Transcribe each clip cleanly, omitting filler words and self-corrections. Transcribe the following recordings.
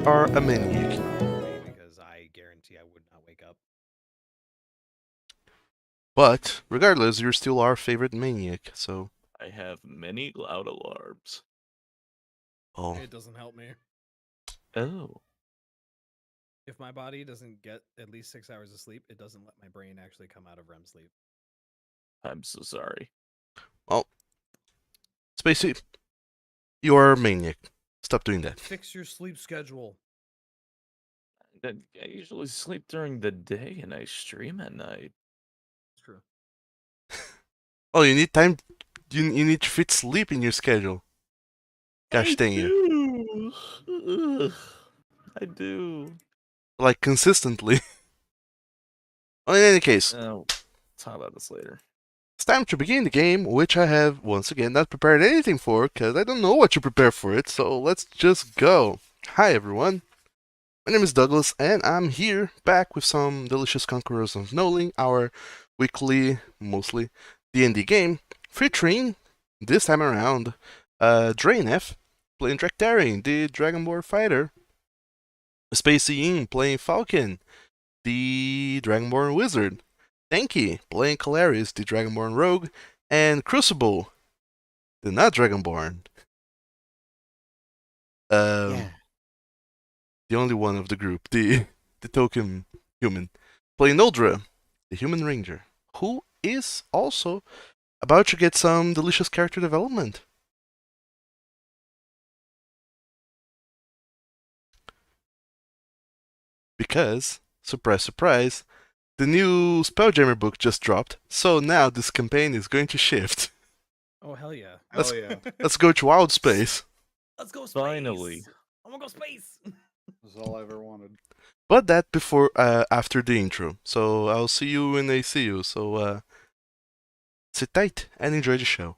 are a maniac. Because I guarantee I would not wake up. But regardless, you're still our favorite maniac. So, I have many loud alarms. oh, It doesn't help me. Oh. If my body doesn't get at least 6 hours of sleep, it doesn't let my brain actually come out of REM sleep. I'm so sorry. well, Spacey, you're a maniac. Stop doing that. Fix your sleep schedule. I usually sleep during the day and I stream at night. It's true. Oh, you need time. You need to fit sleep in your schedule. Gosh dang you! Ugh, I do. Like consistently. Well, in any case, Oh, talk about this later. it's time to begin the game, which I have once again not prepared anything for, because I don't know what to prepare for it. So let's just go. Hi everyone. My name is Douglas, and I'm here back with some delicious Conquerors of Nolyn, our weekly, mostly D&D game, featuring this time around Draenef playing Draktaryn, the Dragonborn fighter, Spacey In playing Falcon, the Dragonborn wizard, Denki playing Calaris, the Dragonborn rogue, and Crucible, the not Dragonborn. Yeah. The only one of the group, the token human, playing Noldra, the human ranger, who is also about to get some delicious character development. Because, surprise, surprise, the new Spelljammer book just dropped, so now this campaign is going to shift. Oh, hell yeah. Let's, Hell yeah. let's go to Wild Space. Let's go space. Finally. I want to go space. This is all I ever wanted. But that before, after the intro. So I'll see you when I see you. So sit tight and enjoy the show.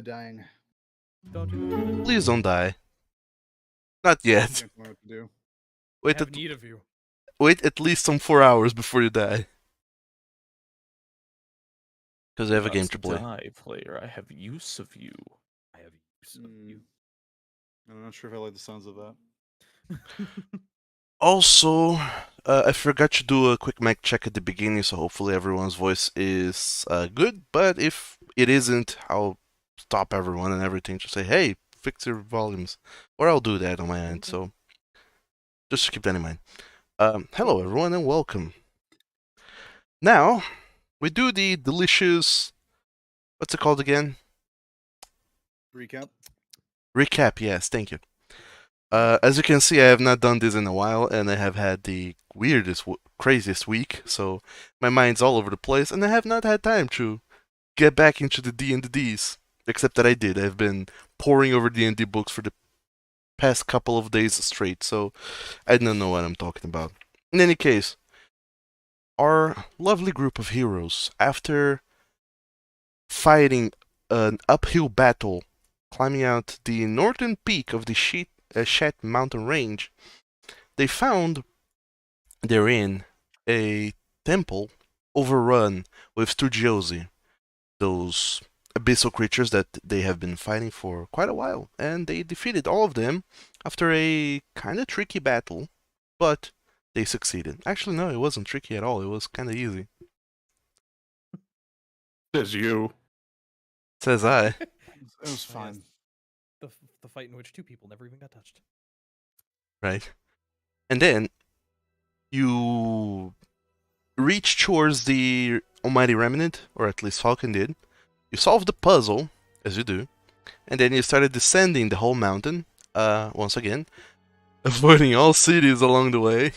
Dying. Don't do that. Please don't die. Not yet. Can't know what to do. I Wait, have need of you. wait at least some 4 hours before you die. Because I have a game to play. Die, player. I have use of you. I have use of you. I'm not sure if I like the sounds of that. Also, I forgot to do a quick mic check at the beginning, so hopefully everyone's voice is good. But if it isn't, I'll stop everyone and everything to say, hey, fix your volumes. Or I'll do that on my end, so just keep that in mind. Hello, everyone, and welcome. Now, we do the delicious, what's it called again? Recap. Recap, yes, thank you. As you can see, I have not done this in a while, and I have had the weirdest, craziest week, so my mind's all over the place, and I have not had time to get back into the D&Ds. Except that I did. I've been poring over D&D books for the past couple of days straight, so I don't know what I'm talking about. In any case, our lovely group of heroes, after fighting an uphill battle, climbing out the northern peak of the Shet mountain range, they found therein a temple overrun with Studiosi, those abyssal creatures that they have been fighting for quite a while, and they defeated all of them after a kind of tricky battle, but they succeeded. Actually, no, it wasn't tricky at all. It was kind of easy. Says you. Says I. It was Oh, fine. yes. The fight in which two people never even got touched. Right? And then you reach towards the Almighty Remnant, or at least Falcon did. You solved the puzzle, as you do, and then you started descending the whole mountain, once again, avoiding all cities along the way,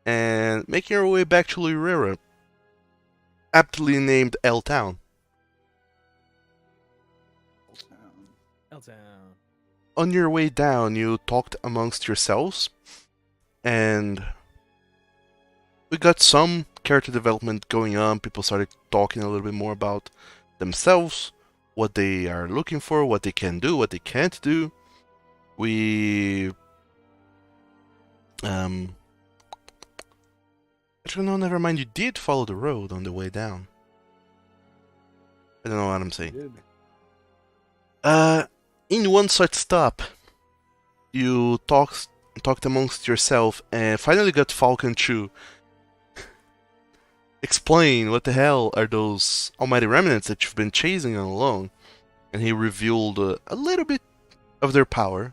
and making your way back to Lurera, aptly named L Town. L-Town. On your way down, you talked amongst yourselves, and we got some character development going on. People started talking a little bit more about themselves, what they are looking for, what they can do, what they can't do. We actually no, never mind. You did follow the road on the way down. I don't know what I'm saying. Did. In one such stop, you talked amongst yourself and finally got Falcon to explain what the hell are those almighty remnants that you've been chasing all along, and he revealed a little bit of their power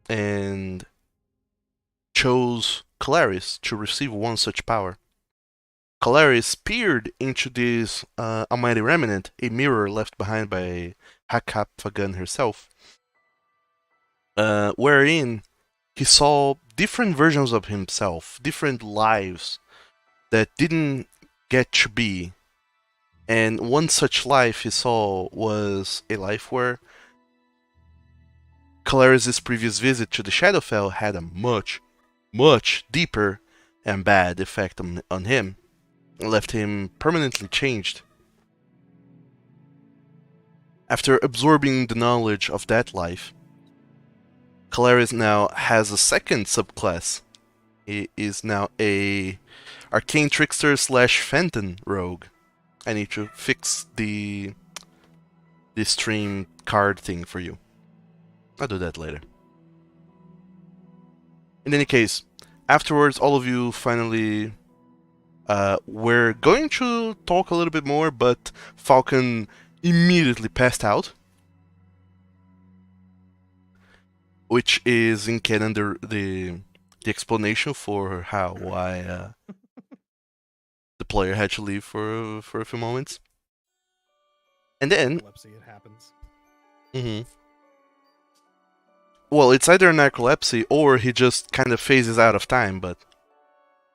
and chose Calaris to receive one such power. Calaris peered into this almighty remnant, a mirror left behind by Hakap Fagan herself, wherein he saw different versions of himself, different lives that didn't get to be. And one such life he saw was a life where Calaris' previous visit to the Shadowfell had a much, much deeper and bad effect on him, and left him permanently changed. After absorbing the knowledge of that life, Calaris now has a second subclass. He is now a arcane trickster slash phantom rogue. I need to fix the stream card thing for you. I'll do that later. In any case, afterwards, all of you finally we're going to talk a little bit more, but Falcon immediately passed out, which is in canon the explanation for why the player had to leave for a few moments. And then Epilepsy, it happens. Well, it's either narcolepsy or he just kind of phases out of time, but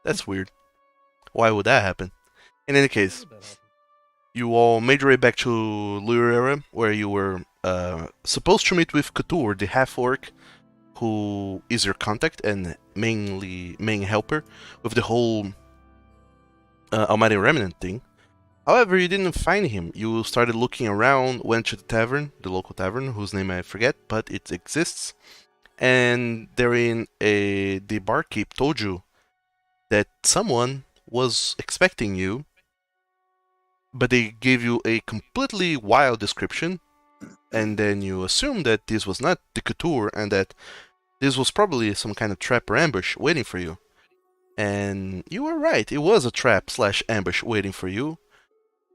that's weird. Why would that happen? In any case, you all made your way back to Lurera, where you were supposed to meet with Couture, the half-orc, who is your contact and main helper with the whole Almighty Remnant thing. However, you didn't find him. You started looking around, went to the tavern, the local tavern, whose name I forget, but it exists. And therein, the barkeep told you that someone was expecting you, but they gave you a completely wild description, and then you assumed that this was not the Couture, and that this was probably some kind of trap or ambush waiting for you. And you were right, it was a trap slash ambush waiting for you.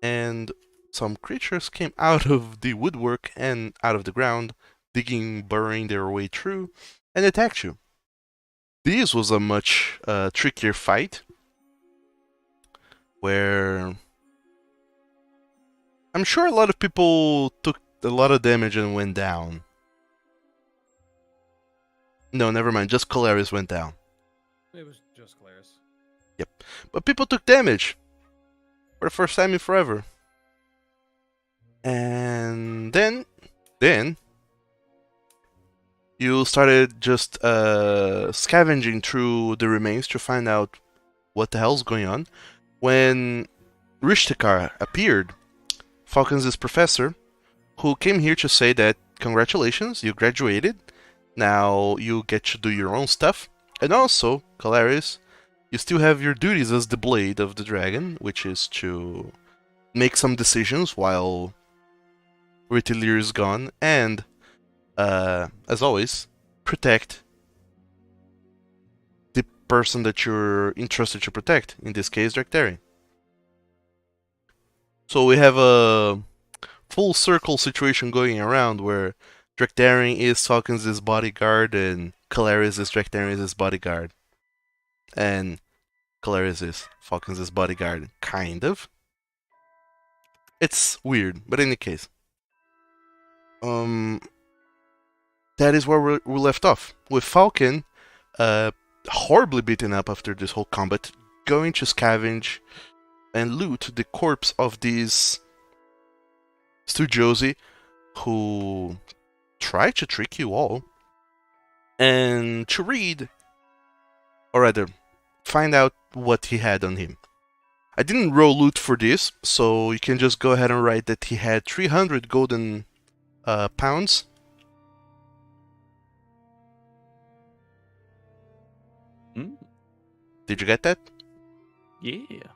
And some creatures came out of the woodwork and out of the ground, digging, burrowing their way through, and attacked you. This was a much trickier fight, where I'm sure a lot of people took a lot of damage and went down. No, never mind, just Colaris went down. It was just Claris. But people took damage for the first time in forever. And then you started just scavenging through the remains to find out what the hell's going on. When Rishtikar appeared, Falcons' professor, who came here to say that congratulations, you graduated. Now you get to do your own stuff. And also, Colaris, you still have your duties as the Blade of the Dragon, which is to make some decisions while Ritilir is gone, and, as always, protect the person that you're entrusted to protect, in this case, Drakthari. So we have a full circle situation going around where Drakthari is Falcons' bodyguard and Colaris is Drakthari's bodyguard. And Colaris is Falcons' bodyguard, kind of. It's weird, but in any case. That is where we left off. With Falcon, horribly beaten up after this whole combat, going to scavenge and loot the corpse of these Studiosi who tried to trick you all, and to read, or rather, find out what he had on him. I didn't roll loot for this, so you can just go ahead and write that he had 300 golden pounds. Did you get that? Yeah.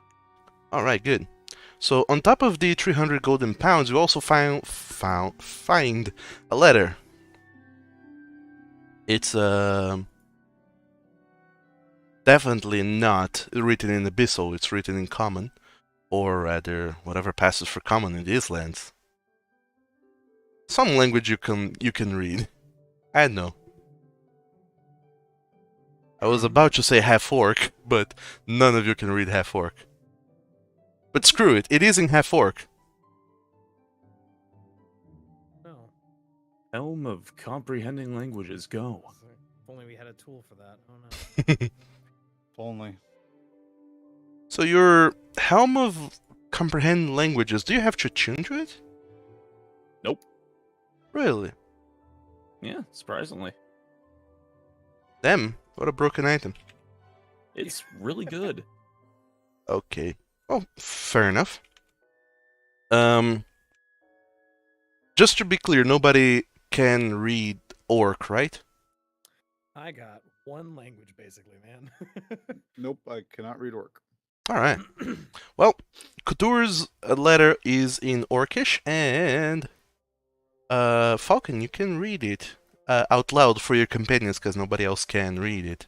Alright, good. So on top of the 300 golden pounds, you also find a letter. It's definitely not written in Abyssal, it's written in Common. Or rather, whatever passes for Common in these lands. Some language you can read. I don't know. I was about to say half-orc, but none of you can read half-orc. But screw it, it is in half-orc. Oh, Helm of Comprehending Languages, go. if only we had a tool for that. Oh no. If only. So your Helm of Comprehend Languages, do you have to tune to it? Nope. Really? Yeah, surprisingly. Damn, what a broken item. It's really good. Okay. Oh, fair enough. Just to be clear, nobody can read Orc, right? I got one language basically, man. Nope, I cannot read Orc. Alright. Well, Couture's letter is in Orcish, and Falcon, you can read it out loud for your companions, because nobody else can read it.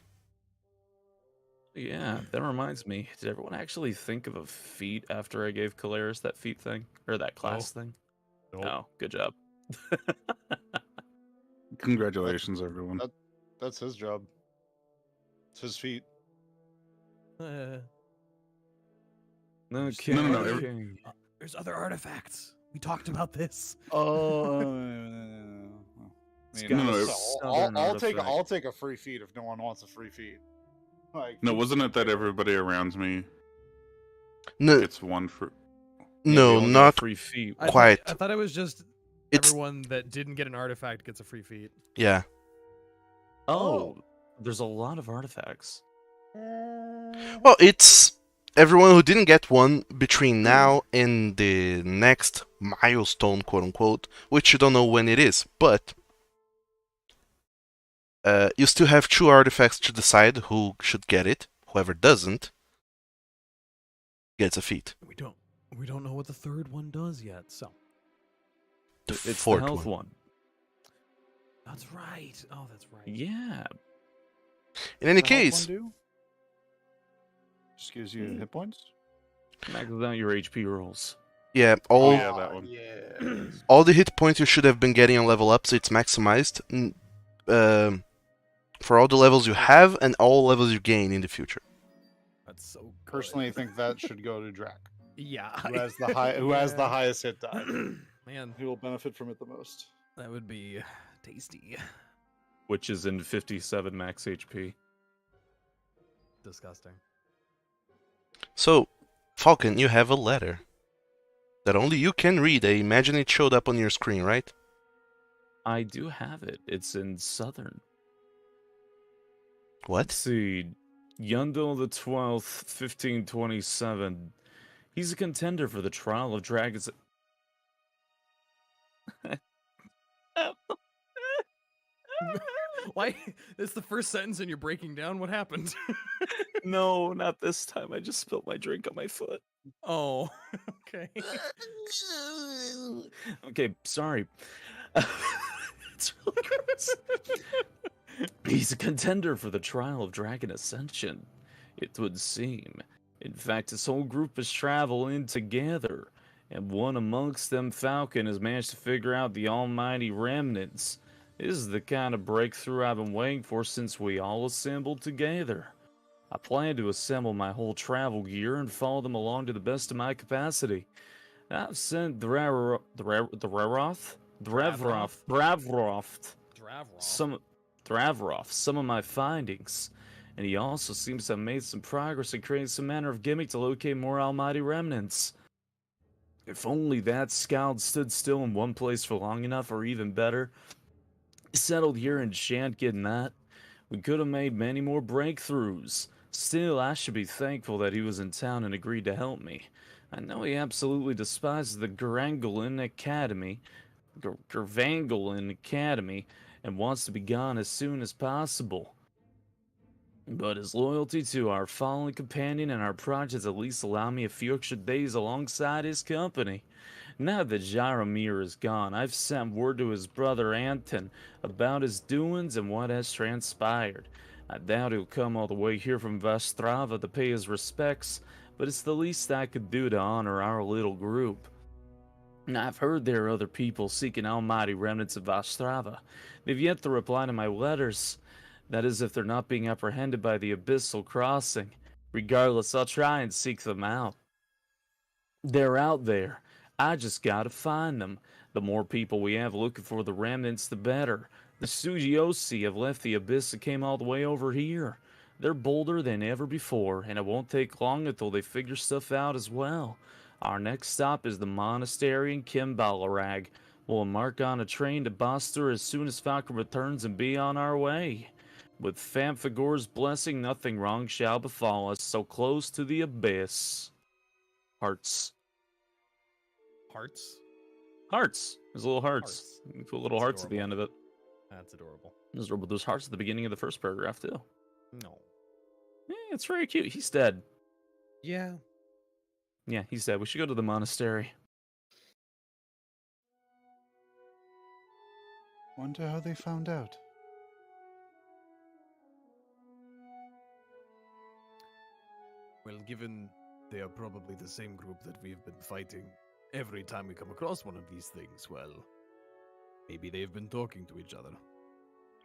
Yeah, that reminds me. Did everyone actually think of a feat after I gave Colaris that feat thing? Or that class thing? Nope. Oh, good job. Congratulations, everyone. That's his job. It's his feet. Okay. No, There's other artifacts. We talked about this. Oh, It's I got mean, a no, southern I'll artifact. take a free feed if no one wants a free feed. Like, no, wasn't it that everybody around me No, gets one for? no, We all get a not free feat. Quite. I thought it was just It's everyone that didn't get an artifact gets a free feat. yeah. Oh, there's a lot of artifacts. Well, it's everyone who didn't get one between now and the next milestone, quote unquote, which you don't know when it is, but you still have 2 artifacts to decide who should get it. Whoever doesn't gets a feat. We don't know what the third one does yet. So The It's the fourth health one. one. That's right. Oh, that's right. Yeah. In any The health one case, do? Just gives you hit points? Maxes out your HP rolls. yeah, Oh all yeah, that one. Yeah. all the hit points you should have been getting on level up, so it's maximized for all the levels you have and all levels you gain in the future. That's so good. Personally, I think that should go to Drac, yeah. who has the highest hit die. Man, Who will benefit from it the most? that would be tasty. Which is in 57 max HP. Disgusting. So, Falcon, you have a letter that only you can read. I imagine it showed up on your screen, right? I do have it. It's in Southern. What? Let's see. Yundel the 12th, 1527. He's a contender for the trial of dragons. Why? That's the first sentence and you're breaking down. What happened? No, not this time. I just spilled my drink on my foot. Oh, okay. Okay, sorry. It's really gross. He's a contender for the trial of Dragon Ascension, it would seem. In fact, his whole group is traveling together, and one amongst them, Falcon, has managed to figure out the almighty remnants. This is the kind of breakthrough I've been waiting for since we all assembled together. I plan to assemble my whole travel gear and follow them along to the best of my capacity. I've sent Dravroth, some of my findings, and he also seems to have made some progress in creating some manner of gimmick to locate more almighty remnants. If only that scout stood still in one place for long enough, or even better, settled here and shan't get that, we could have made many more breakthroughs. Still, I should be thankful that he was in town and agreed to help me. I know he absolutely despises the Gervangelin Academy, and wants to be gone as soon as possible. But his loyalty to our fallen companion and our projects at least allow me a few extra days alongside his company. Now that Jaromir is gone, I've sent word to his brother Anton about his doings and what has transpired. I doubt he'll come all the way here from Vastrava to pay his respects, but it's the least I could do to honor our little group. I've heard there are other people seeking almighty remnants of Vastrava. They've yet to reply to my letters. That is, if they're not being apprehended by the Abyssal Crossing. Regardless, I'll try and seek them out. They're out there. I just gotta find them. The more people we have looking for the remnants, the better. The Sugiosi have left the Abyss and came all the way over here. They're bolder than ever before, and it won't take long until they figure stuff out as well. Our next stop is the monastery in Kimbalarag. We'll embark on a train to Bostor as soon as Falcon returns and be on our way. With Famfagor's blessing, nothing wrong shall befall us, so close to the Abyss. Hearts. Hearts? Hearts. There's little hearts. Hearts. You put little That's hearts at the end adorable. of it. That's adorable. There's hearts at the beginning of the first paragraph, too. No. Yeah, it's very cute. He's dead. Yeah. Yeah, he's dead. We should go to the monastery. Wonder how they found out. Well, given they are probably the same group that we've been fighting every time we come across one of these things, well, maybe they've been talking to each other.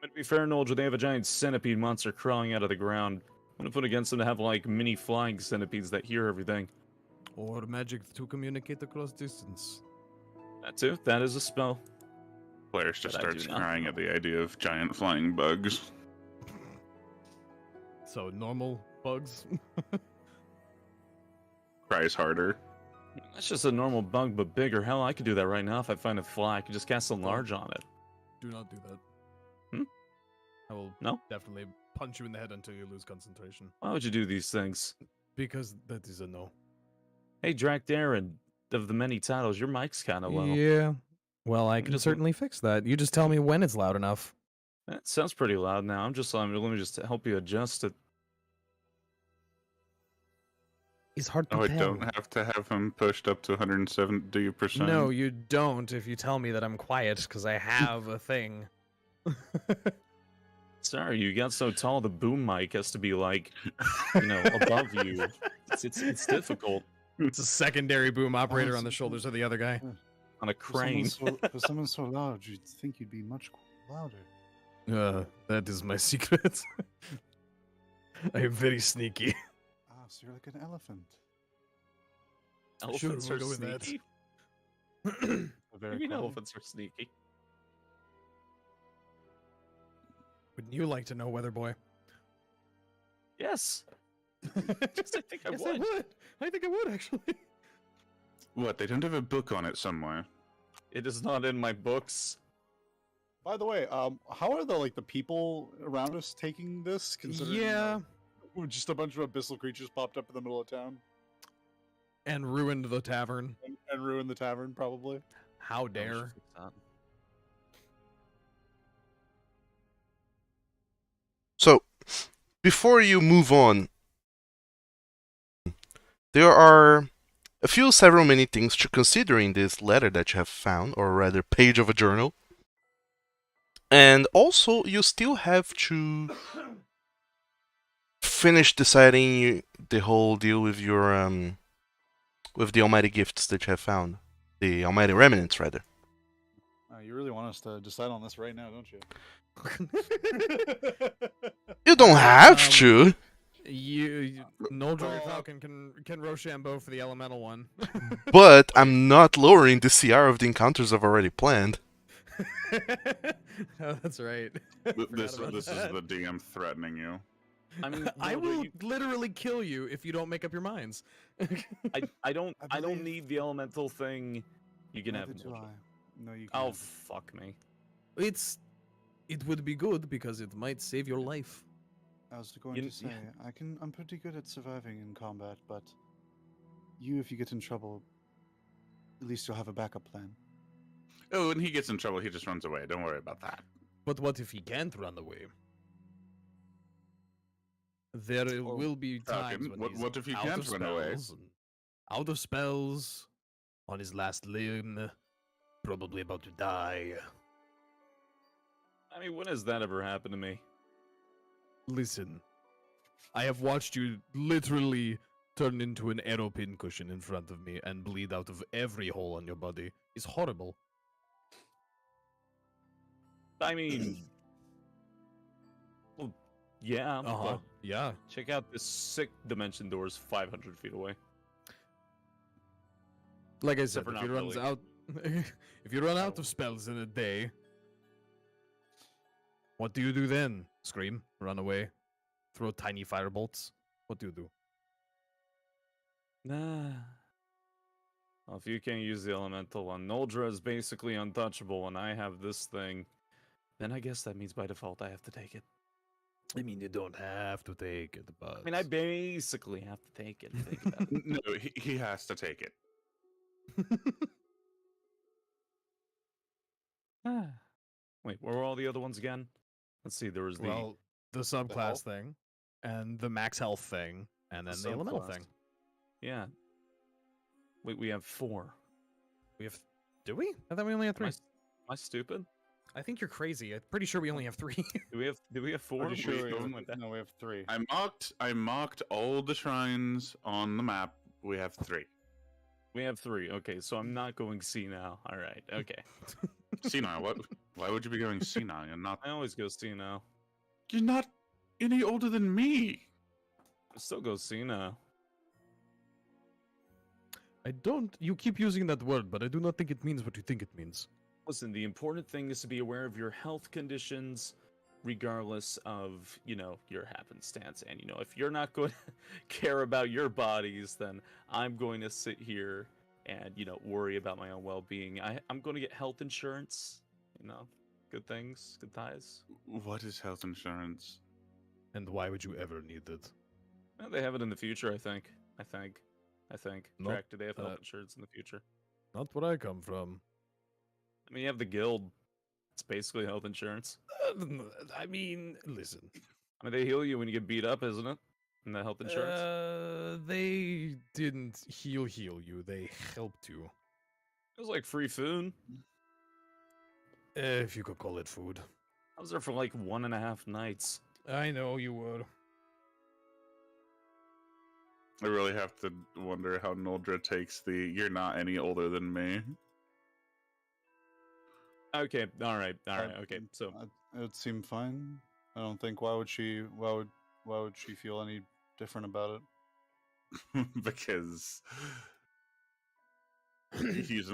To be fair, Nolja, they have a giant centipede monster crawling out of the ground. I'm gonna put against them to have, like, mini flying centipedes that hear everything. Or magic to communicate across distance. That too. That is a spell. Claire's just But I do starts not crying know. at the idea of giant flying bugs. So, normal bugs? Cries harder. That's just a normal bug, but bigger. Hell, I could do that right now if I find a fly. I could just cast enlarge on it. Do not do that. Hmm? I will No? definitely punch you in the head until you lose concentration. Why would you do these things? Because that is a no. Hey, Drac Darren, of the many titles, your mic's kind of low. Yeah. Well, I can Just- certainly fix that. You just tell me when it's loud enough. That sounds pretty loud now. Let me just help you adjust it. It's hard to Oh, I tell. don't have to have him pushed up to 170%. No, you don't if you tell me that I'm quiet, because I have a thing. Sorry, you got so tall the boom mic has to be like, above you. It's difficult It's a secondary boom operator on the shoulders of the other guy. on a crane. For someone so loud, you'd think you'd be much louder. That is my secret. I am very sneaky. Ah, so you're like an elephant. Elephants we'll are go with that. sneaky. Very I mean, quiet. elephants are sneaky. Wouldn't you like to know, Weather Boy? Yes. Yes, I think I Yes, would. I think I would actually. What? They don't have a book on it somewhere. It is not in my books. By the way, how are the people around us taking this? Considering Yeah, just a bunch of abyssal creatures popped up in the middle of town and ruined the tavern. and ruined the tavern, probably. How I wish dare? I fixed that. So, before you move on, there are several many things to consider in this letter that you have found, or rather, page of a journal. And also, you still have to finish deciding the whole deal with your with the almighty gifts that you have found, the almighty remnants, rather. You really want us to decide on this right now, don't you? You don't have Um, to. Noldor Falcon can Rochambeau for the elemental one. But I'm not lowering the CR of the encounters I've already planned. Oh, that's right. This Forgot about is that. the DM threatening you. I mean, I Noldor, will literally kill you if you don't make up your minds. I don't believe- need the elemental thing. You can have Neither do Noldor. I. No, you Oh can't. fuck me. It would be good because it might save your life. I was going You to kn- say, I'm pretty good at surviving in combat, but if you get in trouble, at least you'll have a backup plan. Oh, when he gets in trouble, he just runs away. Don't worry about that. But what if he can't run away? There Or will be Falcon, times when what- he's what if he out can't of run away? spells and out of spells, on his last limb, probably about to die. I mean, when has that ever happened to me? Listen, I have watched you literally turn into an arrow pincushion in front of me and bleed out of every hole on your body. It's horrible. I mean, well, yeah, but Yeah. check out this sick dimension doors 500 feet away. Like I Except said, for if you not runs really. out, if you run out of spells in a day, what do you do then? Scream, run away, throw tiny firebolts. What do you do? Nah. Well, if you can't use the elemental one, Noldra is basically untouchable, and I have this thing, then I guess that means by default I have to take it. I mean, you don't have to take it, but I mean, I basically have to take it. Think about it. No, he has to take it. Wait, where were all the other ones again? Let's see. There was the well, the subclass health? thing, and the max health thing, and then the elemental subclass. thing. yeah. Wait, we have 4. We have, do we? I thought we only had Am I, 3. am I stupid? I think you're crazy. I'm pretty sure we only have 3. Do we have 4? Pretty sure Wait, we something have, like that. no, we have 3. I marked all the shrines on the map. We have 3. We have 3. Okay, so I'm not going senile. All right. Okay. Senile. What? Why would you be going senile? You're not. I always go senile. You're not any older than me. I still go senile. I don't. You keep using that word, but I do not think it means what you think it means. Listen, the important thing is to be aware of your health conditions, regardless of, your happenstance. And, if you're not going to care about your bodies, then I'm going to sit here and, worry about my own well-being. I'm going to get health insurance, good things, good ties. What is health insurance? And why would you ever need it? Well, they have it in the future, I think. Nope, Track, do they have health uh, insurance in the future? Not where I come from. I mean, you have the guild. It's basically health insurance. I mean, listen. I mean, they heal you when you get beat up, isn't it? And the health insurance. They didn't heal you. They helped you. It was like free food. If you could call it food. I was there for like 1.5 nights. I know you would. I really have to wonder how Noldra takes the "you're not any older than me." Okay, all right, okay. So It would seem fine. I don't think. Why would she? Why would she feel any different about it? Because he's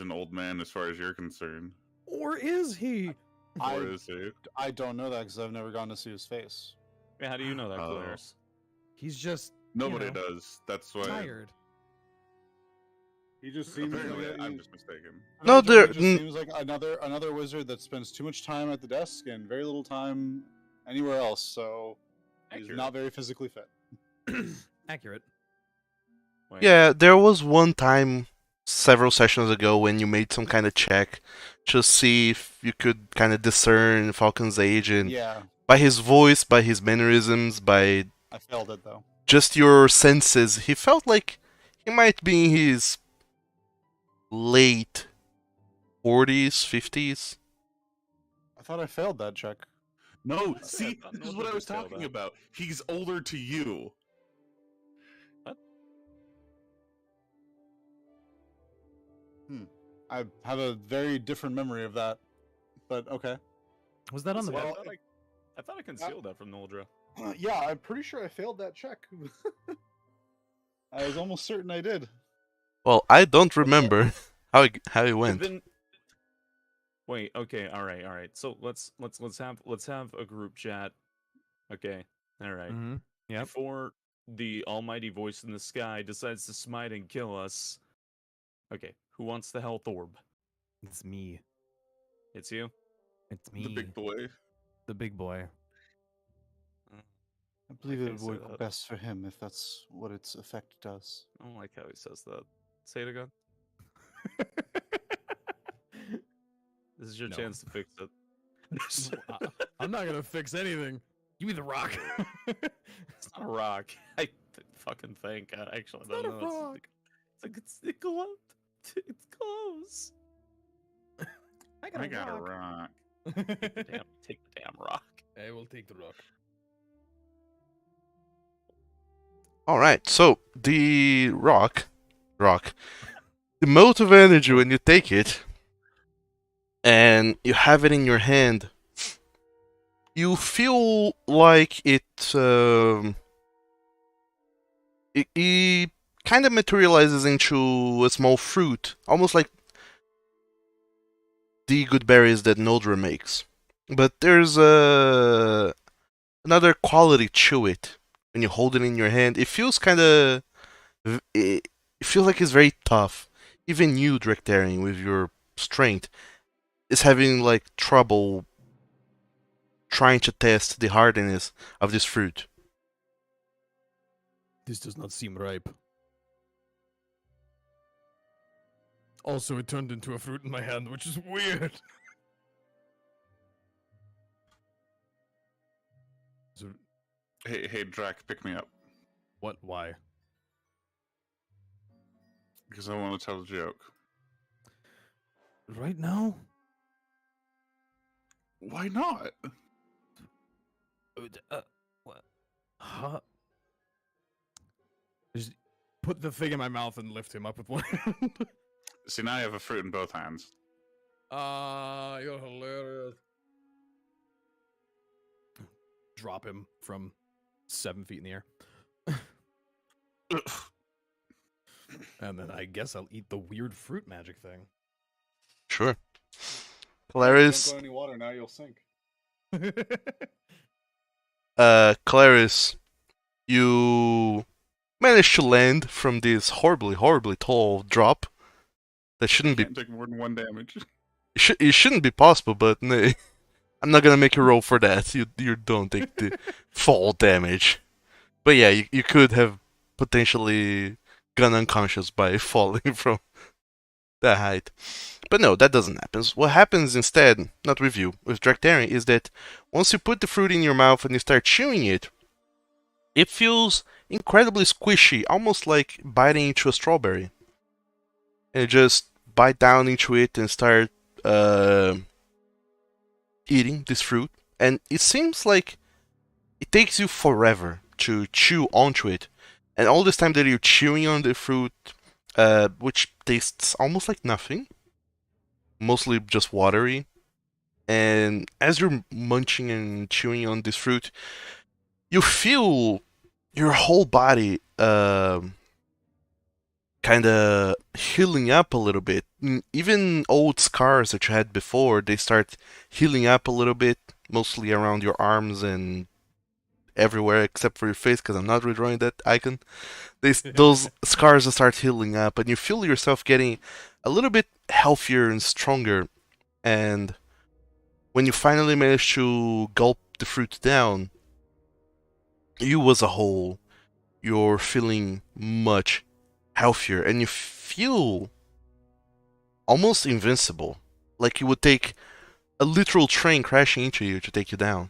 an old man as far as you're concerned. Or is he? I Or is he? I don't know that because I've never gone to see his face. how do you know that, Oh. Claris? He's just Nobody know, does. That's why. tired. He just seems. Apparently, like I'm just mistaken. No, He there- just seems like another wizard that spends too much time at the desk and very little time anywhere else. So he's Accurate. not very physically fit. Accurate. Wait, Yeah, there was one time several sessions ago when you made some kind of check to see if you could kind of discern Falcon's age, and Yeah, by his voice, by his mannerisms, by I failed it though. just your senses, he felt like he might be in his late 40s, 50s. I thought I failed that check. No, I see, thought this is Noldra what I was just failed talking that. about. He's older to you. I have a very different memory of that, but okay. Was that on the? See, Well, I thought I concealed that from Noldra. Yeah, I'm pretty sure I failed that check. I was almost certain I did. Well, I don't remember how it But went. then, wait, okay, all right. So let's have a group chat. Okay, all right. Mm-hmm. Yep. Before the almighty voice in the sky decides to smite and kill us. Okay, who wants the health orb? It's me. It's you. It's me. The big boy. The big boy. I believe Okay, it would say work that. best for him if that's what its effect does. I don't like how he says that. Say it again. This is your No. chance to fix it. I'm not gonna fix anything. Give me the rock. It's not a rock. I fucking think. I actually It's don't not a know. rock. It's close. It's close. I I got a rock. Take the damn rock. I will take the rock. Alright, so the rock, the mote of energy when you take it, and you have it in your hand, you feel like it kind of materializes into a small fruit, almost like the good berries that Noldra makes. But there's another quality to it when you hold it in your hand. It feels kind of, it feels like it's very tough. Even you, Drectarian, with your strength, is having like trouble trying to test the hardness of this fruit. This does not seem ripe. Also, it turned into a fruit in my hand, which is weird. So, Hey, Drac, pick me up what? Why? because I want to tell a joke. Right now? Why not? What? Huh? Just put the thing in my mouth and lift him up with one hand. See, now I have a fruit in both hands. You're hilarious. Drop him from 7 feet in the air. And then I guess I'll eat the weird fruit magic thing. Sure. Don't Clarice, go any water now, you'll sink. Clarice, you managed to land from this horribly tall drop. That shouldn't be. Can't take more than 1 damage. It shouldn't be possible, but no, I'm not gonna make you roll for that. You don't take the fall damage. But yeah, you could have potentially gone unconscious by falling from that height. But no, that doesn't happen. What happens instead, not with you, with Drectarian, is that once you put the fruit in your mouth and you start chewing it, it feels incredibly squishy, almost like biting into a strawberry. And you just bite down into it and start eating this fruit, and it seems like it takes you forever to chew onto it. And all this time that you're chewing on the fruit, which tastes almost like nothing, mostly just watery. And as you're munching and chewing on this fruit, you feel your whole body kind of healing up a little bit. Even old scars that you had before, they start healing up a little bit, mostly around your arms and everywhere except for your face, because I'm not redrawing that icon. Those scars start healing up, and you feel yourself getting a little bit healthier and stronger. And when you finally manage to gulp the fruit down, you as a whole, you're feeling much healthier, and you feel almost invincible. Like you would take a literal train crashing into you to take you down.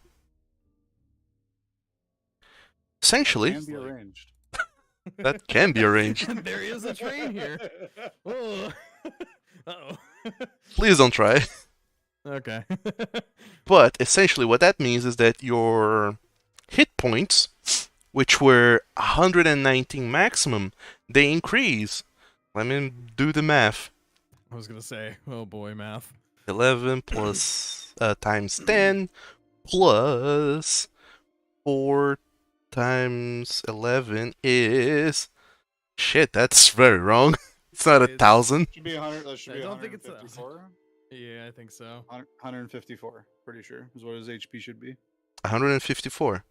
Essentially, Can be arranged. that can be arranged. There is a train here. Oh. Uh-oh. Please don't try. Okay. But essentially, what that means is that your hit points, which were 119 maximum, they increase. Let me do the math. I was gonna say, oh boy, math. 11 plus times 10 plus 4 times 11 is... Shit, that's very wrong. It's not It's- 1,000. Should be 100. That should I be don't think it's a- 154. Yeah, I think so. 154. Pretty sure is what his HP should be. 154.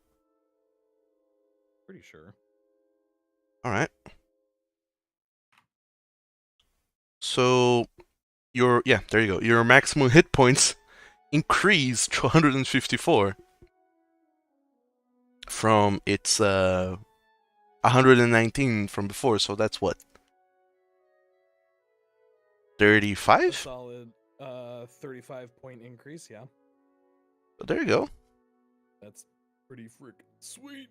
Pretty sure. Alright. So, there you go. Your maximum hit points increase to 154 from its 119 from before. So that's what? 35? Solid 35-point increase, yeah. So there you go. That's pretty freaking sweet.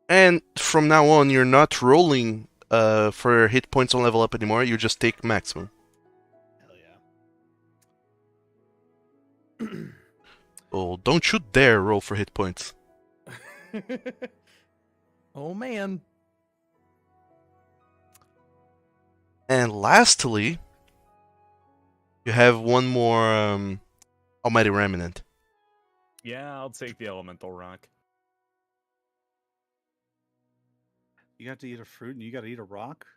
And from now on, you're not rolling for hit points on level up anymore. You just take maximum. Hell Oh, don't you dare roll for hit points. yeah. Oh man. And lastly, you have one more Almighty Remnant. Yeah, I'll take the elemental rock. You got to eat a fruit and you got to eat a rock.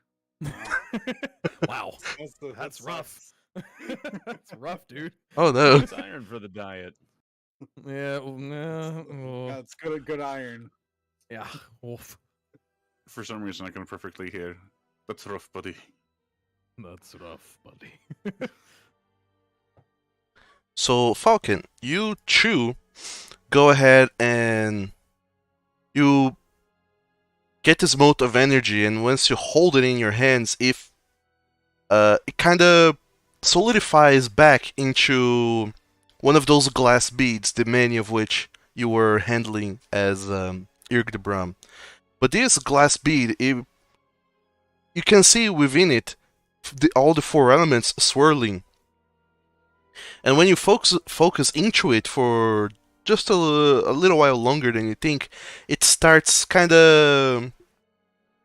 Wow. That's rough. That's rough, dude. Oh no. It's iron for the diet. Yeah, no. That's good iron. Yeah. Wolf. For some reason, I can perfectly hear. That's rough, buddy. That's rough, buddy. So, Falcon, you go ahead and you get this mote of energy, and once you hold it in your hands, it kind of solidifies back into one of those glass beads, the many of which you were handling as Irg de Bram. But this glass bead, you can see within it all the four elements swirling. And when you focus into it for just a little while longer than you think, it starts kind of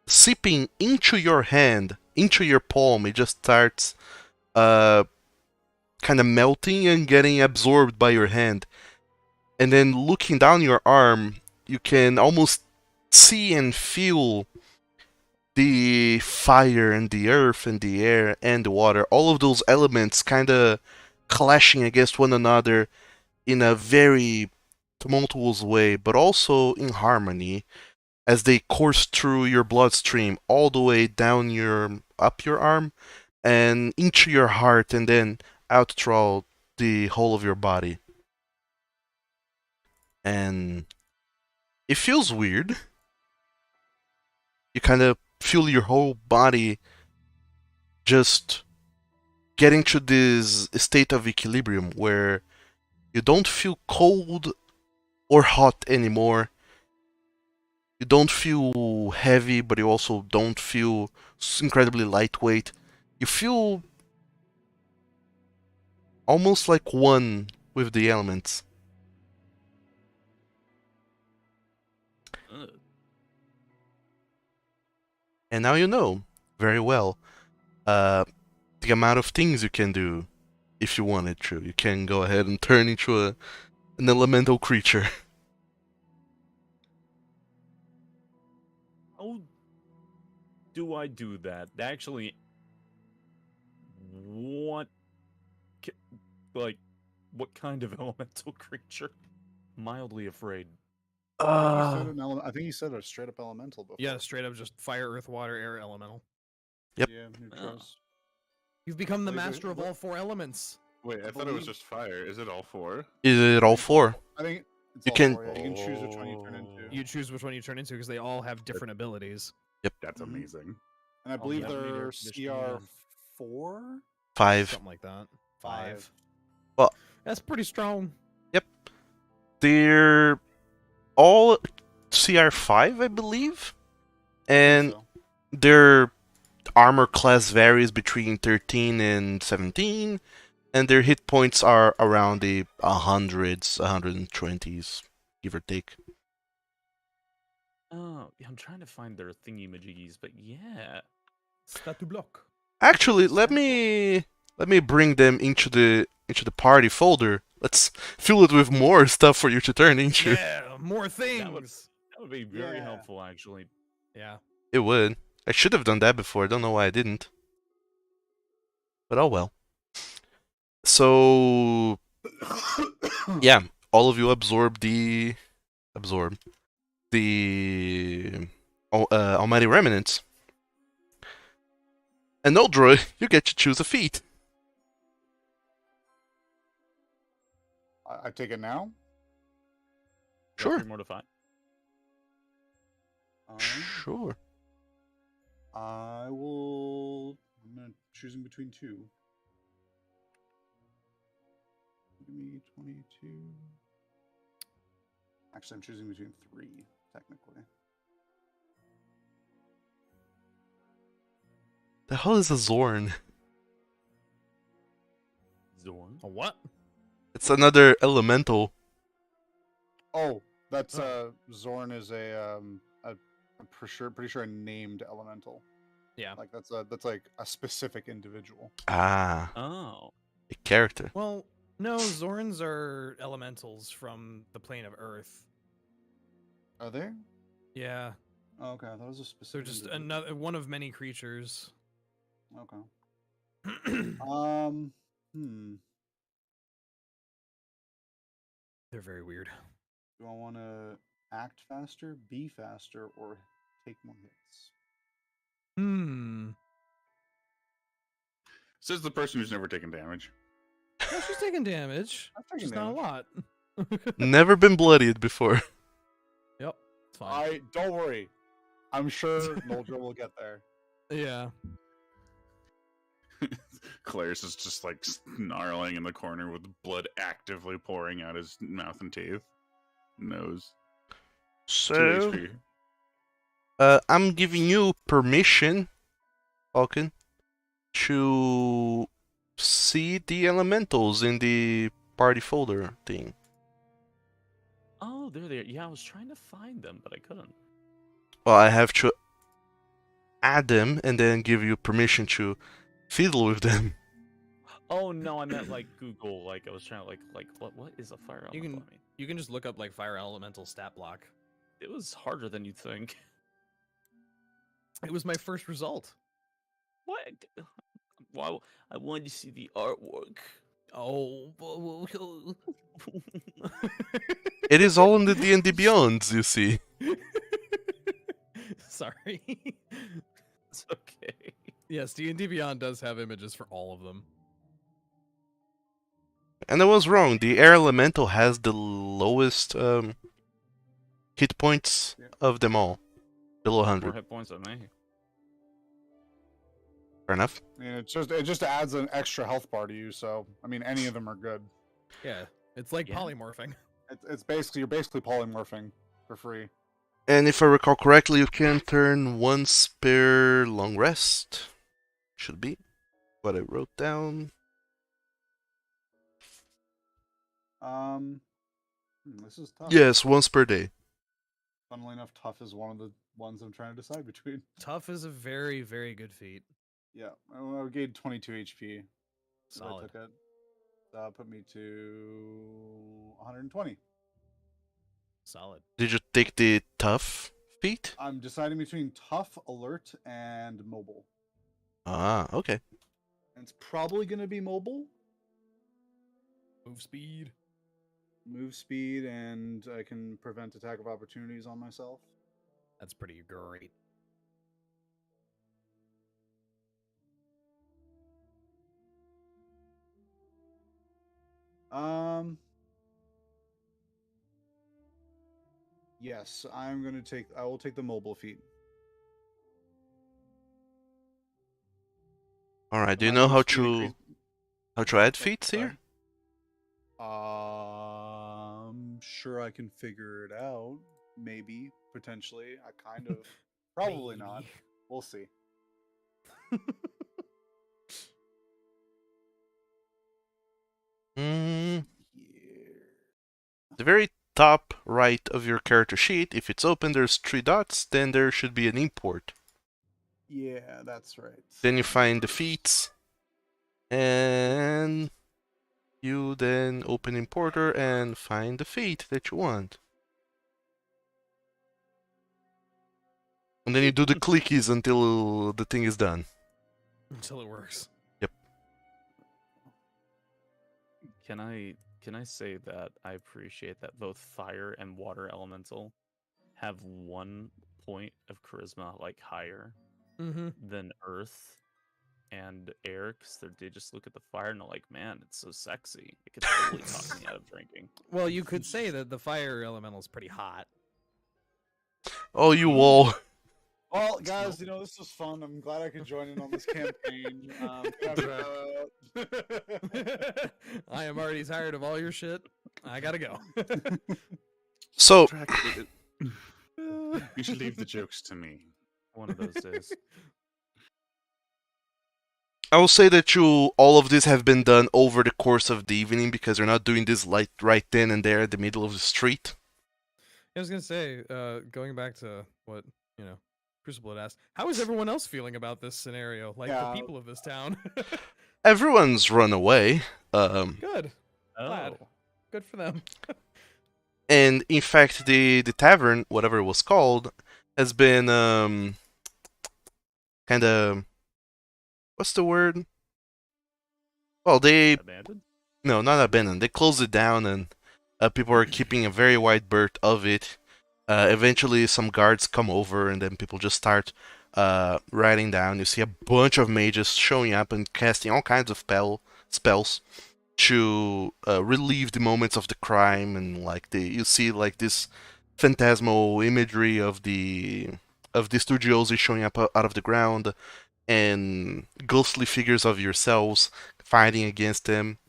seeping into your hand, into your palm. It just starts kind of melting and getting absorbed by your hand. And then looking down your arm, you can almost see and feel the fire and the earth and the air and the water, all of those elements kind of clashing against one another in a very tumultuous way, but also in harmony as they course through your bloodstream all the way down up your arm and into your heart and then out throughout the whole of your body. And it feels weird. You kind of feel your whole body just getting to this state of equilibrium where you don't feel cold or hot anymore. You don't feel heavy, but you also don't feel incredibly lightweight. You feel almost like one with the elements. Ugh. And now you know very well the amount of things you can do if you wanted to. You can go ahead and turn into an elemental creature. How do I do that? Actually, what, like, what kind of elemental creature? Mildly afraid. I think you said a straight up elemental before. Yeah, straight up just fire, earth, water, air, elemental. Yep. Yeah, neutros. You've become the Wait, master of what? all 4 elements. Wait, I thought it was just fire. Is it all four? Is it all four? I think it's You all can- four, yeah. You can choose which one you turn into. You choose which one you turn into because they all have different abilities. That's Mhm. amazing. And I Oh, believe yeah, we need air they're conditioning CR again. 4? 5. Something like that. Five. 5. Well- That's pretty strong. They're all CR5, I believe. And So, their armor class varies between 13 and 17. And their hit points are around the 100s, 120s, give or take. Oh, yeah, I'm trying to find their thingy-majiggies, but yeah. Stat to block. Actually, let me bring them into the party folder. Let's fill it with more stuff for you to turn into. Yeah, more things. That would be very Yeah. helpful, actually. Yeah. It would. I should have done that before. I don't know why I didn't. But oh well. So yeah, all of you absorb the almighty remnants. And Noldroy, you get to choose a feat. I take it now. Sure. 3 more to 5. Sure. I will. I'm gonna choosing between 2. Give me 22. Actually, I'm choosing between 3, technically. The hell is a Zorn? Zorn. A what? It's another elemental. Oh, that's Oh. Zorn is I'm pretty sure a named elemental. Yeah. Like that's like a specific individual. Ah, Oh. a character. Well, no, Zorns are elementals from the plane of Earth. Are there? Yeah. Oh, okay, that was a They're specific. just individual. another one of many creatures. Okay. They're very weird. Do I want to act faster, be faster, or take more hits? Says the person who's never taken damage. No, she's taking damage. I've taken Just not a damage. lot. Never been bloodied before. Yep. It's fine. Don't worry. I'm sure Noldra will get there. Yeah. Claire's is just like snarling in the corner with blood actively pouring out his mouth and teeth. Nose. 2 So, HP. I'm giving you permission, Falcon, to see the elementals in the party folder thing. Oh, they're there. Yeah, I was trying to find them, but I couldn't. Well, I have to add them and then give you permission to fiddle with them. Oh no, I meant like Google. Like I was trying to like what is a fire You elemental? can you can just look up like fire elemental stat block. It was harder than you think. It was my first result. What? Wow, I wanted to see the artwork. Oh. It is all in the D&D Beyonds, you see. Sorry. It's okay. Yes, D&D Beyond does have images for all of them. And I was wrong. The air elemental has the lowest hit points Yeah. of them all, below More 100. hit points than me. Fair enough. I mean, it just adds an extra health bar to you. So I mean, any of them are good. Yeah, it's like Yeah. polymorphing. It's basically you're basically polymorphing for free. And if I recall correctly, you can turn once per long rest. Should be what I wrote down. This is tough. Yes, once per day. Funnily enough, tough is one of the ones I'm trying to decide between. Tough is a very, very good feat. Yeah, I gained 22 HP. So I Solid. took it. That put me to 120. Solid. Did you take the tough feat? I'm deciding between tough, alert, and mobile. Ah, okay. And it's probably going to be mobile. Move speed. Move speed, and I can prevent attack of opportunities on myself. That's pretty great. Um. Yes, I'm going to take. I will take the mobile feat. All right. Do you My know move speed how to add Oh, feats sorry. here? Sure I can figure it out. Maybe, potentially. I kind of. Probably not. Maybe. We'll see. Mm, Here. the very top right of your character sheet, if it's open, there's 3 dots. Then there should be an import. Yeah, that's right. Then you find the feats, and you then open importer and find the feat that you want. And then you do the clickies until the thing is done. Until it works. Can I say that I appreciate that both fire and water elemental have 1 point of charisma like higher Mm-hmm. than earth and air, because they just look at the fire and they're like, man, it's so sexy. It could totally talk me out of drinking. Well, you could say that the fire elemental is pretty hot. Oh, you all. Well, guys, this was fun. I'm glad I could join in on this campaign. I am already tired of all your shit. I gotta go. So, You should leave the jokes to me. One of those days. I will say that all of this have been done over the course of the evening because you're not doing this right then and there at the middle of the street. I was gonna say, going back to what Crucible had asked, how is everyone else feeling about this scenario? Like Yeah. the people of this town. Everyone's run away. Good. Glad. Oh. Good for them. And in fact, the tavern, whatever it was called, has been kind of, what's the word? Well, Abandoned? no, not abandoned. They closed it down, and people are keeping a very wide berth of it. Eventually, some guards come over, and then people just start writing down. You see a bunch of mages showing up and casting all kinds of spells to relieve the moments of the crime, and you see like this phantasmal imagery of the studiosi showing up out of the ground, and ghostly figures of yourselves fighting against them,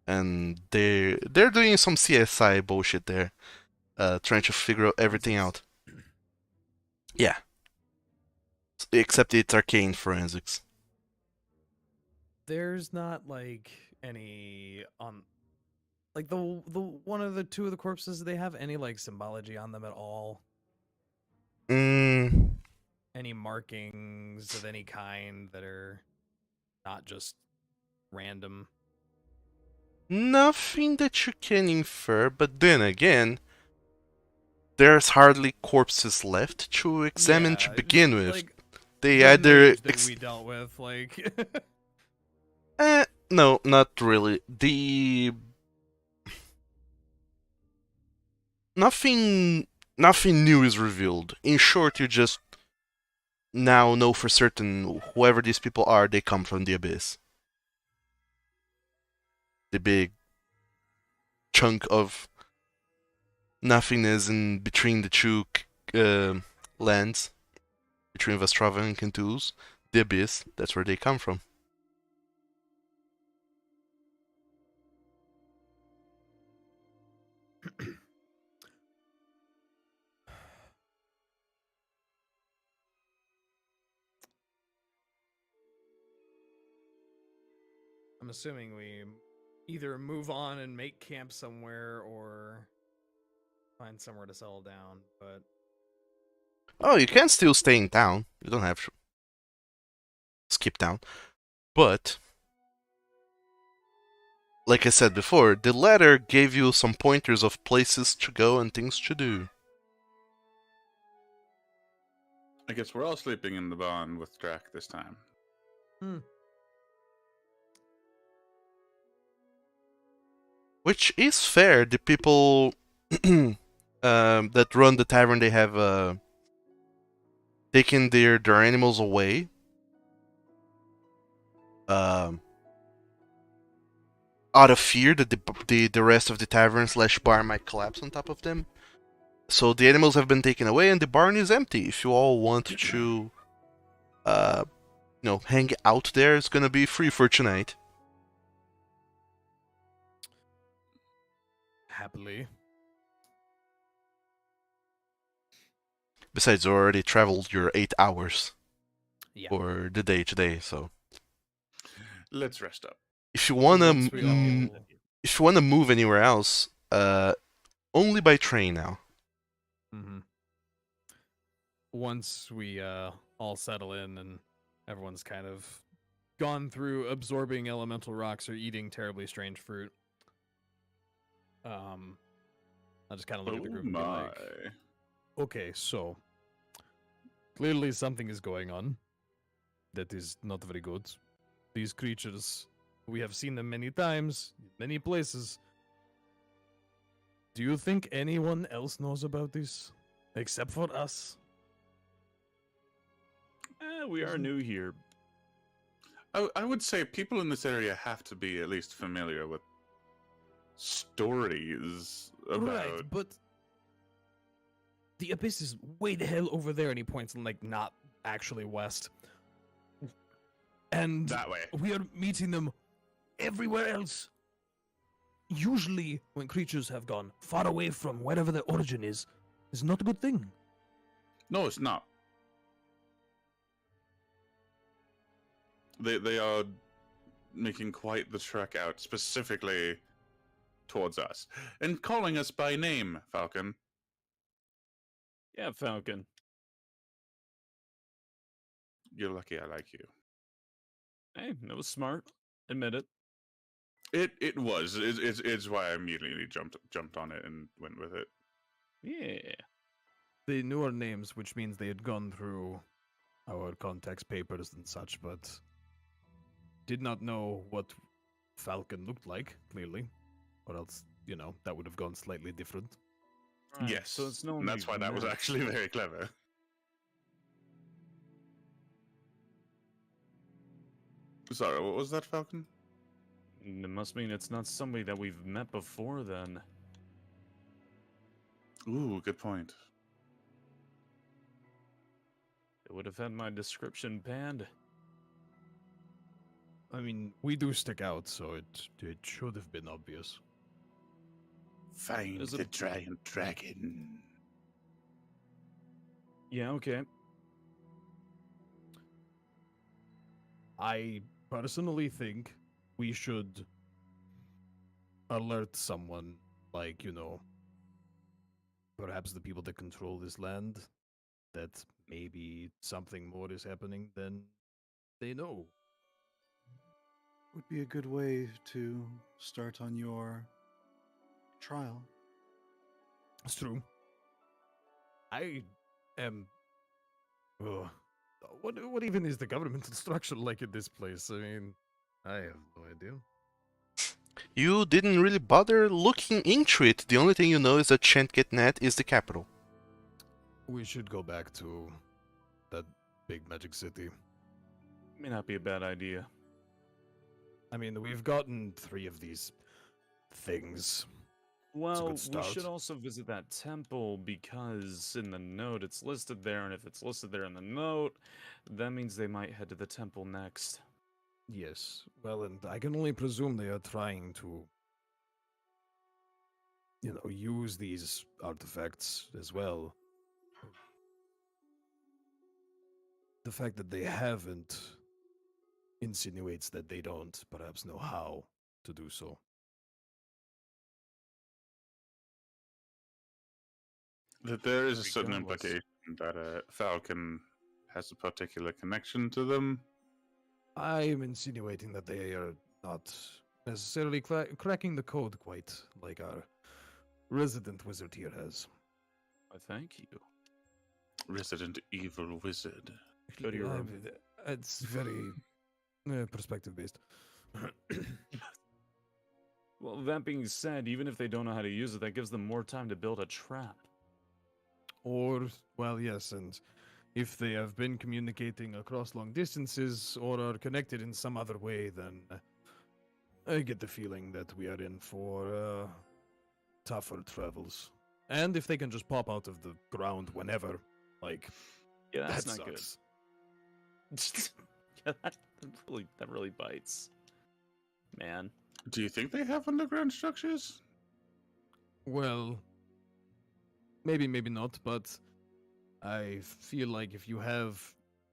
and they're doing some CSI bullshit there, trying to figure out everything out. Yeah, except it's arcane forensics. There's not like any like the one of the two of the corpses. Do they have any like symbology on them at all? Any markings of any kind that are not just random? Nothing that you can infer, but then again, there's hardly corpses left to examine to Yeah, begin just, with. like, They the either mage that we dealt with, like. no, not really. Nothing new is revealed. In short, you just now know for certain whoever these people are, they come from the abyss. The big chunk of nothingness in between the two lands, between Vastrava and Kentuz, the abyss, that's where they come from. I'm assuming we either move on and make camp somewhere or find somewhere to settle down. But Oh, you can still stay in town. You don't have to skip town. But, like I said before, the letter gave you some pointers of places to go and things to do. I guess we're all sleeping in the barn with Drac this time. Which is fair. The people that run the tavern, they have taken their animals away. Out of fear that the rest of the tavern slash bar might collapse on top of them. So the animals have been taken away and the barn is empty. If you all want to hang out there, it's gonna be free for tonight. happily, Besides, you already traveled your 8 hours yeah. for the day today, so Let's rest up. if you wanna Once we all- if you wanna move anywhere else, only by train now. Mhm. Once we all settle in and everyone's kind of gone through absorbing elemental rocks or eating terribly strange fruit, I'll just kind of look at the group and be like, okay, so clearly something is going on that is not very good. These creatures, we have seen them many times, in many places. Do you think anyone else knows about this except for us? We are new here. I would say people in this area have to be at least familiar with stories about. Right, but the abyss is way the hell over there, and he points like not actually west. And That way. we are meeting them everywhere else. Usually, when creatures have gone far away from wherever their origin is not a good thing. No, it's not. They are making quite the trek out specifically towards us and calling us by name, Falcon. Yeah, Falcon. You're lucky I like you. Hey, that was smart. Admit it. It was. It's why I immediately jumped on it and went with it. Yeah. They knew our names, which means they had gone through our context papers and such, but did not know what Falcon looked like, clearly. Or else, that would have gone slightly different. Right, Yes. So it's no. and that's why that was actually very clever. Sorry, what was that, Falcon? It must mean it's not somebody that we've met before, then. Ooh, good point. It would have had my description panned. I mean, we do stick out, so it should have been obvious. Find Is the it- giant dragon. Yeah, okay. I personally think we should alert someone, like, perhaps the people that control this land, that maybe something more is happening than they know. Would be a good way to start on your trial. It's true. I am. What even is the governmental structure like in this place? I mean, I have no idea. You didn't really bother looking into it. The only thing you know is that Shantketnet is the capital. We should go back to that big magic city. May not be a bad idea. I mean, we've gotten 3 of these things. Well, good we start. should also visit that temple because in the note it's listed there, and if it's listed there in the note, that means they might head to the temple next. Yes. Well, and I can only presume they are trying to, use these artifacts as well. The fact that they haven't insinuates that they don't perhaps know how to do so. That there is a certain Regardless. implication that Falcon has a particular connection to them. I'm insinuating that they are not necessarily cracking the code quite like our resident wizard here has. Why, thank you. Resident Evil Wizard. Go to your room. It's very perspective based. Well, that being said, even if they don't know how to use it, that gives them more time to build a trap. Or, well, yes, and if they have been communicating across long distances or are connected in some other way, then I get the feeling that we are in for tougher travels. And if they can just pop out of the ground whenever, like, Yeah, that's that not sucks. good. Yeah, that really bites. Man. Do you think they have underground structures? Well, maybe not, but I feel like if you have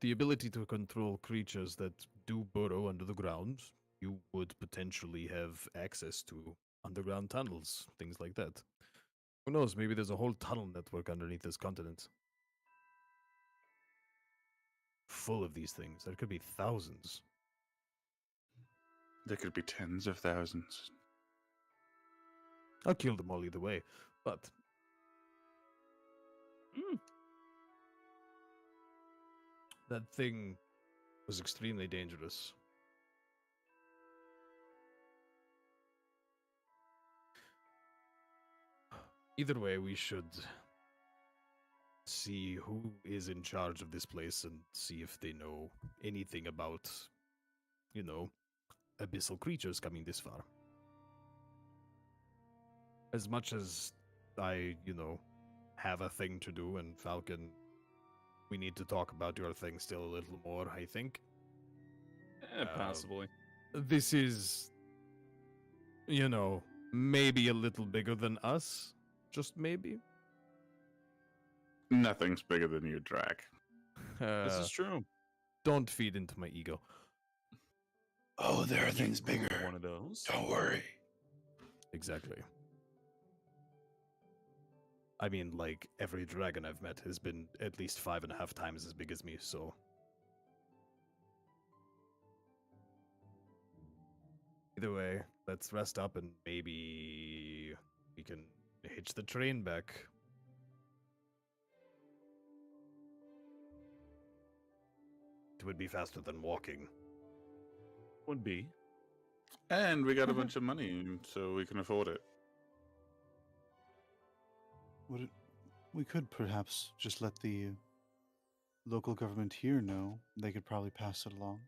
the ability to control creatures that do burrow under the ground, you would potentially have access to underground tunnels, things like that. Who knows, maybe there's a whole tunnel network underneath this continent. Full of these things. There could be thousands. There could be tens of thousands. I'll kill them all either way, but that thing was extremely dangerous. Either way, we should see who is in charge of this place and see if they know anything about, abyssal creatures coming this far. As much as I, have a thing to do, and Falcon, we need to talk about your thing still a little more, I think. Possibly. This is, maybe a little bigger than us. Just maybe. Nothing's bigger than you, Drac. This is true. Don't feed into my ego. Oh, there are things bigger. One of those. Don't worry. Exactly. I mean, like, every dragon I've met has been at least 5.5 times as big as me, so... Either way, let's rest up and maybe we can hitch the train back. It would be faster than walking. Would be. And we got a bunch of money, so we can afford it. We could perhaps just let the local government here know. They could probably pass it along.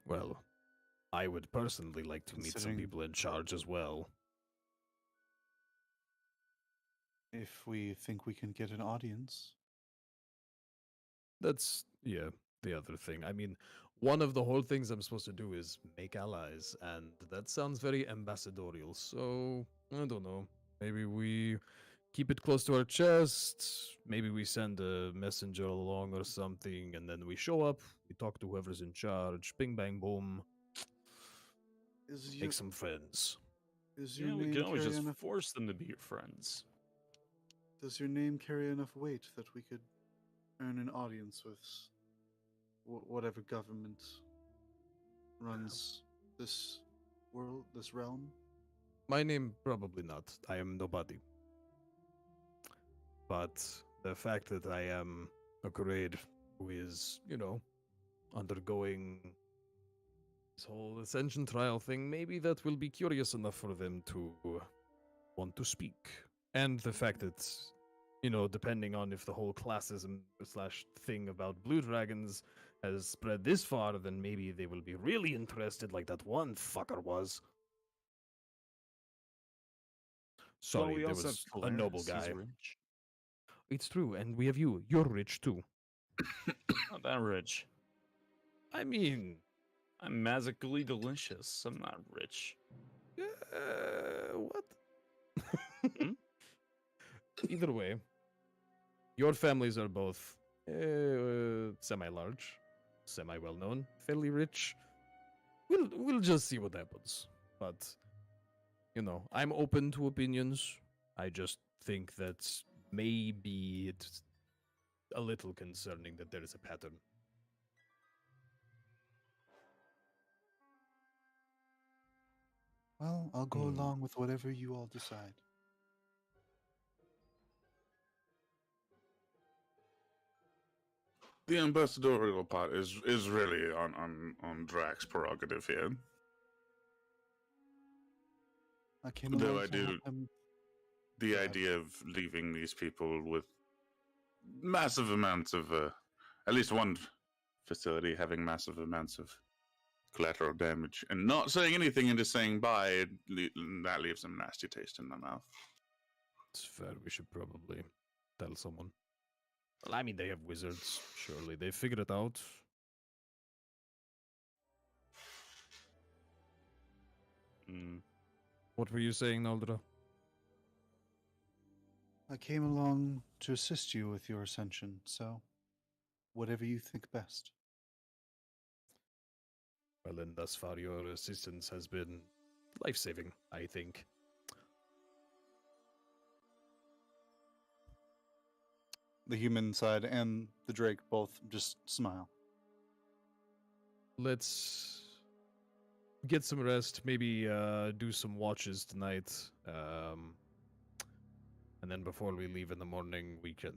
Well, I would personally like to meet some Considering- people in charge as well. If we think we can get an audience. That's, yeah, the other thing. I mean, one of the whole things I'm supposed to do is make allies, and that sounds very ambassadorial, so I don't know. Maybe we keep it close to our chest, maybe we send a messenger along or something, and then we show up, we talk to whoever's in charge, bing bang boom, make some friends. Is your Yeah, we name can always carry just enough? force them to be your friends. Does your name carry enough weight that we could earn an audience with whatever government runs this world, this realm? My name, probably not. I am nobody. But the fact that I am a grade who is, undergoing this whole ascension trial thing, maybe that will be curious enough for them to want to speak. And the fact that, depending on if the whole classism / thing about blue dragons has spread this far, then maybe they will be really interested like that one fucker was. Sorry, Well, we there also was have a noble Clarence, guy. he's rich. It's true, and we have you. You're rich too. Not that rich. I mean, I'm magically delicious. I'm not rich. what? Hmm? Either way, your families are both semi-large, semi-well-known, fairly rich. We'll just see what happens. But I'm open to opinions. I just think that maybe it's a little concerning that there is a pattern. Well, I'll go along with whatever you all decide. The ambassadorial part is really on Drax's prerogative here. I came Though along I to help do, him. the Go ahead. idea of leaving these people with massive amounts of, at least one facility having massive amounts of collateral damage, and not saying anything and just saying bye, that leaves a nasty taste in my mouth. It's fair. We should probably tell someone. Well, I mean, they have wizards. Surely they figure it out. What were you saying, Naldra? I came along to assist you with your ascension, so whatever you think best. Well, and thus far, your assistance has been life-saving, I think. The human side and the Drake both just smile. Let's get some rest. Maybe do some watches tonight. And then before we leave in the morning, we can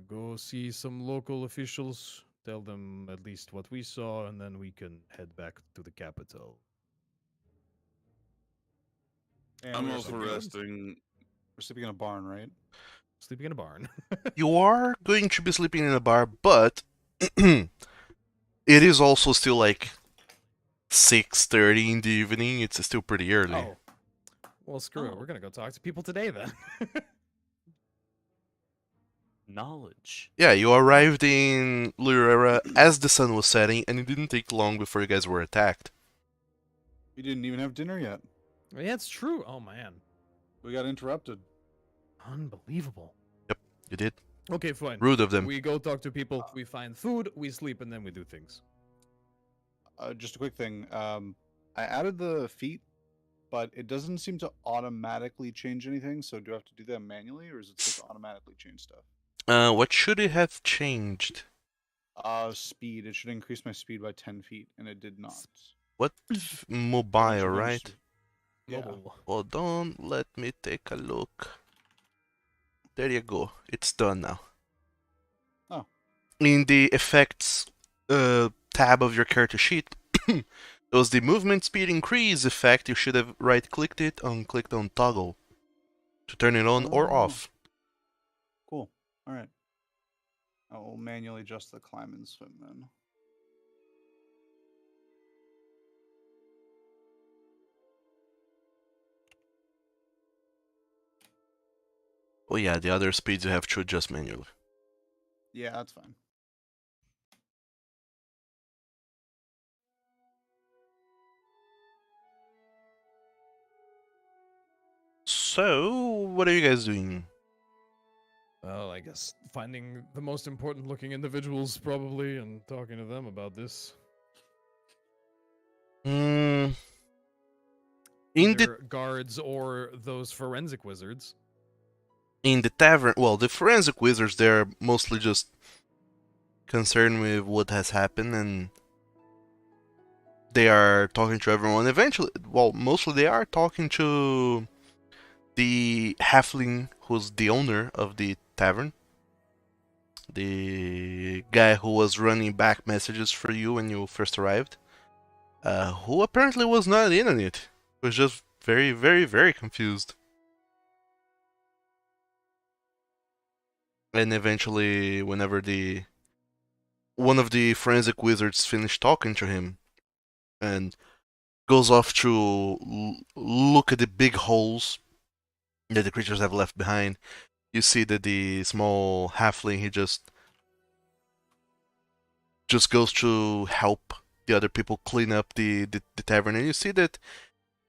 go see some local officials, tell them at least what we saw, and then we can head back to the capital. And I'm we're all for sleeping- resting. We're sleeping in a barn, right? Sleeping in a barn. You are going to be sleeping in a bar, but it is also still like 6:30 in the evening. It's still pretty early. Oh. Well, screw it. We're going to go talk to people today then. Knowledge. Yeah, you arrived in Lurera as the sun was setting, and it didn't take long before you guys were attacked. We didn't even have dinner yet. Yeah, it's true. Oh, man. We got interrupted. Unbelievable. You did? Okay, fine. Rude of them. We go talk to people, we find food, we sleep, and then we do things. Just a quick thing. I added the feat, but it doesn't seem to automatically change anything. So do I have to do that manually, or is it supposed to automatically change stuff? What should it have changed? Speed. It should increase my speed by 10 feet, and it did not. What? Mobile, Should right? manage to- Yeah. Mobile. Hold on, let me take a look. There you go. It's done now. Oh. In the effects tab of your character sheet, there was the movement speed increase effect. You should have right-clicked it and clicked on toggle to turn it on or Oh. off. Cool. All right. I will manually adjust the climb and swim then. Oh yeah, the other speeds you have to adjust manually. Yeah, that's fine. So, what are you guys doing? Well, I guess finding the most important looking individuals, probably, and talking to them about this. Hmm. In the Either guards or those forensic wizards. in the tavern, well, the forensic wizards, they're mostly just concerned with what has happened, and they are talking to everyone. Eventually, well, mostly they are talking to the halfling who's the owner of the tavern, the guy who was running back messages for you when you first arrived, who apparently was not in on it. Was just very, very, very confused. And eventually, whenever one of the forensic wizards finished talking to him, and goes off to look at the big holes that the creatures have left behind, you see that the small halfling, he just goes to help the other people clean up the tavern, and you see that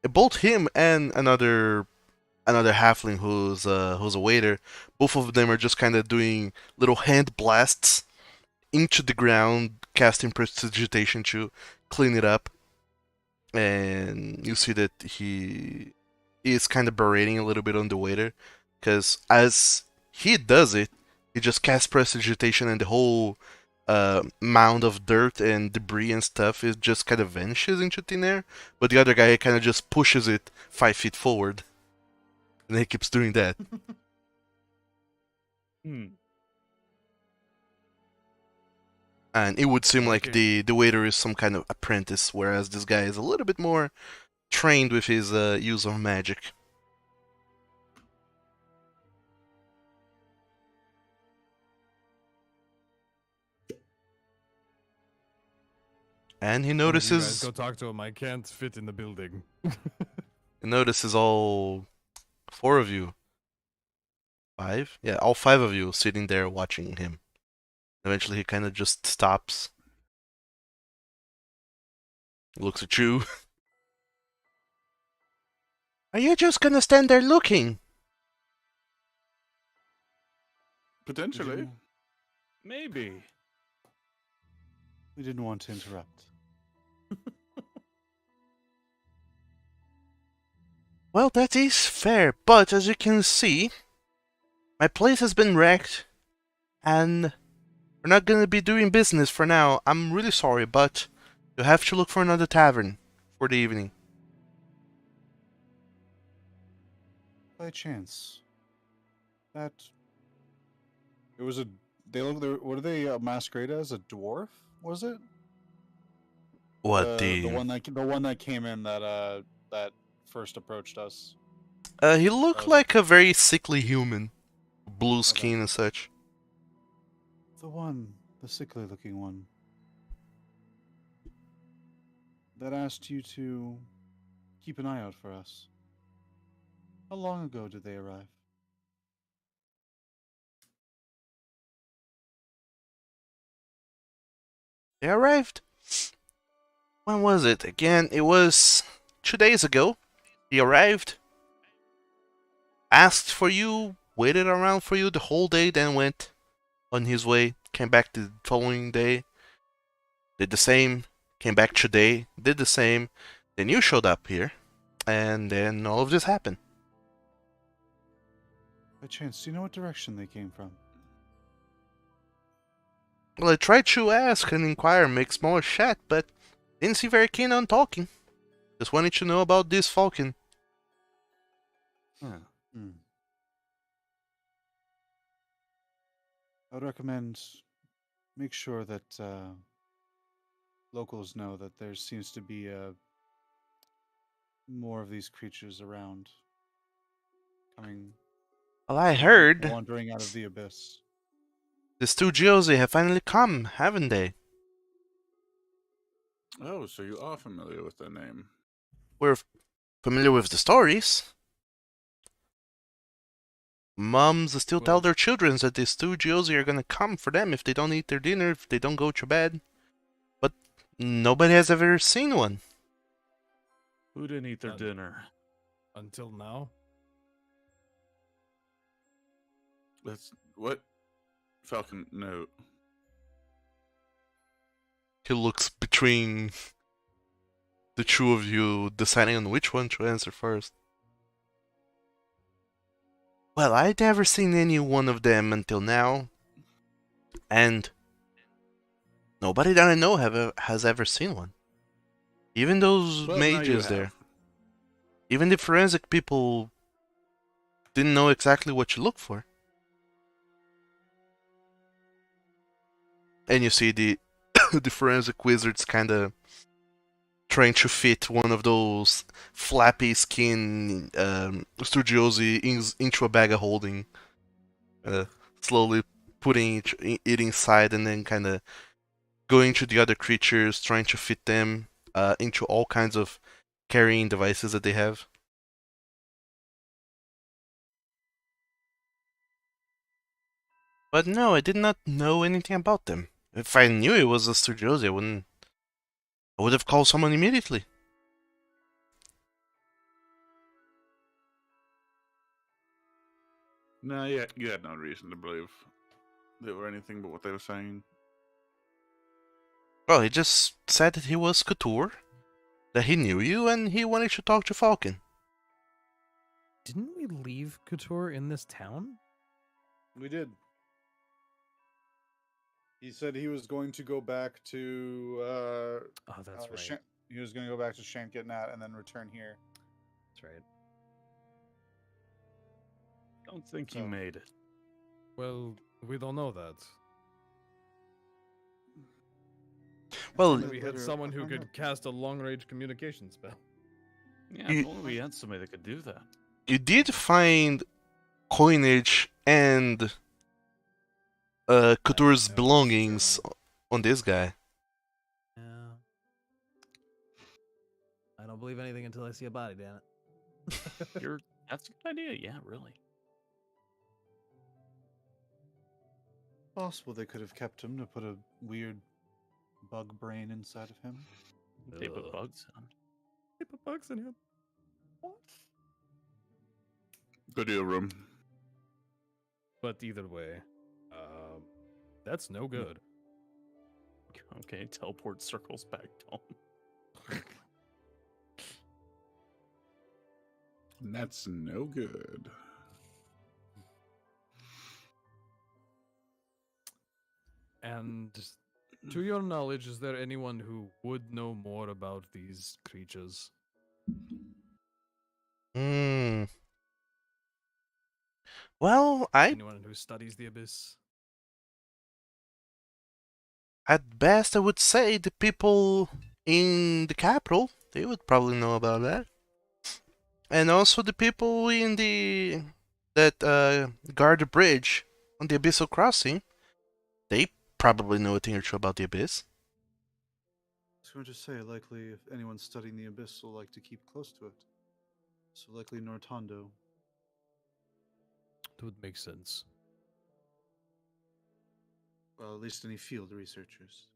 both him and another halfling who's a waiter, both of them are just kind of doing little hand blasts into the ground, casting prestidigitation to clean it up. And you see that he is kind of berating a little bit on the waiter, Because as he does it, he just casts prestidigitation and the whole mound of dirt and debris and stuff is just kind of vanishes into thin air. But the other guy kind of just pushes it 5 feet forward. And he keeps doing that. And it would seem like the waiter is some kind of apprentice, whereas this guy is a little bit more trained with his use of magic. And he notices... You guys go talk to him. I can't fit in the building. He notices all 4 of you. 5? Yeah, all 5 of you sitting there watching him. Eventually he kind of just stops. Looks at you. Are you just gonna stand there looking? Potentially. Maybe. We didn't want to interrupt. Well, that is fair, but as you can see, my place has been wrecked, and we're not gonna be doing business for now. I'm really sorry, but you'll have to look for another tavern for the evening. By chance, that it was a. They look. What are they masquerade as? A dwarf? Was it? What the one that came in that that first approached us? He looked like a very sickly human, blue skin and such. The sickly looking one, that asked you to keep an eye out for us. How long ago did they arrive? They arrived. When was it? Again, it was 2 days ago. He arrived, asked for you, waited around for you the whole day, then went on his way, came back the following day, did the same, came back today, did the same, then you showed up here, and then all of this happened. By chance, do you know what direction they came from? Well, I tried to ask and inquire, make small chat, but didn't seem very keen on talking. Just wanted to know about this falcon. Huh. I would recommend make sure that locals know that there seems to be more of these creatures around, coming. Well, I heard Wandering out of the abyss. the Studiosi have finally come, haven't they? Oh, so you are familiar with their name. We're familiar with the stories. Moms still tell their children that the Studiosi are gonna come for them if they don't eat their dinner, if they don't go to bed. But nobody has ever seen one. Who didn't eat their dinner? Until now? That's what Falcon. No. He looks between the 2 of you, deciding on which one to answer first. Well, I'd never seen any one of them until now, and nobody that I know has ever seen one. Even those mages there. Even the forensic people didn't know exactly what you look for. And you see the the forensic wizards kind of trying to fit one of those flappy skin Studiosi into a bag of holding. Slowly putting it inside and then kind of going to the other creatures, trying to fit them into all kinds of carrying devices that they have. But no, I did not know anything about them. If I knew it was a Studiosi, I would have called someone immediately. No, yeah, you had no reason to believe they were anything but what they were saying. Well, he just said that he was Couture, that he knew you, and he wanted to talk to Falcon. Didn't we leave Couture in this town? We did. He said he was going to go back to. Oh, that's right. He was going to go back to Shankietnat and then return here. That's right. Don't think he So- made it. Well, we don't know that. Well, We had someone who could cast a long-range communication spell. Yeah, You- if only we had somebody that could do that. you did find coinage and Couture's know, belongings on this guy. Yeah. I don't believe anything until I see a body, damn it. That's a good idea. Yeah, really. Possible they could have kept him to put a weird bug brain inside of him. They put Ugh. bugs on. They put bugs in him. What? Go to your room. But either way, that's no good. Okay, teleport circles back home. That's no good. And to your knowledge, is there anyone who would know more about these creatures? Hmm. Well, Anyone who studies the abyss? at best, I would say the people in the capital, they would probably know about that. And also the people in that guard the bridge on the Abyssal Crossing, they probably know a thing or two about the Abyss. I was going to say, likely, if anyone's studying the Abyss will like to keep close to it. So likely Nortando. That would make sense. Well, at least any field researchers.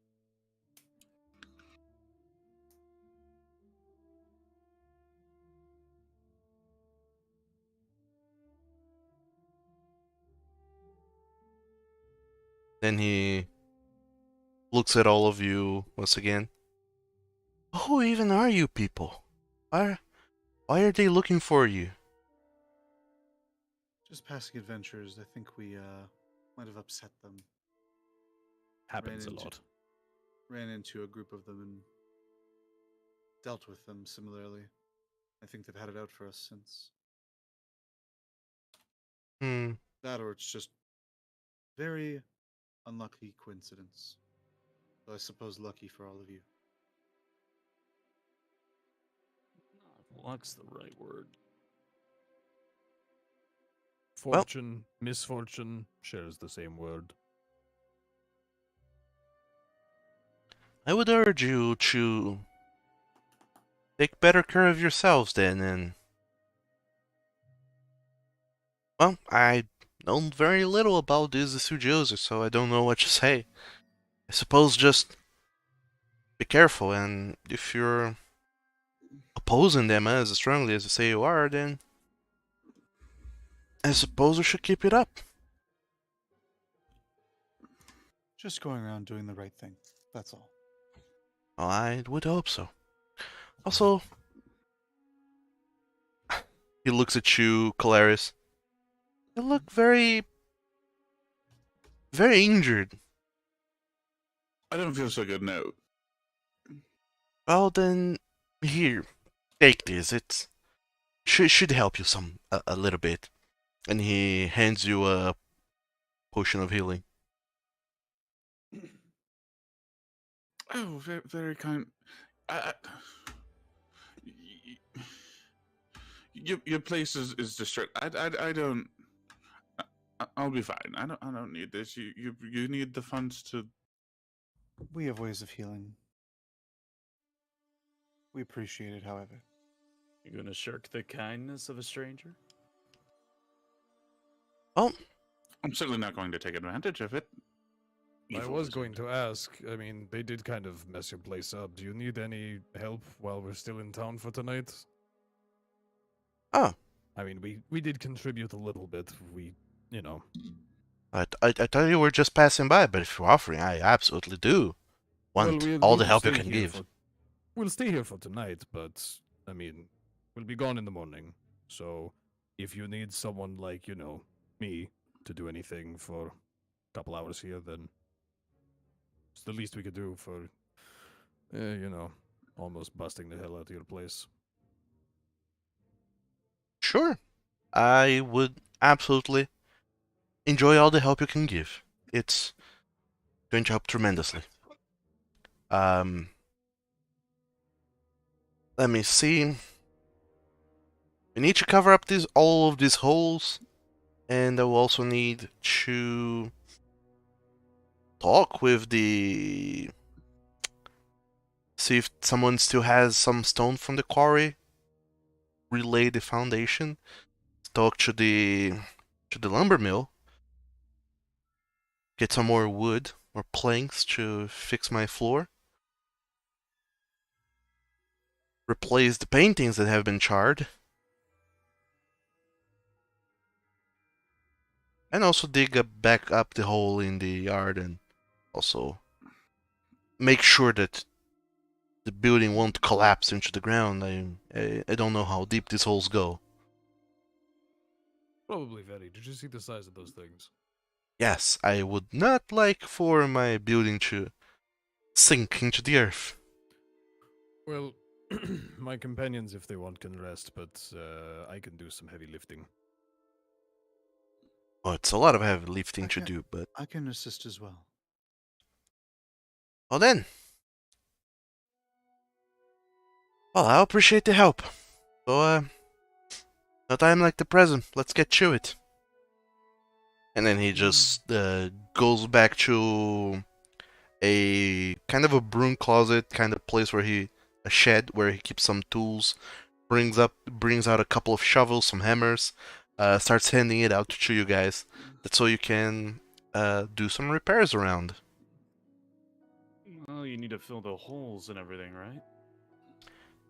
Then he looks at all of you once again. Who even are you people? Why are they looking for you? Just passing adventurers. I think we might have upset them. Happens a into- lot. Ran into a group of them and dealt with them similarly. I think they've had it out for us since. Hmm. That or it's just very unlucky coincidence. Though I suppose lucky for all of you. Luck's the right word. Fortune, misfortune shares the same word. I would urge you to take better care of yourselves then, and well, I know very little about these Sujos, so I don't know what to say. I suppose just be careful, and if you're opposing them as strongly as you say you are, then I suppose we should keep it up. Just going around doing the right thing. That's all. Well, I would hope so. Also, he looks at you, Calaris. You look very injured. I don't feel so good now. Well then, here, take this. It should help you a little bit. And he hands you a potion of healing. Oh, very, very kind. Your place is distracted. I don't. I'll be fine. I don't need this. You need the funds to. We have ways of healing. We appreciate it, however. You're gonna shirk the kindness of a stranger? Well, I'm certainly not going to take advantage of it. I Evil was wizard. going to ask, I mean, they did kind of mess your place up. Do you need any help while we're still in town for tonight? Oh. I mean, we did contribute a little bit. We, you know. I thought you were just passing by, but if you're offering, I absolutely do want all the help you can give. We'll stay here for tonight, but, I mean, we'll be gone in the morning. So, if you need someone like, me to do anything for a couple hours here, then it's the least we could do for, almost busting the hell out of your place. Sure. I would absolutely enjoy all the help you can give. It's going to help tremendously. Um, let me see. We need to cover up all of these holes, and I will also need to talk with the... See if someone still has some stone from the quarry. Relay the foundation. Talk to the lumber mill. Get some more wood or planks to fix my floor. Replace the paintings that have been charred. And also dig back up the hole in the yard and also make sure that the building won't collapse into the ground. I don't know how deep these holes go. Probably very. Did you see the size of those things? Yes, I would not like for my building to sink into the earth. Well, my companions, if they want, can rest, but I can do some heavy lifting. Well, it's a lot of heavy lifting to do, but... I can assist as well. Well then. Well, I appreciate the help. So, no time like the present. Let's get to it. And then he just goes back to a kind of a broom closet, kind of place where a shed where he keeps some tools. Brings out a couple of shovels, some hammers. Starts handing it out to you guys. That's so you can do some repairs around. Well, you need to fill the holes and everything, right?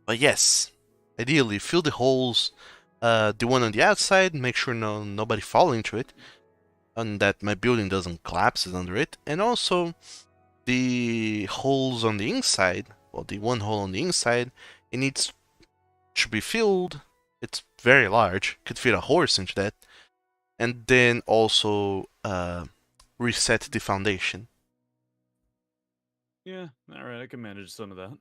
But yes, ideally fill the holes. The one on the outside, make sure nobody fall into it, and that my building doesn't collapse under it. And also the holes on the inside. Well, the one hole on the inside, it needs to be filled. It's very large, could fit a horse into that. And then also reset the foundation. Yeah, alright, I can manage some of that.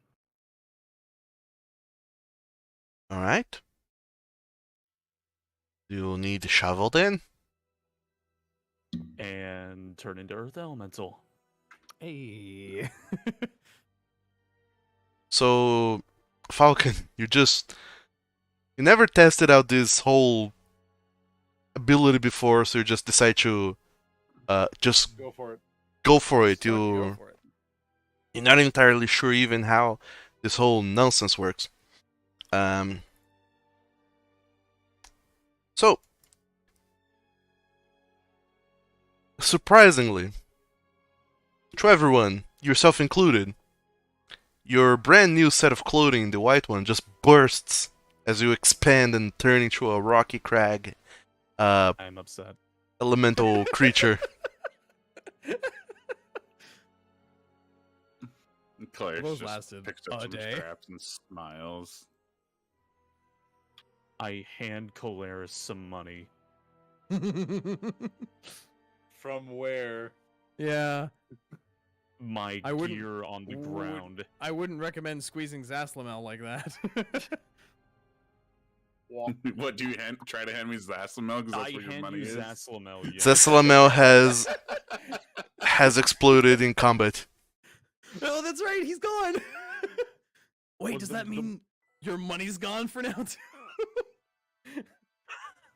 Alright. You'll need a shovel then. And turn into Earth Elemental. Hey. So, Falcon, you never tested out this whole ability before, so you just decide to just Go for it. go for it. Go for it. You're not entirely sure even how this whole nonsense works. So, surprisingly, to everyone, yourself included, your brand new set of clothing, the white one, just bursts as you expand and turn into a rocky crag I'm upset. elemental creature. Claire Those just lasted picks up a some day. scraps and smiles. I hand Colaris some money. From where? Yeah. My I wouldn't- gear on the ground. I wouldn't recommend squeezing Zaslamel like that. What do you try to hand me Zaslamel because that's I where your hand money you is? Zaslamel, yeah. Zeslamel has exploded in combat. Oh, that's right. He's gone. Wait, Well, does the- that mean your money's gone for now too?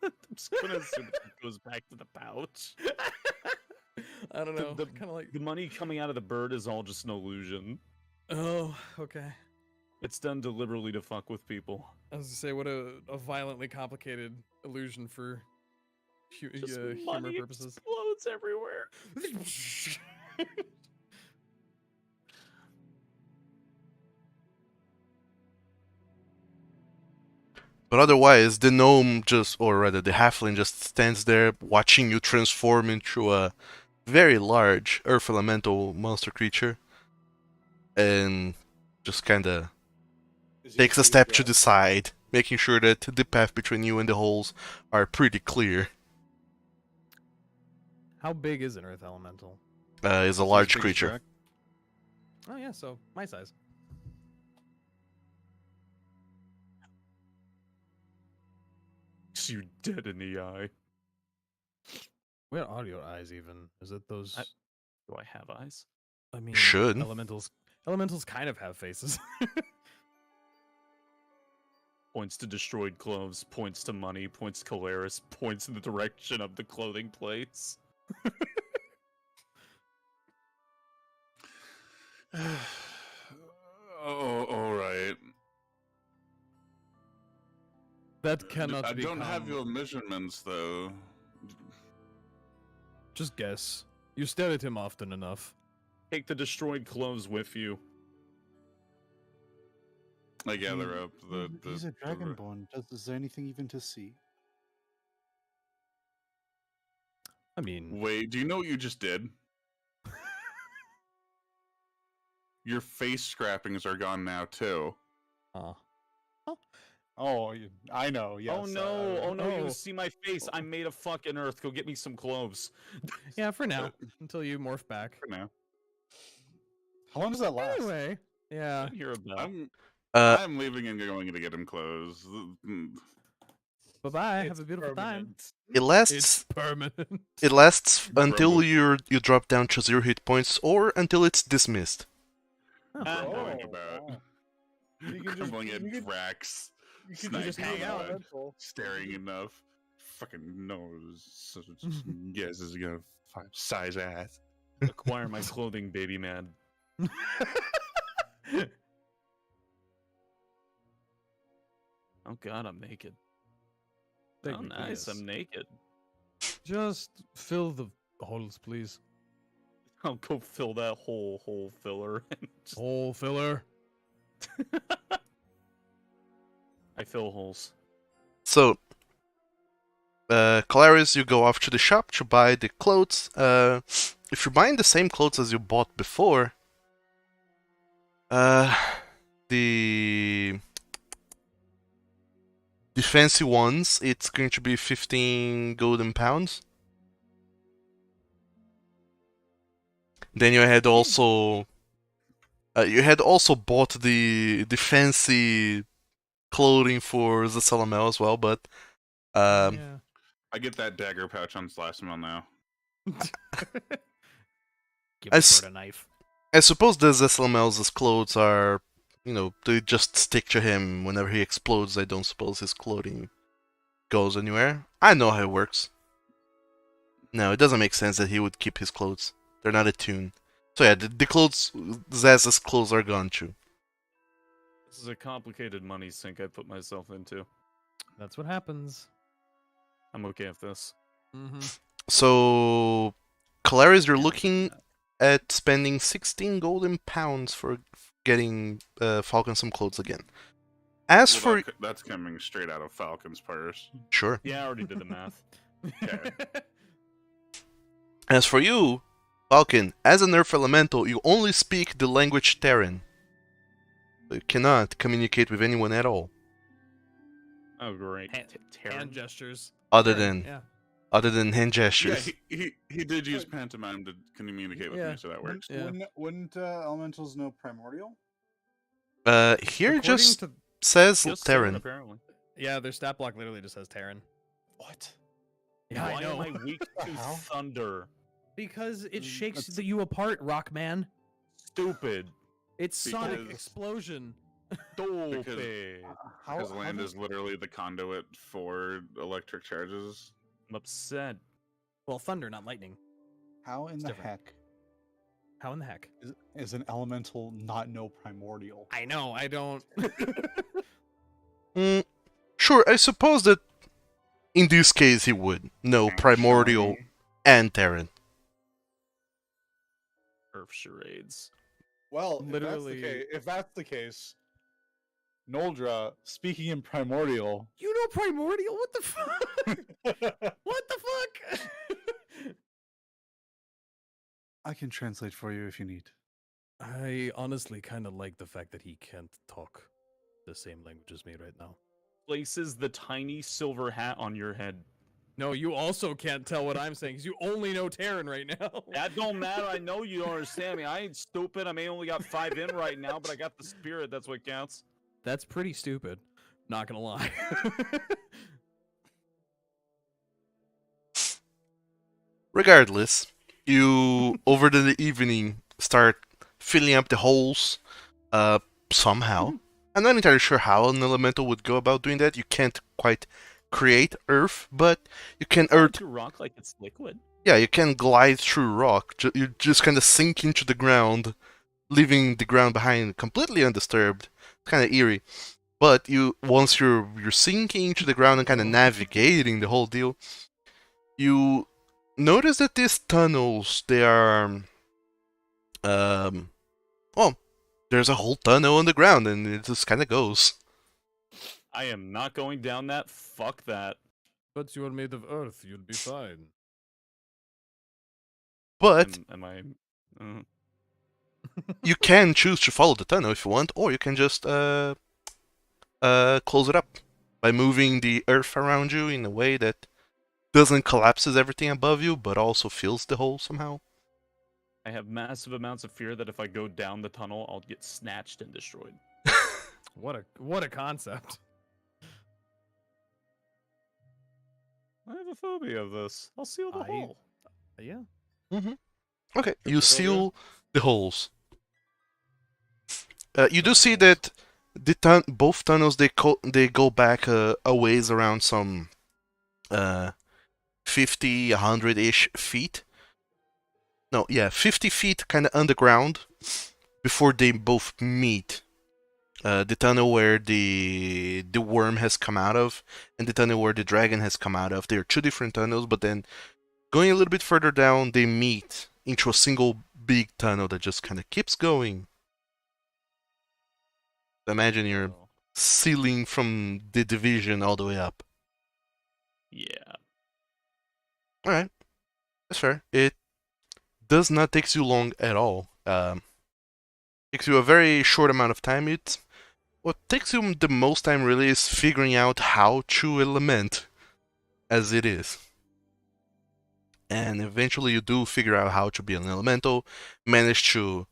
I'm just gonna assume it goes back to the pouch. I don't know. The Kind of like. The money coming out of the bird is all just an illusion. Oh, okay. It's done deliberately to fuck with people. I was gonna say, what a violently complicated illusion for Just humor money purposes. explodes everywhere. But otherwise, the gnome or rather the halfling just stands there watching you transform into a very large earth elemental monster creature. And just kinda takes a step to the side, making sure that the path between you and the holes are pretty clear. How big is an earth elemental? Is a As large big as creature. Jack. Oh yeah, so my size. You dead in the eye. Where are your eyes even? Is it those? Do I have eyes? I mean, Should. elementals. Elementals kind of have faces. Points to destroyed clothes, points to money, points to Calaris, points in the direction of the clothing plates. Oh, all right. That cannot I be. don't have your measurements though. Just guess. You stare at him often enough. Take the destroyed clothes with you. I gather up the. He's a dragonborn. Is there anything even to see? I mean, Wait, do you know what you just did? Your face scrappings are gone now too. Oh, I know. Yes. Oh no! Oh no! oh. You see my face? I'm made of fucking earth. Go get me some clothes. yeah, for now, until you morph back. For now, How long does that last? Anyway, yeah. Hear about. I'm leaving and going to get him clothes. Bye bye. Have a beautiful time. It It's lasts. permanent. It lasts until Grumble. you drop down to 0 hit points, or until it's dismissed. Grumbling Oh, about. wow. You can just- Grumbling at you can- Drax. You can just sniping hang out. on, That's all. staring enough. Fucking nose. Yes, this is gonna size ass. Acquire my clothing, baby man. Oh god, I'm naked. Oh Technically, nice, yes. I'm naked. Just fill the holes, please. I'll go fill that hole filler. And just... Hole filler. I fill holes. So, Calaris, you go off to the shop to buy the clothes. If you're buying the same clothes as you bought before, the fancy ones, it's going to be 15 golden pounds. Then you had also bought the fancy clothing for Zasalamel as well, but Yeah. I get that dagger pouch on Slassamel now. Give I the s- bird a knife. I suppose the Zasalamel's clothes are, they just stick to him whenever he explodes. I don't suppose his clothing goes anywhere. I know how it works. No, it doesn't make sense that he would keep his clothes. They're not attuned. So yeah, the clothes, Zaz's clothes are gone too. This is a complicated money sink I put myself into. That's what happens. I'm okay with this. Mm-hmm. So, Calaris, you're looking at spending 16 golden pounds for getting Falcon some clothes again. As for That's coming straight out of Falcon's purse. sure. Yeah, I already did the math. Okay. As for you, Falcon, as an Earth Elemental, you only speak the language Terran. You cannot communicate with anyone at all, Oh great. Hand gestures. other Sure, than yeah. hand Yeah, gestures. he did use pantomime to communicate with Yeah. me, so that works. Yeah. Wouldn't elementals know primordial? Here According just to says Just Terran. apparently. yeah, their stat block literally just says Terran. What? Yeah, Why I know. am I weak to hell? thunder? Because it shakes that's- you apart, Rockman. Stupid. It's sonic Because- explosion. Stupid. Because land is literally the conduit for electric charges. I'm upset. Well, thunder, not lightning. How in the different. heck How in the heck? is an elemental not know primordial? I know, I don't. Sure, I suppose that in this case he would know Primordial and Terran. Earth charades. Well, Literally- if that's the case, Noldra speaking in primordial. You know primordial? What the fuck? What the fuck? I can translate for you if you need. I honestly kind of like the fact that he can't talk the same language as me right now. places the tiny silver hat on your head. No, you also can't tell what I'm saying because you only know Terran right now. That don't matter. I know you don't understand me. I ain't stupid. I may only got 5 in right now, but I got the spirit. That's what counts. That's pretty stupid. Not gonna lie. Regardless, you over the evening start filling up the holes somehow. I'm not entirely sure how an elemental would go about doing that. You can't quite create earth, but you can To rock like it's liquid. Yeah, you can glide through rock. You just kind of sink into the ground, leaving the ground behind completely undisturbed. It's kind of eerie. But once you're sinking into the ground and kind of navigating the whole deal, you notice that these tunnels, they are well, there's a whole tunnel on the ground and it just kind of goes. I am not going down that. Fuck that. But you are made of earth. You'll be fine. But Am I? you can choose to follow the tunnel if you want, or you can just close it up by moving the earth around you in a way that doesn't collapses everything above you, but also fills the hole somehow. I have massive amounts of fear that if I go down the tunnel, I'll get snatched and destroyed. What a concept. I have a phobia of this. I'll seal the hole. Yeah. Okay, you seal the holes. You do see that both tunnels they go back a ways around some 50, 100-ish feet. No, yeah, 50 feet kind of underground before they both meet. The tunnel where the worm has come out of and the tunnel where the dragon has come out of. They're two different tunnels, but then going a little bit further down, they meet into a single big tunnel that just kind of keeps going. Imagine you're sealing from the division all the way up. Yeah. Alright, that's fair. It does not take you long at all. Takes you a very short amount of time. What takes you the most time really is figuring out how to element as it is. And eventually you do figure out how to be an elemental, manage to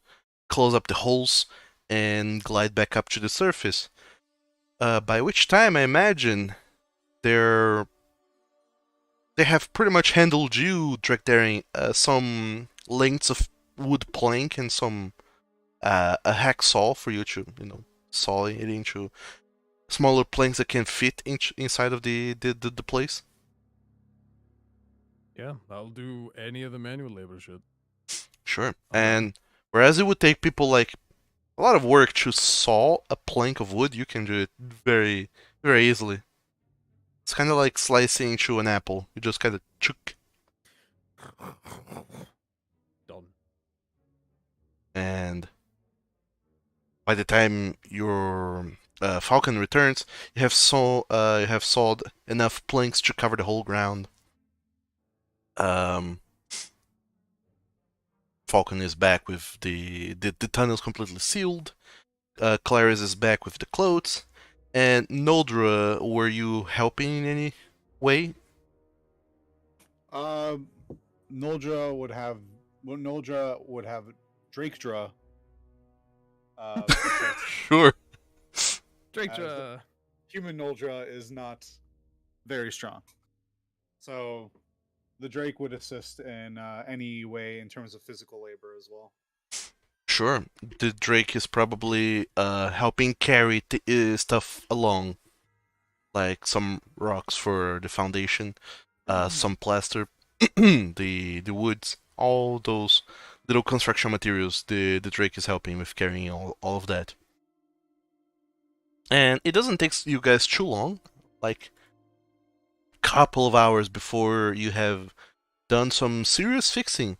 close up the holes, and glide back up to the surface. By which time I imagine they have pretty much handled you, Drakdaring, some lengths of wood plank and some a hacksaw for you to, saw it into smaller planks that can fit inside of the place. Yeah, I'll do any of the manual labor shit. Sure. And whereas it would take people like a lot of work to saw a plank of wood, you can do it very, very easily. It's kind of like slicing through an apple. You just kind of chook. Done. And by the time your falcon returns, you have sawed enough planks to cover the whole ground. Falcon is back with the tunnels completely sealed. Clarice is back with the clothes. And Noldra, were you helping in any way? Noldra would have Drakedra. Sure. Drakedra. Human Noldra is not very strong, so the Drake would assist in any way in terms of physical labor as well. Sure. The Drake is probably helping carry stuff along, like some rocks for the foundation, some plaster, the woods, all those little construction materials. The Drake is helping with carrying all of that. And it doesn't take you guys too long, like a couple of hours before you have done some serious fixing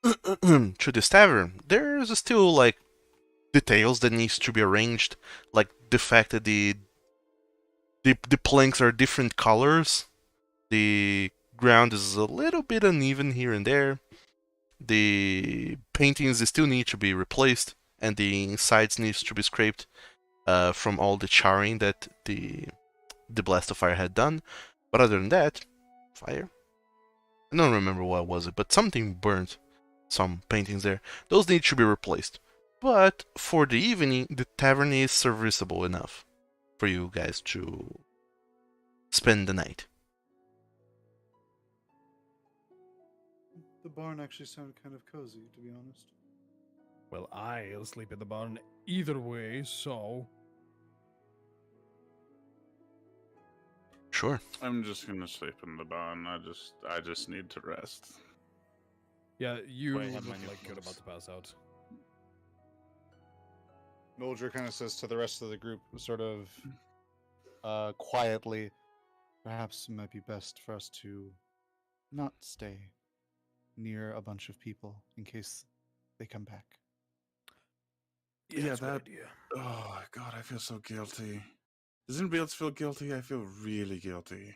to this tavern. There's still like details that needs to be arranged, like the fact that the planks are different colors, the ground is a little bit uneven here and there, the paintings still need to be replaced, and the insides needs to be scraped from all the charring that the the blast of fire had done. But other than that, fire. I don't remember what was it, but something burned. Some paintings there. Those need to be replaced. But for the evening, the tavern is serviceable enough for you guys to spend the night. The barn actually sounded kind of cozy, to be honest. Well, I'll sleep in the barn either way, so Sure. I'm just gonna sleep in the barn. I just need to rest. yeah, you Wait, I look have my new like you're clothes. about to pass out. Noldra kind of says to the rest of the group, sort of quietly, Perhaps it might be best for us to not stay near a bunch of people in case they come back. Yeah, that's a good that- idea. Oh God, I feel so guilty. Does anybody else feel guilty? I feel really guilty.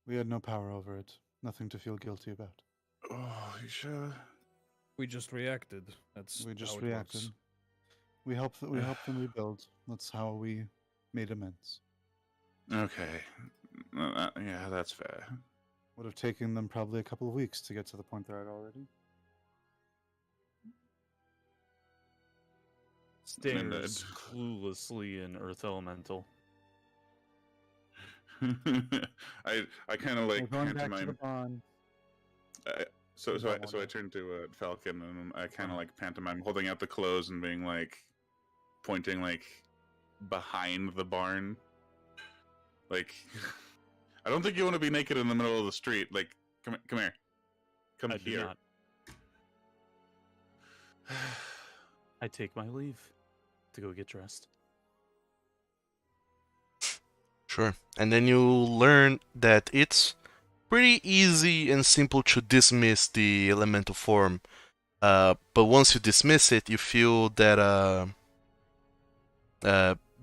We had no power over it. Nothing to feel guilty about. Oh, you sure? We just reacted. That's We just how it reacted. works. We helped them rebuild. That's how we made amends. Okay. Yeah, that's fair. Would have taken them probably a couple of weeks to get to the point they're at already. Stares cluelessly in Earth Elemental. I kind of like We're going back to the pantomime. barn. So You so I don't so I want turned to Falcon and I kind of Oh. like pantomime holding out the clothes and being like pointing like behind the barn. Like I don't think you want to be naked in the middle of the street. Like come here. Come I do here. not. I take my leave to go get dressed. Sure. And then you learn that it's pretty easy and simple to dismiss the elemental form. But once you dismiss it, you feel that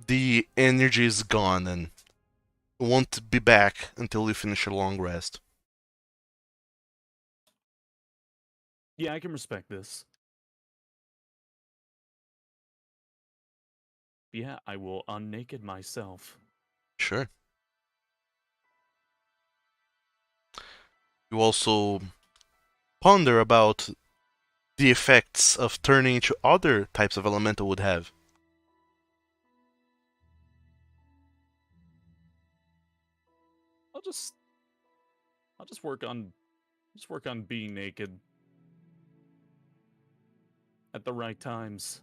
the energy is gone and won't be back until you finish a long rest. Yeah, I can respect this. Yeah, I will unnaked myself. Sure. You also ponder about the effects of turning into other types of elemental would have. I'll just work on being naked at the right times.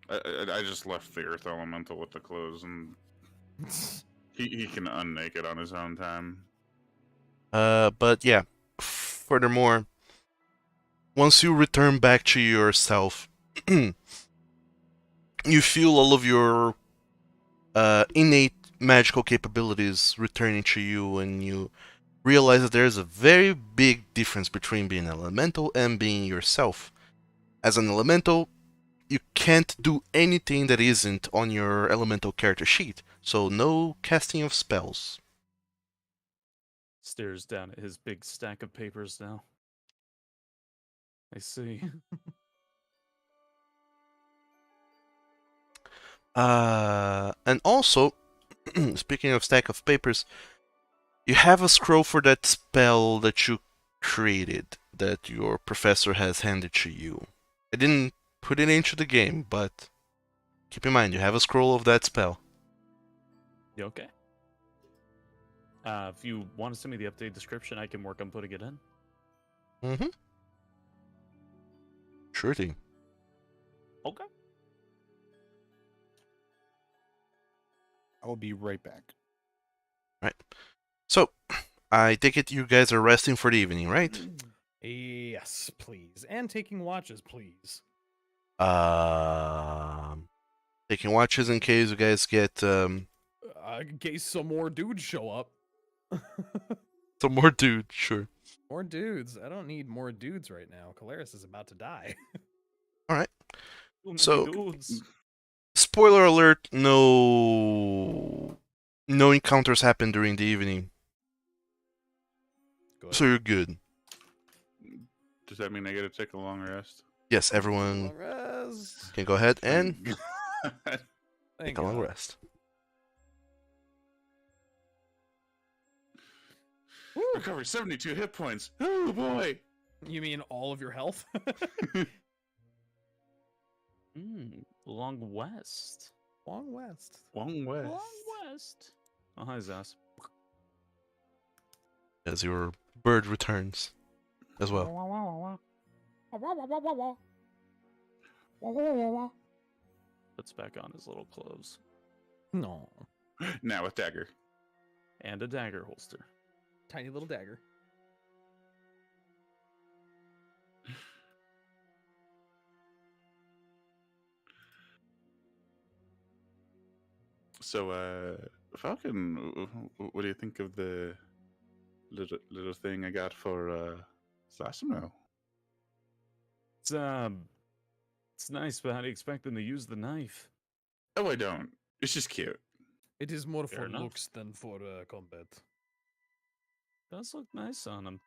I just left the Earth Elemental with the clothes and he can unnaked on his own time. But yeah, furthermore, once you return back to yourself, you feel all of your innate magical capabilities returning to you, and you realize that there's a very big difference between being an elemental and being yourself. As an elemental, you can't do anything that isn't on your elemental character sheet, so no casting of spells. Stares down at his big stack of papers now. I see. And also, speaking of stack of papers, you have a scroll for that spell that you created, that your professor has handed to you. I didn't put it into the game, but keep in mind, you have a scroll of that spell. You okay? If you want to send me the updated description, I can work on putting it in. Mm-hmm. Sure thing. Okay. I will be right back. Right. So, I take it you guys are resting for the evening, right? Yes, please. And taking watches, please. Taking watches in case you guys get In case some more dudes show up. some more dude. Sure. More dudes. I don't need more dudes right now. Calaris is about to die. All right. Too many So- dudes. Spoiler alert: no encounters happen during the evening, Go so you're good. Does that mean I get to take a long rest? Yes, everyone Long rest. can go ahead and Thank take Thank a long God. rest. Recover 72 hit points. Oh boy! You mean all of your health? Long West. Long West. Long West. Long West. Oh, hi, Zas. As your bird returns as well. Puts back on his little clothes. No. Now with dagger. And a dagger holster. Tiny little dagger. So, Falcon, what do you think of the little thing I got for Sasimo? It's nice, but how do you expect them to use the knife? Oh, I don't. It's just cute. It is more Fair for enough. looks than for combat. Does look nice on him.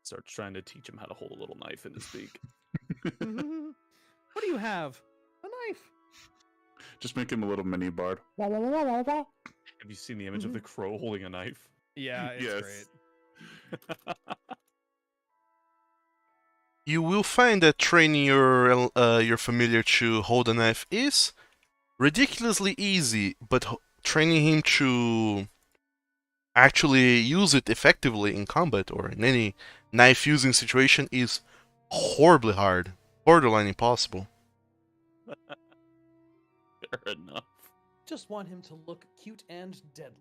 Starts trying to teach him how to hold a little knife in his beak. What do you have? A knife. Just make him a little mini bard. Have you seen the image of the crow holding a knife? Yeah, it's Yes. great. You will find that training your familiar to hold a knife is ridiculously easy, but training him to actually use it effectively in combat or in any knife using situation is horribly hard, borderline impossible. Fair enough. Just want him to look cute and deadly.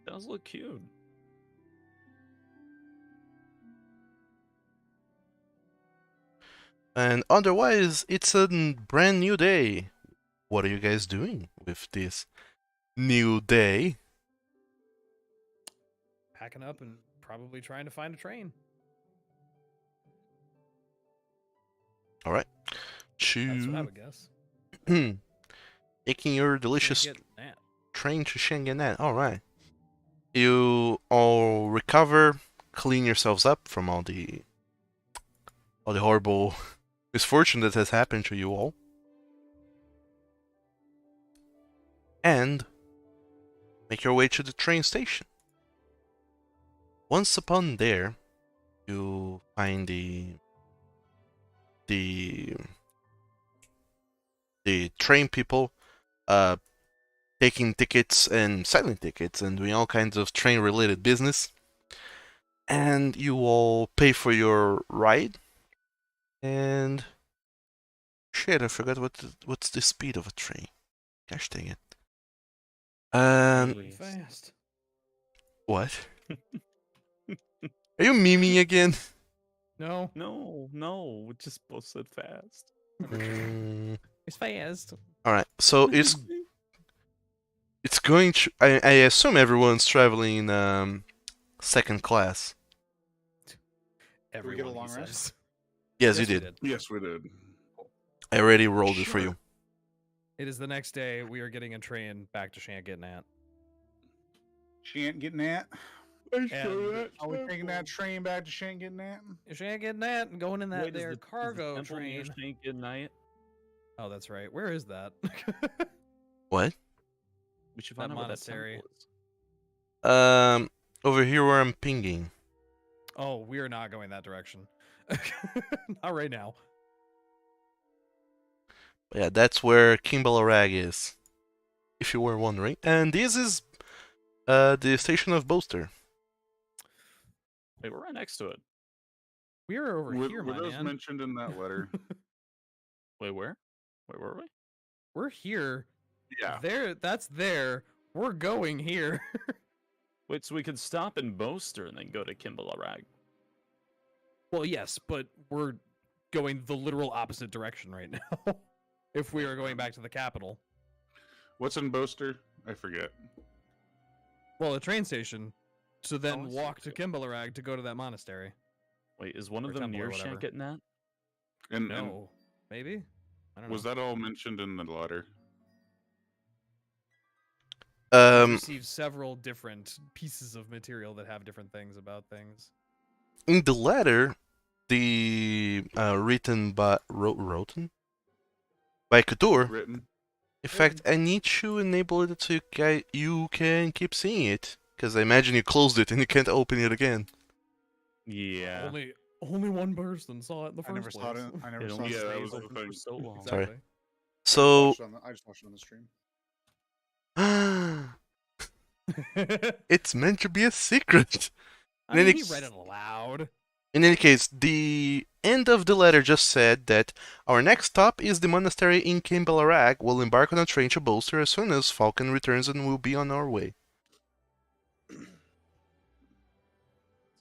Does look cute. And otherwise, it's a brand new day. What are you guys doing with this new day? Packing up and probably trying to find a train. All right. That's what I To would guess. making your delicious Get that. train to Shanganet. All right. You all recover, clean yourselves up from all the horrible misfortune that has happened to you all, and make your way to the train station. Once upon there, you find the train people taking tickets and selling tickets and doing all kinds of train related business, and you all pay for your ride. And shit, I forgot what's the speed of a train. Gosh dang it. Really Fast. What? Are you memeing again? No. No, it just both said fast. It's fast. All right, so it's going to. I assume everyone's traveling in second class. we get a Everyone, long he rest? says. Yes, you we did. Yes, we did. I already rolled it for you. It is the next day. We are getting a train back to Shanganat. She ain't getting that. And Are we taking that train back to Shan't getting that? Shanganat and going in that Wait, is there the cargo temple near train. Shank at night? Oh, that's right. Where is that? What? We should That find out where that monastery. temple is. Over here where I'm pinging. Oh, we are not going that direction. Not right now. But yeah, that's where Kimbalarag is, if you were wondering. And this is the station of Boaster. Wait, we're right next to it. We are over here, Were my those man. mentioned in that letter? Wait, where? Wait, where were we? We're here. Yeah. There. That's there. We're going here. Wait, so we could stop in Boaster and then go to Kimbalarag. Well, yes, but we're going the literal opposite direction right now. If we are going back to the capital. What's in Boaster? I forget. Well, the train station. To then I see. walk to Kimbalarag to go to that monastery. Wait, is one Or of them temple or near whatever. Shank at Nat? And No. Maybe? I don't know. was that all mentioned in the letter? We've received several different pieces of material that have different things about things. In the letter, the written by by Couture. Written. In fact, I need to enable it so you can keep seeing it. Because I imagine you closed it and you can't open it again. Yeah. Only one person saw it in the I never first saw place. it. I never It saw only it. Yeah, that stays was the open thing. for so long. Sorry. Exactly. So, I just watched it on the stream. it's meant to be a secret. I mean, he read it aloud. In any case, the end of the letter just said that our next stop is the monastery in Kimbalarag. We'll embark on a train to Bolster as soon as Falcon returns and we'll be on our way.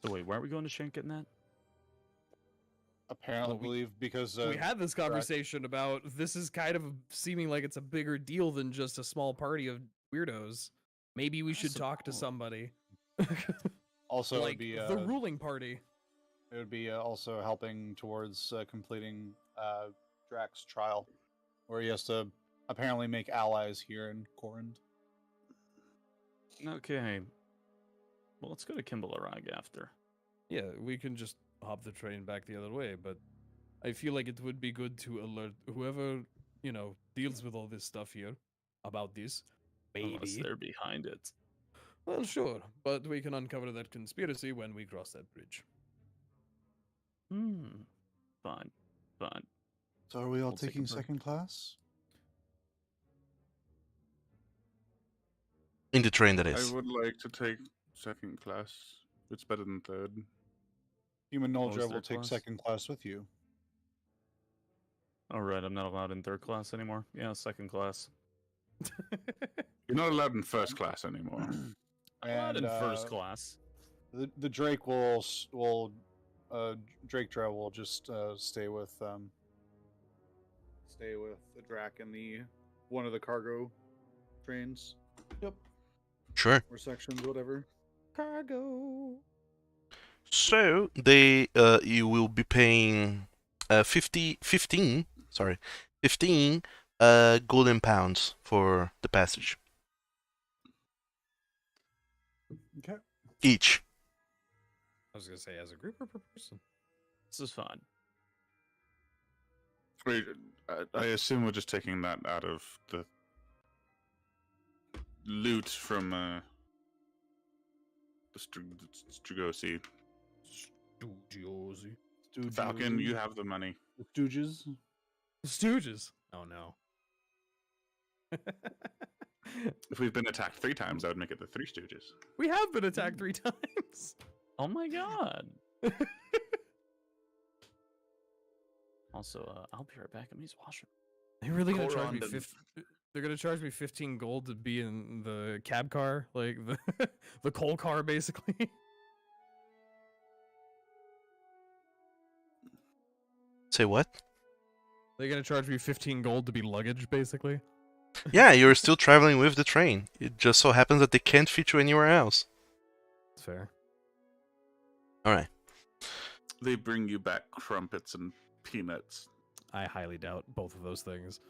So wait, why are we going to Shank getting that? Apparently, Well, we- believe because we had this conversation about this is kind of seeming like it's a bigger deal than just a small party of weirdos. Maybe we should talk to somebody. also it would like be the ruling party. it would be also helping towards completing Drax's trial, where he has to apparently make allies here in Corund. Okay. Well, let's go to Kimbalarag after. Yeah, we can just hop the train back the other way, but I feel like it would be good to alert whoever, deals with all this stuff here about this. Unless Maybe. they're behind it. Well, sure, but we can uncover that conspiracy when we cross that bridge. Fine. Fine. So are we all We'll take a taking break. second class? In the train, that I is. would like to take second class. It's better than third. Human What was Noldra will third take class? second class with you. All right, I'm not allowed in third class anymore. Yeah, second class. You're not allowed in first class anymore. I'm allowed in first uh, class. The Drake will Drake will just stay with the Drac in the one of the cargo trains. Yep. Sure. Or sections, whatever. Cargo. So, you will be paying 15 golden pounds for the passage. Okay. Each. I was gonna say as a group or per person. This is fine. Wait, I assume we're just taking that out of the loot from the Strugosi. Studiosi. Falcon, you have the money. The Stooges. Stooges. Oh no. If we've been attacked 3 times, that would make it the Three Stooges. We have been attacked 3 times. Oh my god. Also, I'll be right back. I'm use washroom. They're really gonna charge me Corundum. They're gonna charge me 15 gold to be in the cab car, like the the coal car, basically. Say what? They're gonna charge me 15 gold to be luggage, basically. Yeah, you're still traveling with the train. It just so happens that they can't fit you anywhere else. That's fair. Alright. They bring you back crumpets and peanuts. I highly doubt both of those things.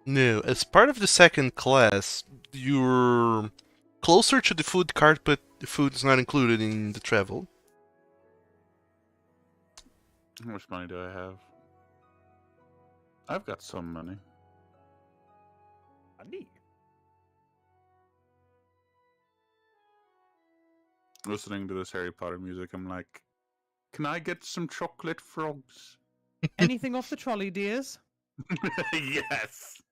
No, as part of the second class, you're closer to the food cart, but the food is not included in the travel. How much money do I have? I've got some money. Listening to this Harry Potter music, I'm like, can I get some chocolate frogs? Anything off the trolley, dears? Yes!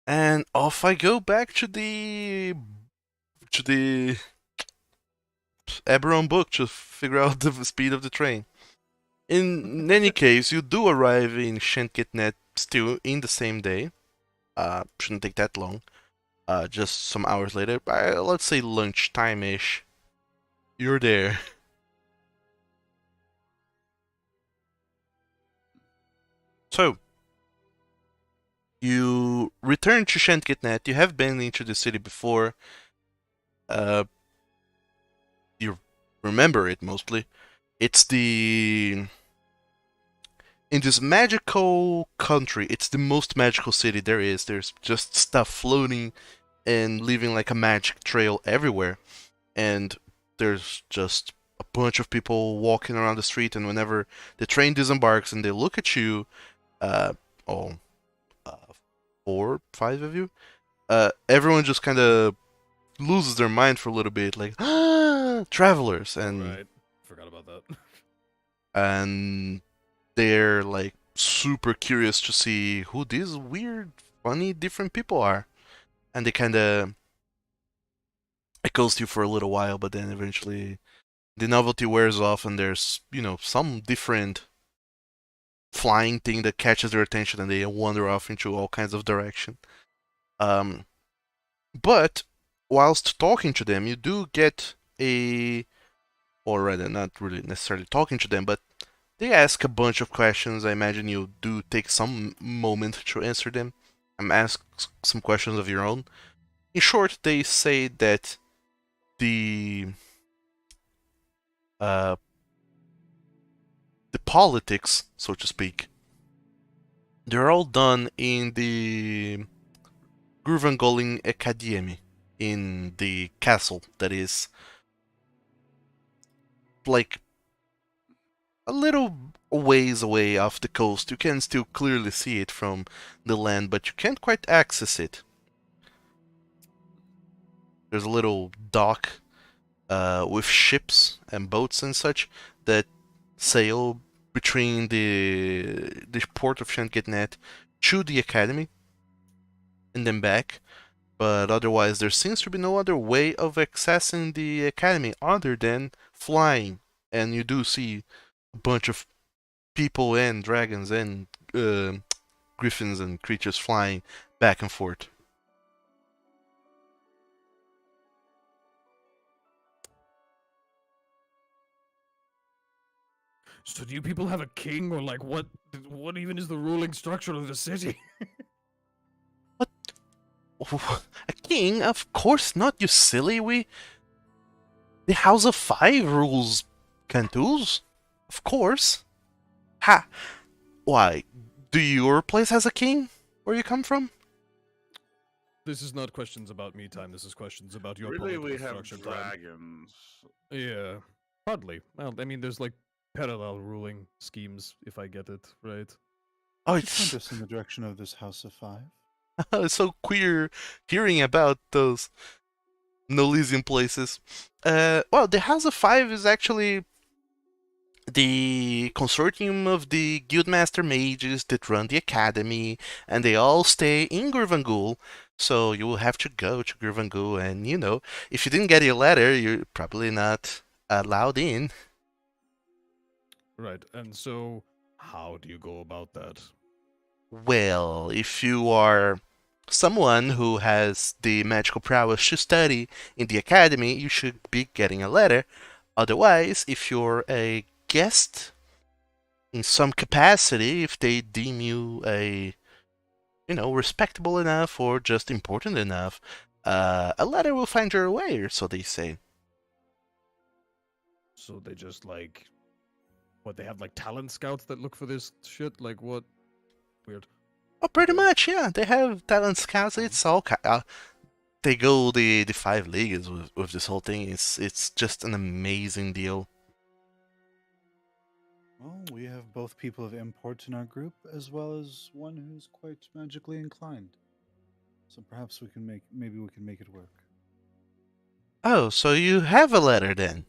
And off I go back to the Eberron book to figure out the speed of the train. In any case, you do arrive in Shankitnet still in the same day. Shouldn't take that long. Just some hours later, let's say lunchtime-ish. You're there. So, you return to Shankitnet. You have been into the city before. You remember it mostly. It's in this magical country, it's the most magical city there is. There's just stuff floating and leaving like a magic trail everywhere. And there's just a bunch of people walking around the street, and whenever the train disembarks and they look at you, uh, oh, uh, 4, 5 of you, everyone just kind of loses their mind for a little bit, like, travelers, and Right. Forgot about that. and they're like super curious to see who these weird, funny, different people are, and they kind of it goes to you for a little while, but then eventually the novelty wears off, and there's some different flying thing that catches their attention, and they wander off into all kinds of direction. Um, but whilst talking to them, you do get or rather, not really necessarily talking to them, but they ask a bunch of questions. I imagine you do take some moment to answer them and ask some questions of your own. In short, they say that the uh, the politics, so to speak, they're all done in the Gurvangolin Academy, in the castle that is like a little ways away off the coast. You can still clearly see it from the land, but you can't quite access it. There's a little dock with ships and boats and such that sail between the port of Shangetnet to the academy and then back. But otherwise, there seems to be no other way of accessing the academy other than flying. And you do see a bunch of people and dragons and griffins and creatures flying back and forth. So do you people have a king, or like what? What even is the ruling structure of the city? What? A king? Of course not, you silly. The House of Five rules Cantus? Of course. Ha! Why? Do your place has a king? Where you come from? This is not questions about me time. This is questions about your Really, political we have structure time. dragons. Yeah, hardly. Well, I mean, there's like parallel ruling schemes, if I get it right. Oh, Could you point us in the direction of this House of Five? it's so queer hearing about those Nolesian places. Well, the House of Five is actually the consortium of the Guildmaster Mages that run the academy, and they all stay in Gurvangul. So you will have to go to Gurvangul, and if you didn't get your letter, you're probably not allowed in. Right, and so how do you go about that? Well, if you are someone who has the magical prowess to study in the academy, you should be getting a letter. Otherwise, if you're a guest in some capacity, if they deem you respectable enough or just important enough, a letter will find your way, or so they say. So they just like, what, they have like talent scouts that look for this shit? Like what? Weird. Oh, pretty much, yeah. They have talent scouts. It's all they go the 5 leagues with this whole thing. It's just an amazing deal. Well, we have both people of import in our group, as well as one who's quite magically inclined. So perhaps maybe we can make it work. Oh, so you have a letter then?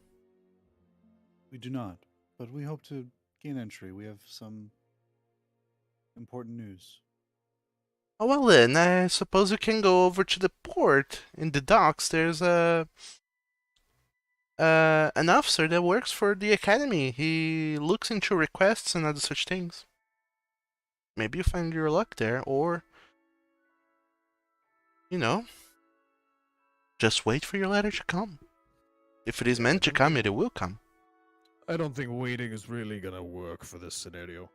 We do not, but we hope to gain entry. We have some important news. Oh, well then, I suppose you can go over to the port. In the docks, there's an officer that works for the academy. He looks into requests and other such things. Maybe you find your luck there, or just wait for your letter to come. If it is meant to come, it will come. I don't think waiting is really gonna work for this scenario.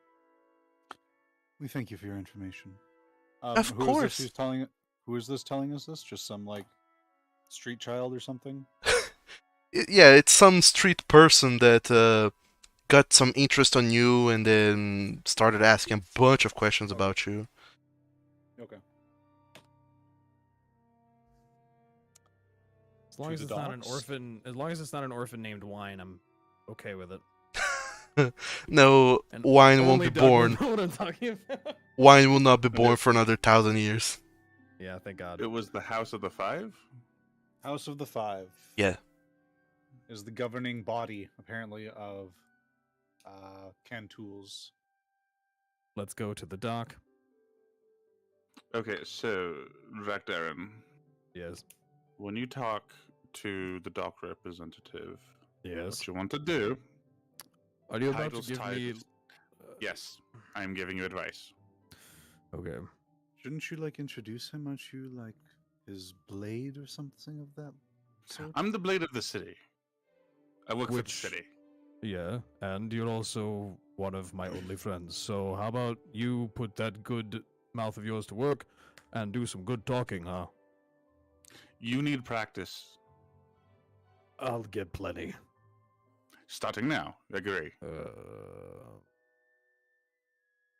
We thank you for your information. Of course. Who is this telling us this? Just some like street child or something? Yeah, it's some street person that got some interest on you and then started asking a bunch of questions about you. Okay. As long as it's not an orphan named Wine, I'm okay with it. No, And wine won't only be Doug will born. know what I'm talking about. Wine will not be born for another 1,000 years. Yeah, thank God. It was the House of the Five? House of the Five Yeah. is the governing body, apparently, of Cantools. Let's go to the dock. Okay, so, Rakdaren, Yes. when you talk to the dock representative, Yes. what you want to do, Are you about to titles, give me? titles. Yes, I am giving you advice. Okay. Shouldn't you introduce him? Aren't you his blade or something of that sort? I'm the blade of the city. I work for the Which- city. Yeah, and you're also one of my only friends. So how about you put that good mouth of yours to work and do some good talking, huh? You need practice. I'll get plenty. Starting now. Agree.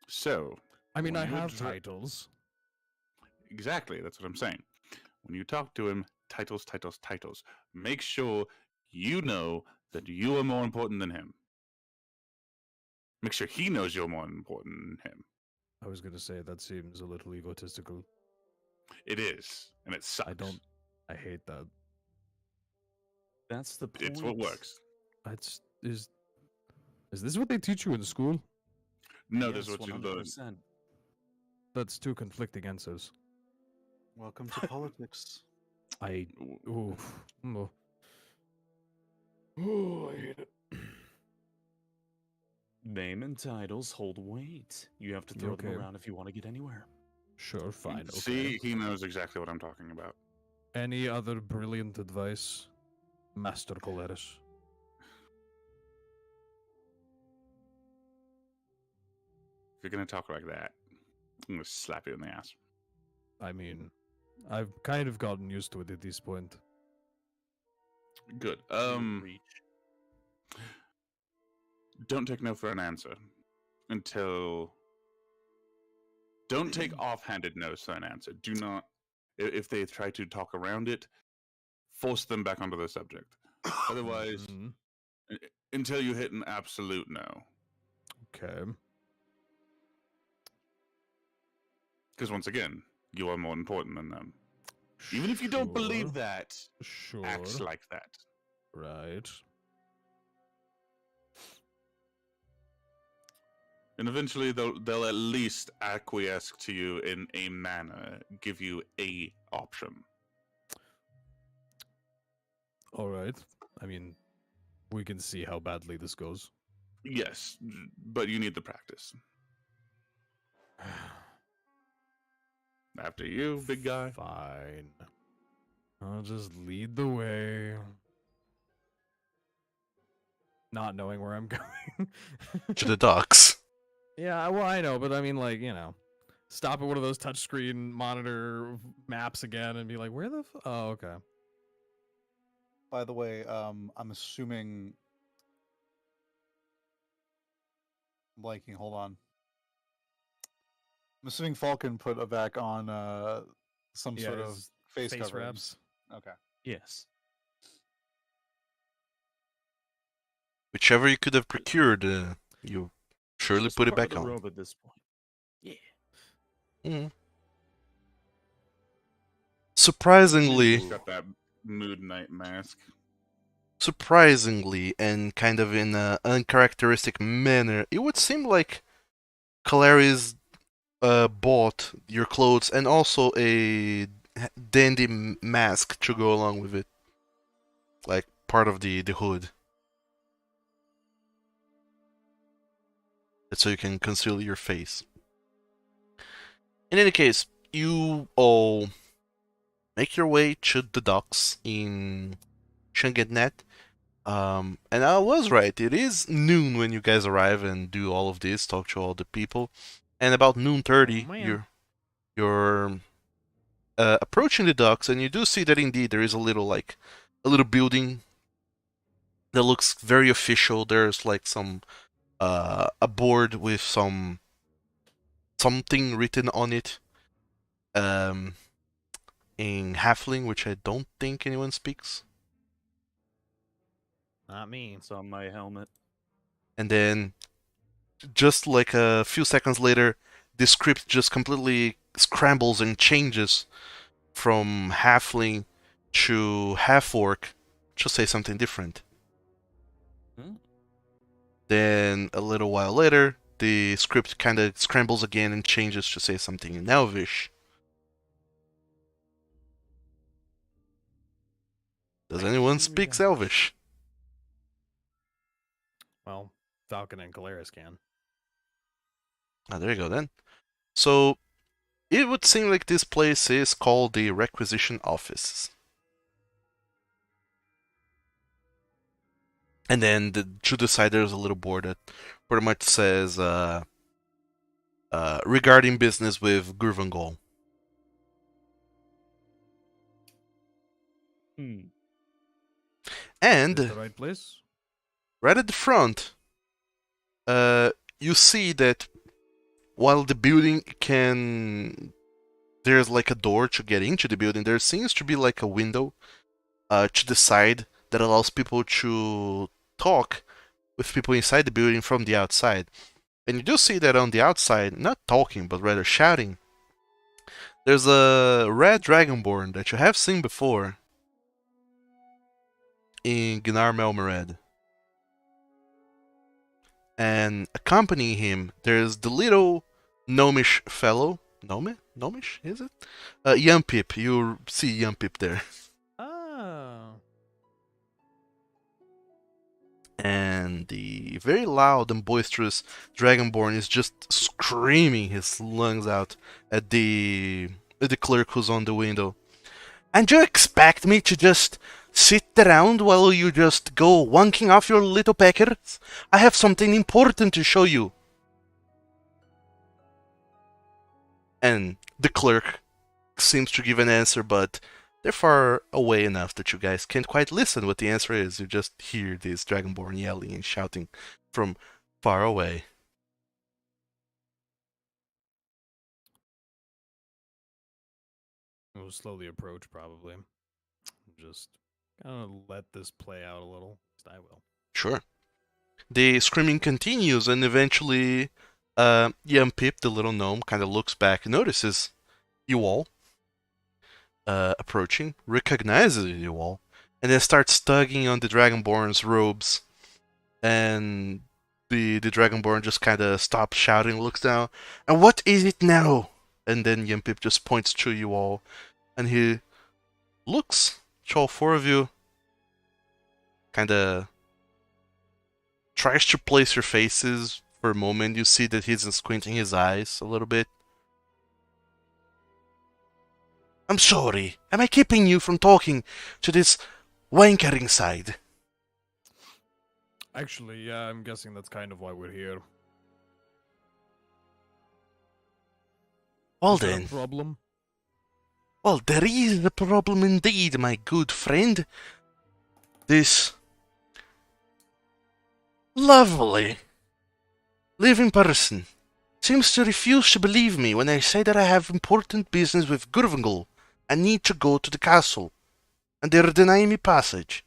So, I mean, when I you have addre- titles. Exactly, that's what I'm saying. When you talk to him, titles, titles, titles. Make sure you know that you are more important than him. Make sure he knows you're more important than him. I was gonna say that seems a little egotistical. It is, and it sucks. I hate that. That's the point. It's what works. It's is this what they teach you in school? No, Yes, this is what you learn. 100%. That's two conflicting answers. Welcome to politics. I oof. Oh, I hate it. Name and titles hold weight. You have to throw Okay. them around if you want to get anywhere. Sure, fine. Okay. See, he knows exactly what I'm talking about. Any other brilliant advice, Master Coleris? If you're gonna talk like that, I'm gonna slap you in the ass. I mean, I've kind of gotten used to it at this point. Good. Reach. Don't take no for an answer until. Don't take offhanded no's for an answer. Do not. If they try to talk around it, force them back onto the subject. Otherwise, Mhm. until you hit an absolute no. Okay. Because once again, you are more important than them. Even if you don't believe Sure, that, Sure. acts like that. Right. And eventually they'll at least acquiesce to you in a manner, give you a option. All right. I mean, we can see how badly this goes. Yes, but you need the practice. After you, big guy. Fine. I'll just lead the way. Not knowing where I'm going. To the docks. Yeah, well, I know, but I mean, stop at one of those touchscreen monitor maps again and be like, where the oh, okay. By the way, I'm assuming. I'm blanking. Hold on. I'm assuming Falcon put a back on some Yeah, sort of his face face coverings. wraps. Okay. Yes. Whichever you could have procured, you surely Just put it part back of the on. robe at this point. Yeah. Mhm. Surprisingly, He's got that Mood Knight mask. and kind of in an uncharacteristic manner, it would seem like Calaris bought your clothes and also a dandy mask to go along with it, like part of the hood. So you can conceal your face. In any case, you all make your way to the docks in Shangetnet. And I was right, it is noon when you guys arrive and do all of this, talk to all the people. And about noon 30, Oh, man. you're approaching the docks, and you do see that indeed there is a little building that looks very official. There's some a board with something written on it in Halfling, which I don't think anyone speaks. Not me. It's on my helmet. And then, just like a few seconds later, the script just completely scrambles and changes from halfling to half-orc to say something different. Hmm? Then, a little while later, the script kind of scrambles again and changes to say something in Elvish. Does anyone speak Elvish? Well, Falcon and Caleris can. Ah, there you go then. So, it would seem like this place is called the Requisition Office. And then to the side there's a little board that pretty much says regarding business with Gurvangol. And Is this the right place? right at the front, you see that while the building there's like a door to get into the building, there seems to be like a window to the side that allows people to talk with people inside the building from the outside. And you do see that on the outside, not talking, but rather shouting, there's a red dragonborn that you have seen before in Gnar Melmered. And accompanying him, there's the little gnomish fellow. Gnomish, is it? Yumpip. You see Yumpip there. Oh. And the very loud and boisterous Dragonborn is just screaming his lungs out at the clerk who's on the window. And you expect me to just sit around while you just go wonking off your little peckers? I have something important to show you. And the clerk seems to give an answer, but they're far away enough that you guys can't quite listen what the answer is. You just hear this Dragonborn yelling and shouting from far away. We'll slowly approach, probably. Just kind of let this play out a little. I will. Sure. The screaming continues, and eventually, Pip, the little gnome, kind of looks back, notices you all approaching, recognizes you all, and then starts tugging on the Dragonborn's robes. And the Dragonborn just kind of stops shouting, looks down, and what is it now? And then Yempip just points to you all, and he looks to all four of you, kind of tries to place your faces for a moment. You see that he's squinting his eyes a little bit. I'm sorry. Am I keeping you from talking to this wankering side? Actually, yeah, I'm guessing that's kind of why we're here. Well Is there a then. problem? Well, there is a problem indeed, my good friend. This lovely living person seems to refuse to believe me when I say that I have important business with Gurvangol and need to go to the castle, and they're denying me passage.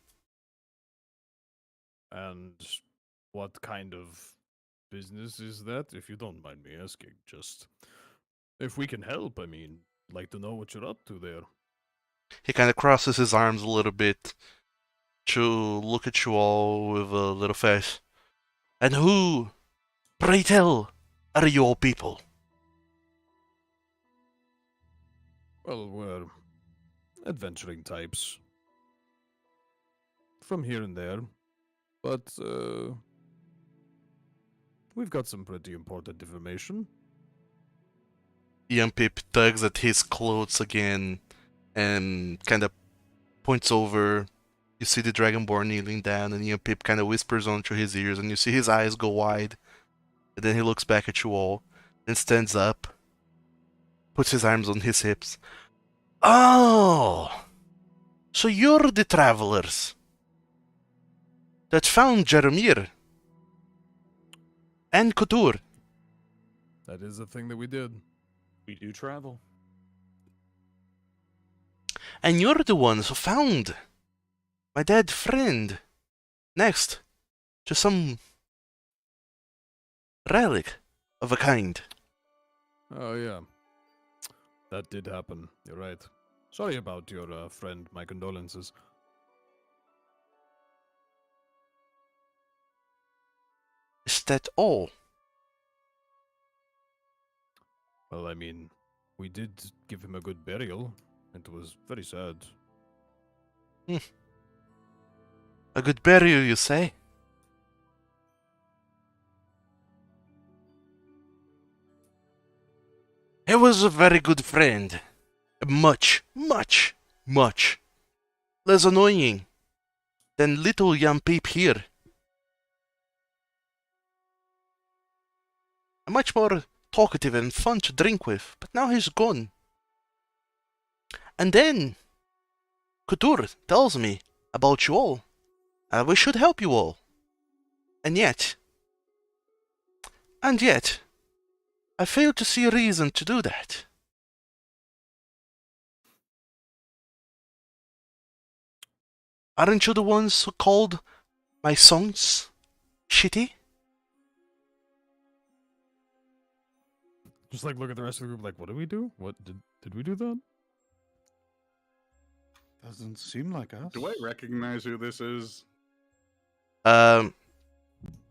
And what kind of business is that, if you don't mind me asking? Just if we can help, I mean, I'd like to know what you're up to there. He kind of crosses his arms a little bit to look at you all with a little face. And who, pray tell, are your people? Well, we're adventuring types. From here and there. But, we've got some pretty important information. Yumpip tugs at his clothes again and kind of points over. You see the Dragonborn kneeling down, and Yumpip kind of whispers onto his ears, and you see his eyes go wide. And then he looks back at you all, and stands up, puts his arms on his hips. Oh! So you're the travelers that found Jaromir and Couture. That is a thing that we did. We do travel. And you're the ones who found my dead friend, Next, to some relic of a kind. Oh, yeah. That did happen. You're right. Sorry about your friend. My condolences. Is that all? Well, I mean, we did give him a good burial. It was very sad. A good burial, you say? He was a very good friend. Much, much, much less annoying than little young Peep here. Much more talkative and fun to drink with, but now he's gone. And then Couture tells me about you all. We should help you all. And yet, I fail to see a reason to do that. Aren't you the ones who called my songs shitty? Just like look at the rest of the group like, what did we do? What did we do that? Doesn't seem like us. Do I recognize who this is?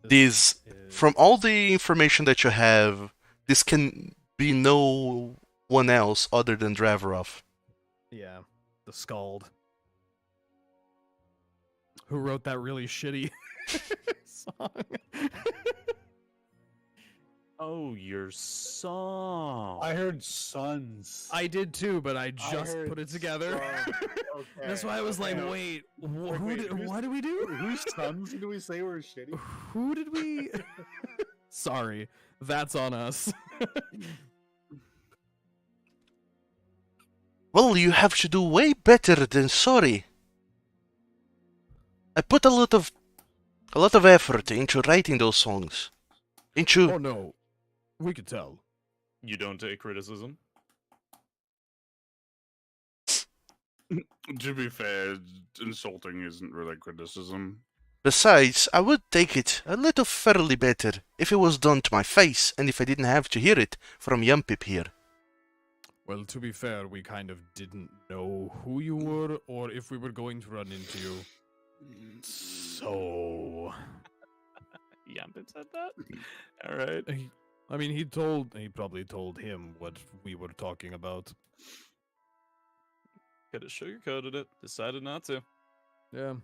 These, from all the information that you have, this can be no one else other than Dravorov. Yeah, the Scald. Who wrote that really shitty song? Oh, your song. I heard sons. I did too, but I just heard put it together. Okay. That's why I was like, wait, what did we do? Whose sons did we say were shitty? Who did we? Sorry, that's on us. Well, you have to do way better than sorry. I put a lot of effort into writing those songs. Oh no, we could tell. You don't take criticism? To be fair, insulting isn't really criticism. Besides, I would take it a little fairly better if it was done to my face and if I didn't have to hear it from Yumpip here. Well, to be fair, we kind of didn't know who you were or if we were going to run into you. So, Yampin said that? Alright. I mean, he probably told him what we were talking about. Could have sugarcoated it. Decided not to. Yeah.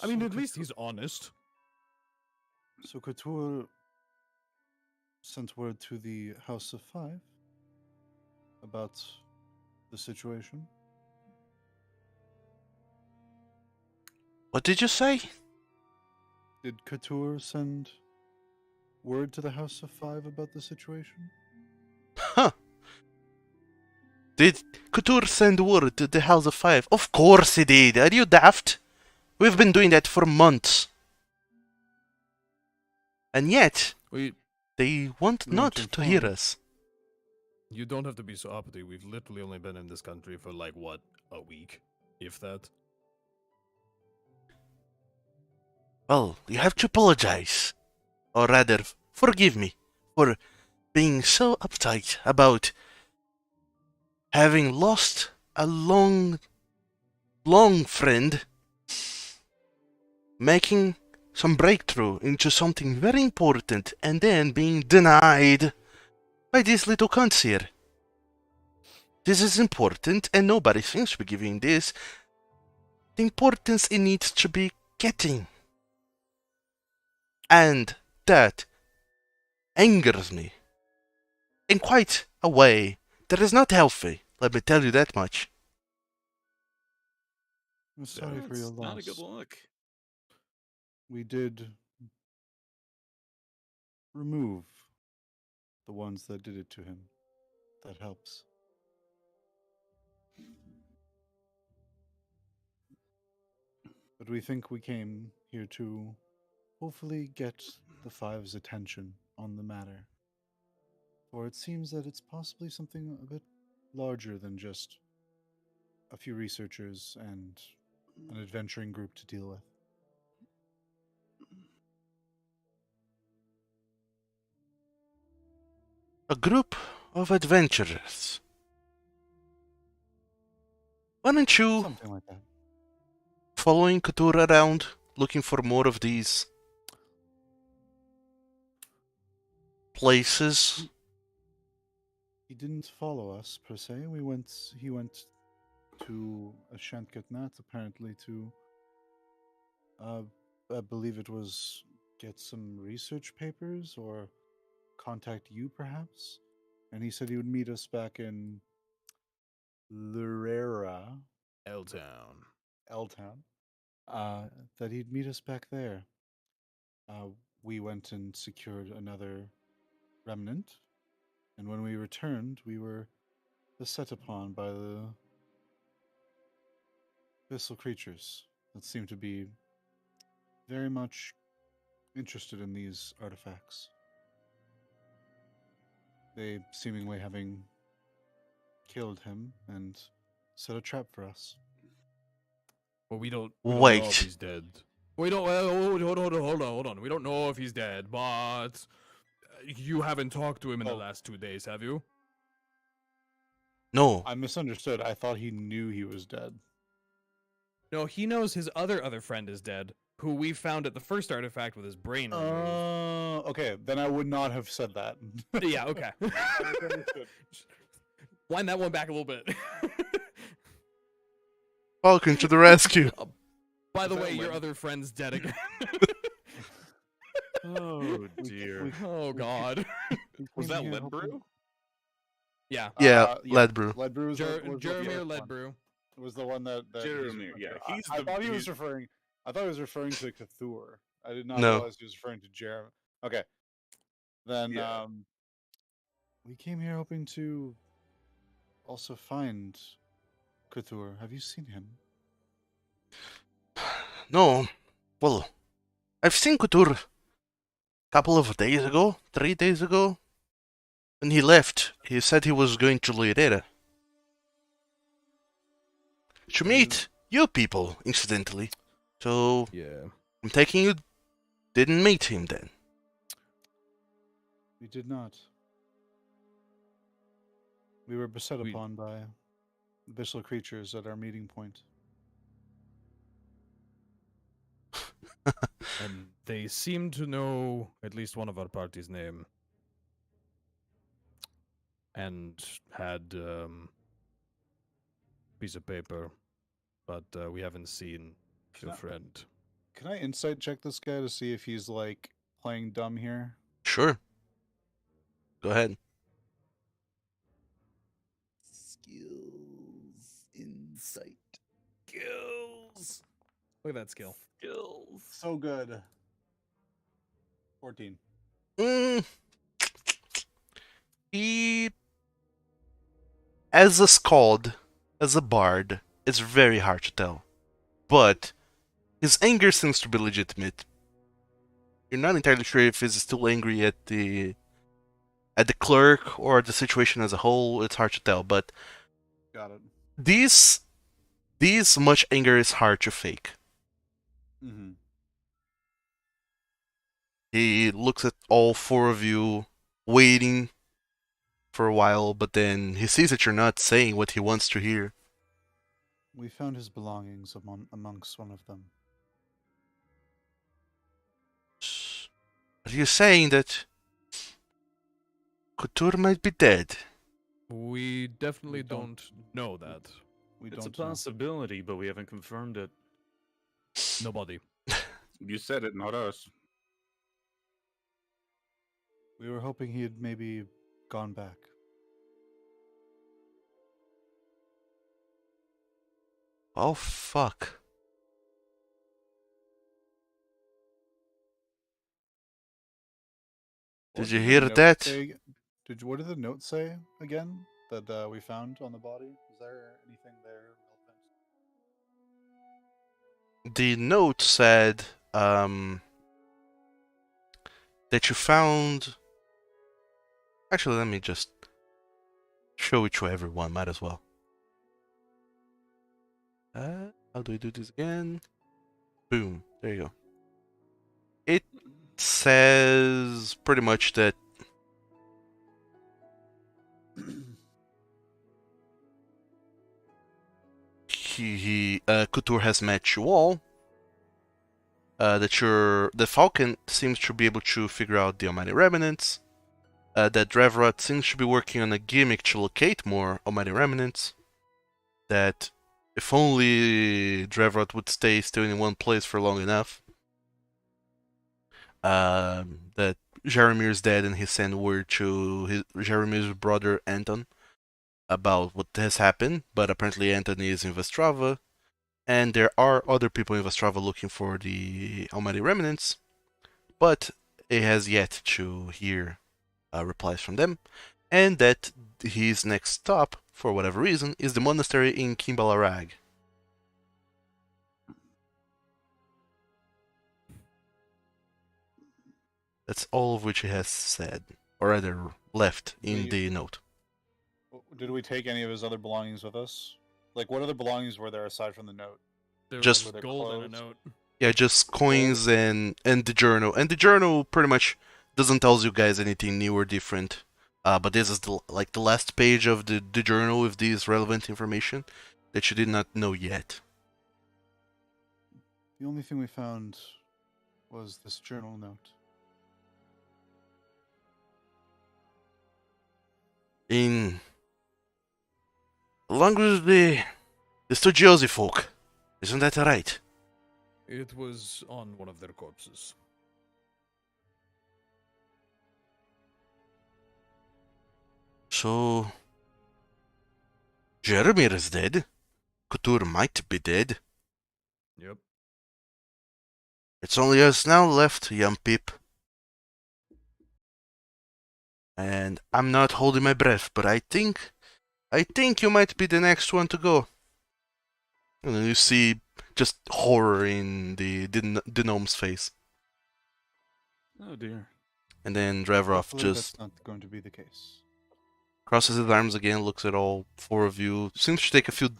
I mean, at least he's honest. So Couture sent word to the House of Five about the situation. What did you say? Did Couture send word to the House of Five about the situation? Huh. Did Couture send word to the House of Five? Of course he did. Are you daft? We've been doing that for months. And yet, they want not to hear us. You don't have to be so uppity. We've literally only been in this country for like, what, a week? If that. Well, you have to apologize. Or rather, forgive me for being so uptight about having lost a long friend, making some breakthrough into something very important, and then being denied by these little cunts here. This is important, and nobody seems to be giving this the importance it needs to be getting. And that angers me in quite a way that is not healthy, let me tell you that much. I'm sorry for your It's loss. not a good look. We did remove the ones that did it to him. That helps. But we think we came here to hopefully get the Five's attention on the matter. For it seems that it's possibly something a bit larger than just a few researchers and an adventuring group to deal with. a group of adventurers. Why don't you Something like that. following Couture around, looking for more of these places? He didn't follow us per se. He went to Ashantgatnat apparently to I believe it was get some research papers or contact you perhaps. And he said he would meet us back in Lurera, L-Town. L-Town. That he'd meet us back there. Uh, we went and secured another remnant, and when we returned, we were beset upon by the abyssal creatures that seem to be very much interested in these artifacts. They seemingly having killed him and set a trap for us. Well, we don't know if Wait. he's dead. We don't. Hold on. We don't know if he's dead, but you haven't talked to him in the Oh. last 2 days, have you? No. I misunderstood. I thought he knew he was dead. No, he knows his other friend is dead, who we found at the first artifact with his brain removed. Okay, then I would not have said that. Yeah, okay. misunderstood. Wind that one back a little bit. Falcon to the rescue. By the Is that way, your Lynn? other friend's dead again. Oh dear. Oh god. Was that Here lead hoping- brew? Yeah. Yeah, lead brew. Lead brew was was Jeremy the or first Lead one. Brew. Was the one that Jeremy, yeah, I, he's I the- thought he was he's- referring. I thought he was referring to Cthulhu. I did not No. realize he was referring to Jeremy. Okay, then Yeah. We came here hoping to also find Couture. Have you seen him? No. Well, I've seen Couture a couple of days ago, 3 days ago. When he left, he said he was going to Lirera. To meet you people, incidentally. So, Yeah. I'm taking you didn't meet him then. We did not. We were beset We- upon by abyssal creatures at our meeting point. And they seem to know at least one of our party's name. And had piece of paper, but we haven't seen Can your I- friend. can I insight check this guy to see if he's like playing dumb here? Sure. Go ahead. Skills, insight. Skills. Look at that skill. Skills. So good. 14. He, as a skald, as a bard, it's very hard to tell. But his anger seems to be legitimate. You're not entirely sure if he's still angry at the clerk or the situation as a whole. It's hard to tell, but Got it. this much anger is hard to fake. Mm-hmm. He looks at all four of you, waiting for a while, but then he sees that you're not saying what he wants to hear. We found his belongings amongst one of them. Are you saying that Couture might be dead? We definitely We don't- don't know that. We It's a don't know. possibility, but we haven't confirmed it. Nobody. You said it, not us. We were hoping he had maybe gone back. Oh fuck. Did you the hear note that? say ag- what did the note say again that we found on the body? Was there anything there relevant? The note said that you found. Actually, let me just show it to everyone. Might as well. How do we do this again? Boom. There you go. It says pretty much that Couture has met you all. The Falcon seems to be able to figure out the Almighty Remnants. That Drevrot seems to be working on a gimmick to locate more Almighty Remnants. That if only Drevrot would stay still in one place for long enough. That Jaramir's dead and he sent word to Jaramir's brother Anton about what has happened, but apparently Anton is in Vestrava, and there are other people in Vestrava looking for the Almighty Remnants, but it has yet to hear replies from them, and that his next stop, for whatever reason, is the monastery in Kimbalarag. That's all of which he has said, or rather left in the note. Did we take any of his other belongings with us? Like, what other belongings were there aside from the note? There Just- was Were there gold and a clothes? note. Yeah, just coins and the journal. And the journal pretty much doesn't tell you guys anything new or different. But this is the last page of the journal with this relevant information that you did not know yet. The only thing we found was this journal note. Along with the Studiosi folk, isn't that right? It was on one of their corpses. So Jeremy is dead. Couture might be dead. Yep. It's only us now left, young peep. And I'm not holding my breath, but I think you might be the next one to go. And then you see just horror in the gnome's face. Oh dear. And then Drevrov Hopefully just that's not going to be the case. crosses his arms again, looks at all four of you, seems to take a few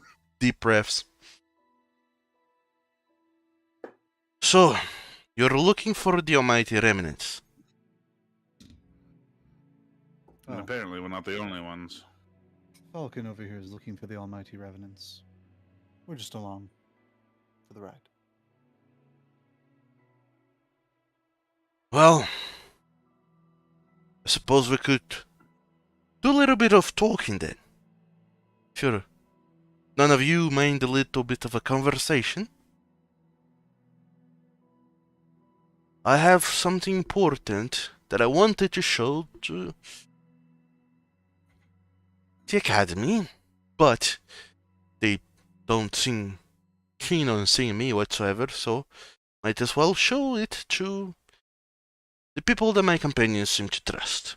deep breaths. So, you're looking for the Almighty Remnants. And Oh. apparently we're not the only ones. Falcon over here is looking for the Almighty Revenants. We're just along for the ride. Well, I suppose we could do a little bit of talking then. Sure. None of you mind a little bit of a conversation? I have something important that I wanted to show to the Academy, but they don't seem keen on seeing me whatsoever, so might as well show it to the people that my companions seem to trust.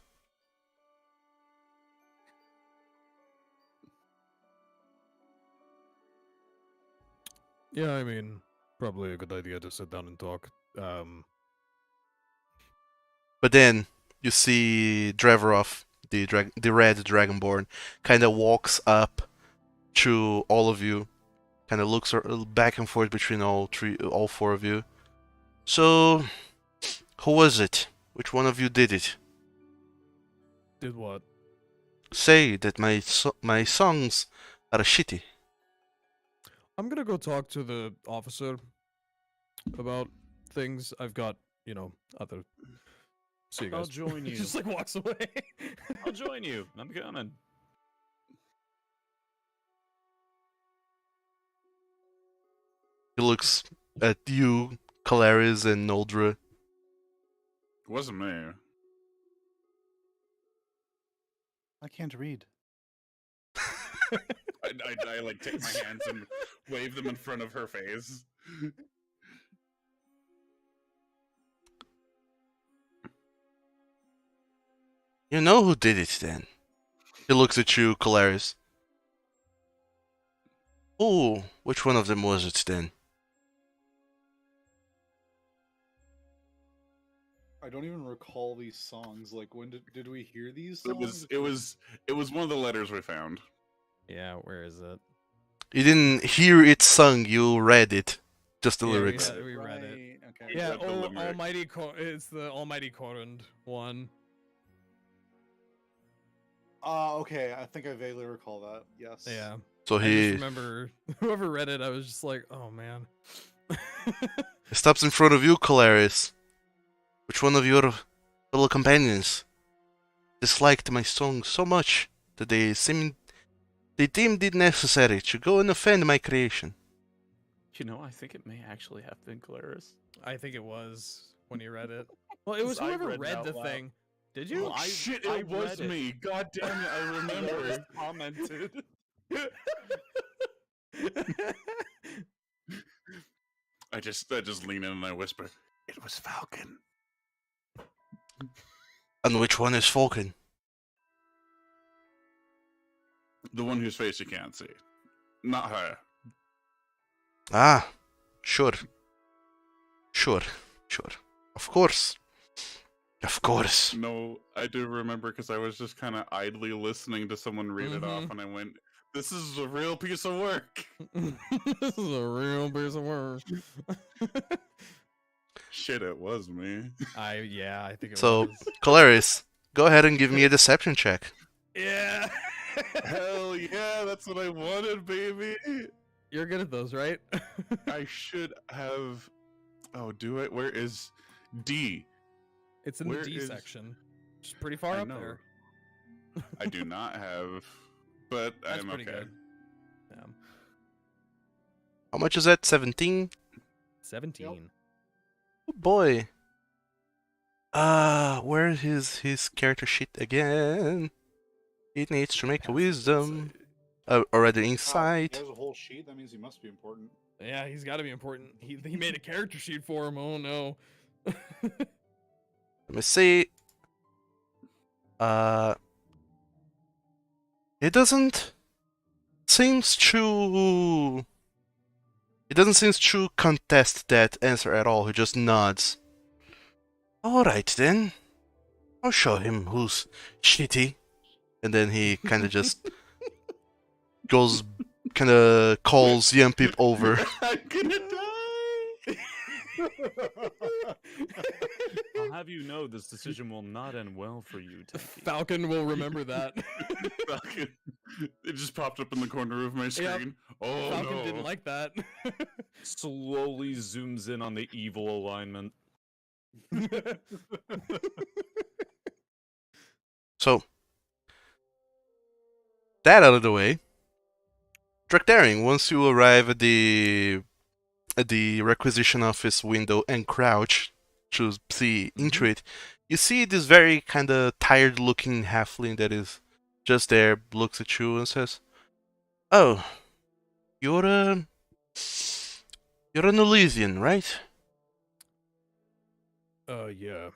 Yeah, I mean, probably a good idea to sit down and talk. But then you see Drevorov, the red dragonborn, kind of walks up to all of you, kind of looks back and forth between all four of you. So, who was it? Which one of you did it? Did what? Say that my songs are shitty. I'm gonna go talk to the officer about things. I've got, other. See you guys. I'll join you. Just like walks away. I'll join you. I'm coming. He looks at you, Calaris, and Noldra. It wasn't me. I can't read. I like take my hands and wave them in front of her face. You know who did it then? He looks at you, Calaris. Oh, which one of them was it then? I don't even recall these songs. Like, when did we hear these It songs? was one of the letters we found. Yeah, where is it? You didn't hear it sung, you read it. Just the Yeah, lyrics. we read it. Okay. Yeah, read the limerick. Almighty it's the Almighty Corund one. Okay. I think I vaguely recall that. Yes. Yeah. So I just he remember whoever read it, I was just like, oh man. stops in front of you, Calaris. Which one of your fellow companions disliked my song so much that they deemed it necessary to go and offend my creation? You know, I think it may actually have been Claris. I think it was when you read it. Well, it was 'Cause I whoever read it read out the loud. thing. Did you? Well, I- Shit, I it was read it. me. God damn it, I remember. commented. I just lean in and I whisper, "It was Falcon." And which one is Falcon? The one whose face you can't see. Not her. Ah, sure. Sure. Of course. Of course. No, I do remember because I was just kind of idly listening to someone read it off, and I went, "This is a real piece of work." This is a real piece of work. Shit, it was me. I think it So, was. Calaris, go ahead and give me a deception check. Yeah. Hell yeah, that's what I wanted, baby. You're good at those, right? I should have. Oh, do it. Where is D? It's in Where the D is- section. Which is pretty far I up know. there. I do not have, but That's I'm pretty okay. good. Yeah. How much is that? 17? 17. Oh boy. Where is his character sheet again? It needs to make a wisdom. Or rather, insight. He has a whole sheet. That means he must be important. Yeah, he's got to be important. He made a character sheet for him. Oh no. Let me see. It doesn't seems to. It doesn't seem to contest that answer at all. He just nods. All right then. I'll show him who's shitty. And then he kind of just goes, kind of calls Yampip over. I'm gonna die. I'll have you know this decision will not end well for you, Tenki. Falcon will remember that. Falcon. It just popped up in the corner of my screen. Oh Falcon no! didn't like that. Slowly zooms in on the evil alignment. So, that out of the way, Drakdaring, once you arrive at the requisition office window and crouch to see into it, you see this very kind of tired-looking halfling that is just there, looks at you and says, "Oh, you're an Elysian, right?" Yeah.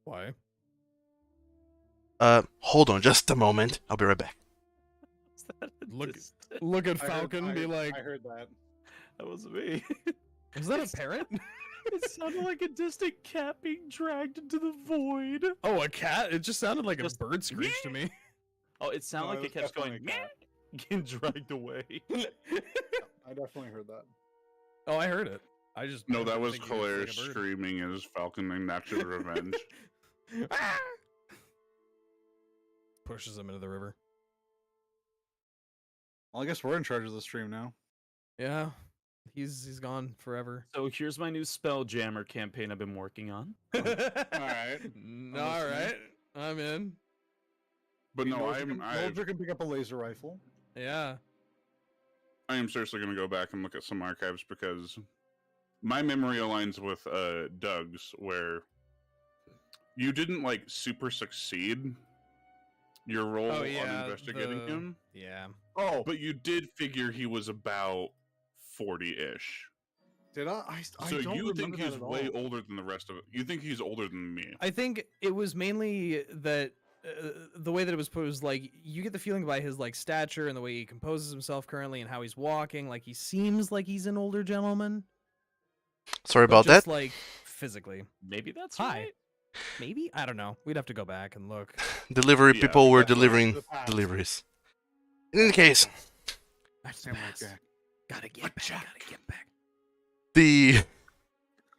Why? Hold on just a moment. I'll be right back. Is that a Look- distance? Look at I heard- Falcon, be like, I heard that. That was me. is that a parrot? It sounded like a distant cat being dragged into the void. Oh, a cat? It just sounded like Just- a bird screech to me. Oh, it sounded No, like it it kept was going, definitely a cat. getting dragged away. I definitely heard that. Oh, I heard it. I just No, I that didn't was think he like Claire a bird. screaming as Falcon enacted revenge. Ah! Pushes him into the river. Well, I guess we're in charge of the stream now. Yeah, he's gone forever. So here's my new Spelljammer campaign I've been working on. All right. All right. I'm in. But no, Soldier can pick up a laser rifle. Yeah. I am seriously going to go back and look at some archives because my memory aligns with Doug's, where you didn't like super succeed your role Oh yeah. on investigating him, Yeah. Oh, but you did figure he was about 40-ish. did I? I So don't you think remember that he's at way all. older than the rest of it? You think he's older than me? I think it was mainly that the way that it was posed, like you get the feeling by his like stature and the way he composes himself currently and how he's walking, like he seems like he's an older gentleman. Sorry but about that. just, like physically. Maybe that's Hi. right. Maybe? I don't know. We'd have to go back and look. Delivery Yeah, people were that's what- delivering the past. deliveries. In any case, Samurai Jack. Gotta get back. Gotta get back. the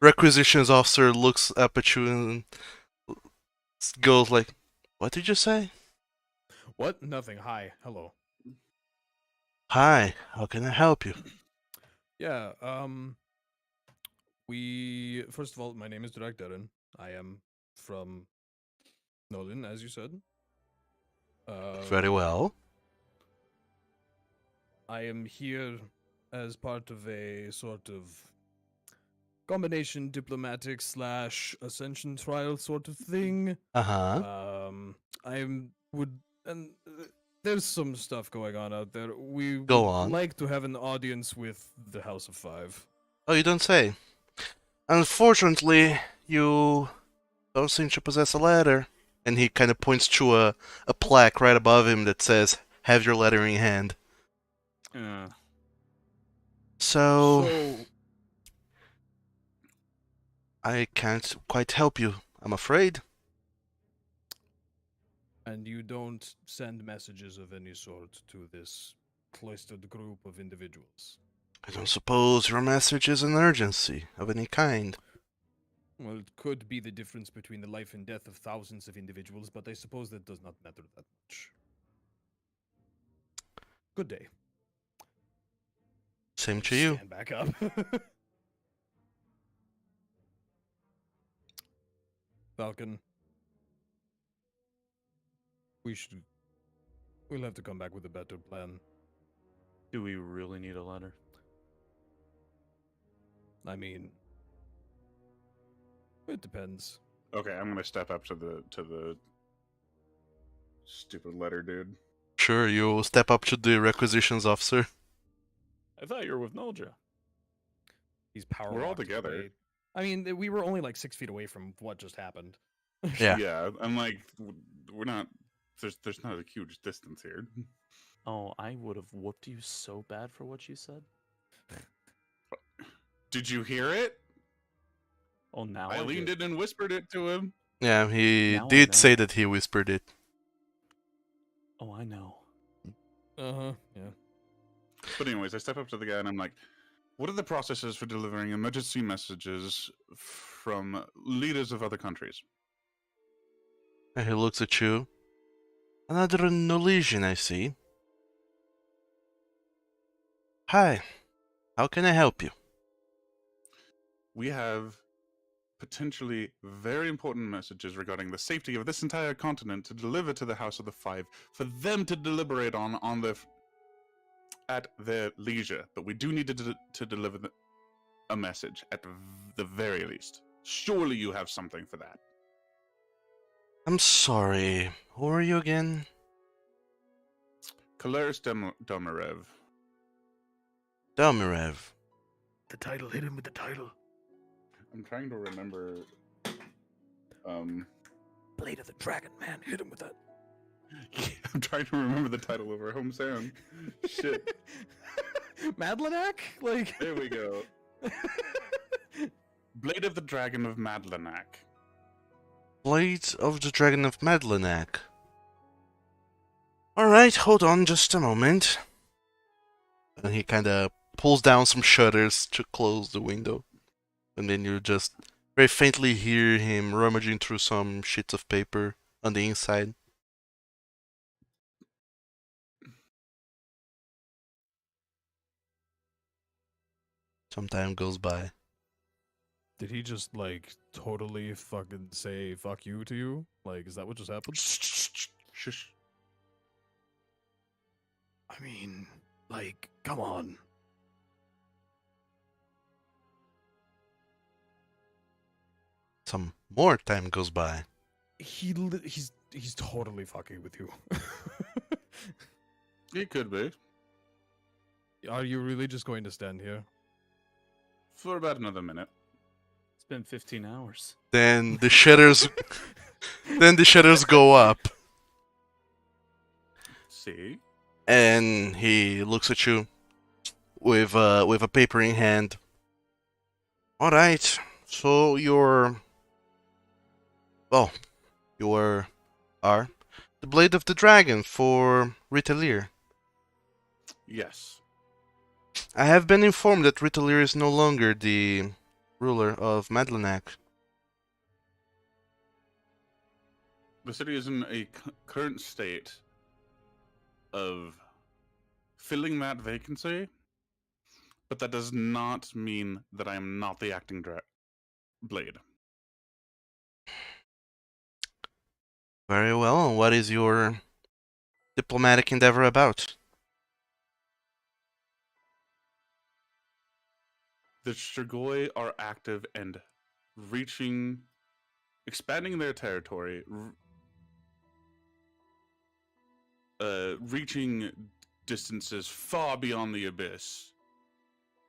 requisitions officer looks up at you and goes like, "What did you say?" What? Nothing. Hi. Hello. Hi, how can I help you? Yeah, we first of all, my name is Dirk Darren. I am from Nolyn, as you said. Very well. I am here as part of a sort of combination diplomatic slash ascension trial sort of thing. Uh-huh. I'm would and there's some stuff going on out there. We Go would on. like to have an audience with the House of Five. Oh, you don't say. Unfortunately, you don't seem to possess a letter. And he kind of points to a plaque right above him that says, "Have your letter in hand." So, I can't quite help you, I'm afraid. And you don't send messages of any sort to this cloistered group of individuals. I don't suppose your message is an urgency of any kind. Well, it could be the difference between the life and death of thousands of individuals, but I suppose that does not matter that much. Good day. Same to you. Stand back up. Falcon. We'll have to come back with a better plan. Do we really need a letter? I mean, it depends. Okay, I'm gonna step up to the stupid letter dude. Sure, you step up to the requisitions officer. I thought you were with Noldra. He's power. We're all walked together. away. I mean, we were only like 6 feet away from what just happened. Yeah. Yeah, I'm like, we're not. There's not a huge distance here. Oh, I would have whooped you so bad for what you said. Did you hear it? Oh, now I leaned in and whispered it to him. Yeah, he Now I did know. say that he whispered it. Oh, I know. Uh-huh, yeah. But anyways, I step up to the guy and I'm like, what are the processes for delivering emergency messages from leaders of other countries? And he looks at you. Another Nolesian, I see. Hi, how can I help you? We have potentially very important messages regarding the safety of this entire continent to deliver to the House of the Five, for them to deliberate on at their leisure. But we do need to deliver a message at the very least. Surely you have something for that. I'm sorry. Who are you again? Kaleris Domarev. Dalmirev. The title, hit him with the title. I'm trying to remember. Blade of the Dragon, man. Hit him with that. I'm trying to remember the title of our home sound. Shit. Madlenak? Like. There we go. Blade of the Dragon of Madlenak. Blade of the Dragon of Madlenak. Alright, hold on just a moment. And he kinda pulls down some shutters to close the window. And then you just very faintly hear him rummaging through some sheets of paper on the inside. Some time goes by. Did he just, like, totally fucking say fuck you to you? Like, is that what just happened? Shush. I mean, like, come on. Some more time goes by. He's totally fucking with you. It could be. Are you really just going to stand here? For about another minute. It's been 15 hours. Then the shutters go up. See? And he looks at you with a paper in hand. All right, so you are the Blade of the Dragon for Ritalier. Yes. I have been informed that Ritalier is no longer the ruler of Madlenak. The city is in a current state of filling that vacancy, but that does not mean that I am not the acting Blade. Very well. What is your diplomatic endeavor about? The Strigoi are active and expanding their territory, reaching distances far beyond the abyss,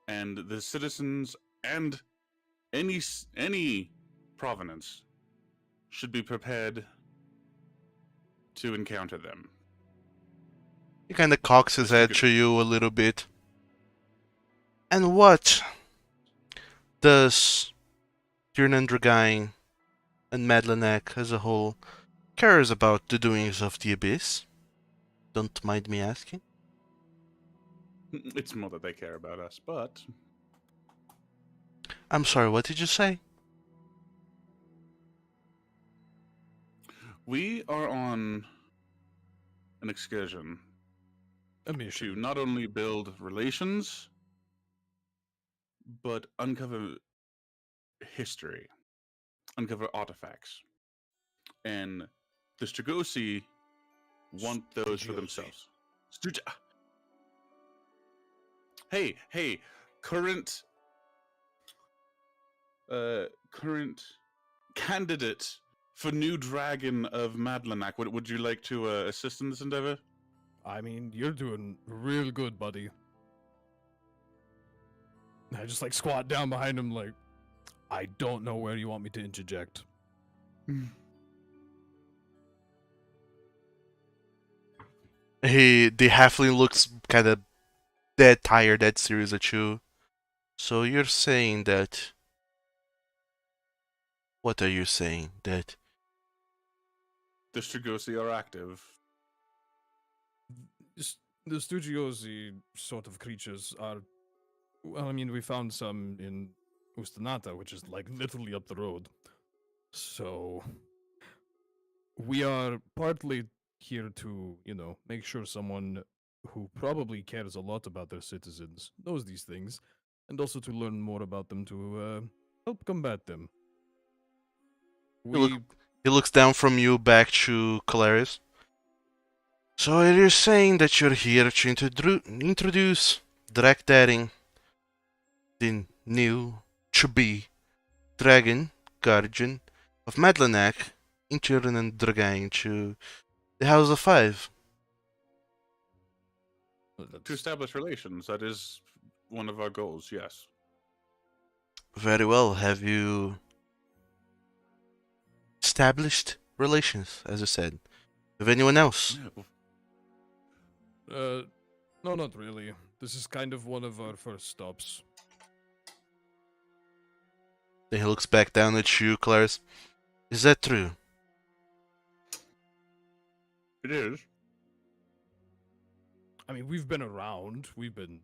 and the citizens and any provenance should be prepared to encounter them. He kind of cocks his head to you a little bit. And what does Dirnandragain and Madlenak as a whole cares about the doings of the Abyss? Don't mind me asking. It's more that they care about us, but... I'm sorry, what did you say? We are on an excursion to not only build relations, but uncover history, uncover artifacts. And the Strigoi want those for themselves. Hey, current candidate for new dragon of Madlenak. Would you like to assist in this endeavor? I mean, you're doing real good, buddy. I just like squat down behind him like, I don't know where you want me to interject. The halfling looks kind of dead tired, dead serious at you. So you're saying that... What are you saying? That... The Strigoi are active. The Stugiosi sort of creatures are... Well, I mean, we found some in Ustanata, which is like literally up the road. So... We are partly here to, make sure someone who probably cares a lot about their citizens knows these things, and also to learn more about them to help combat them. He looks down from you back to Calaris. So you're saying that you're here to introduce Drakdaring, the new to-be dragon guardian of Madlenak, into Dirnandragain to the House of Five. To establish relations, that is one of our goals, yes. Very well. Have you established relations, as I said, with anyone else? No, not really. This is kind of one of our first stops. Then he looks back down at you, Clarice. Is that true? It is. I mean, we've been around. We've been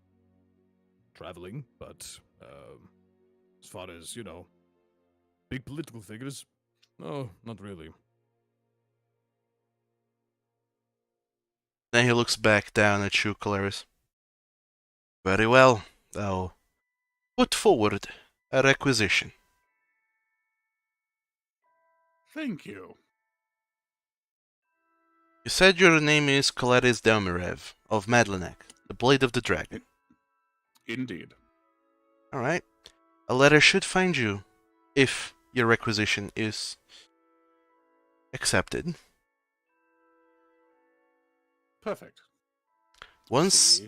traveling, but as far as, big political figures, no, not really. Then he looks back down at you, Clarice. Very well. I'll put forward a requisition. Thank you. You said your name is Kalaris Delmirev of Madlenak, the Blade of the Dragon. Indeed. Alright. A letter should find you if your requisition is accepted. Perfect. Once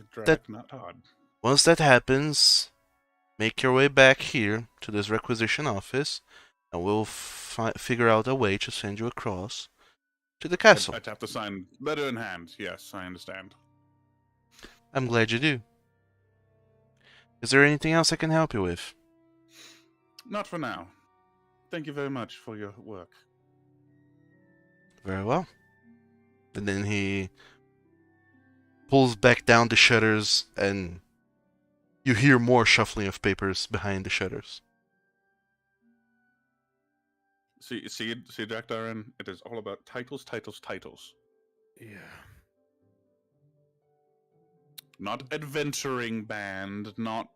not hard. Once that happens, make your way back here to this requisition office, and we'll figure out a way to send you across to the castle. I'd have to sign letter in hand. Yes, I understand. I'm glad you do. Is there anything else I can help you with? Not for now. Thank you very much for your work. Very well. And then he pulls back down the shutters, and you hear more shuffling of papers behind the shutters. See, Jack Darren, it is all about titles. Yeah. not adventuring band, not.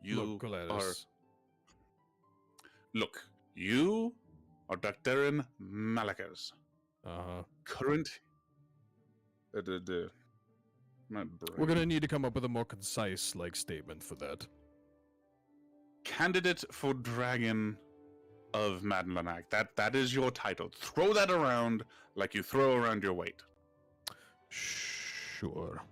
You Look, Galeris. Look, you are Dr. Malakas, Uh-huh. current. My brain. We're gonna need to come up with a more concise, statement for that. Candidate for Dragon of Madlanak. That is your title. Throw that around like you throw around your weight. Sure.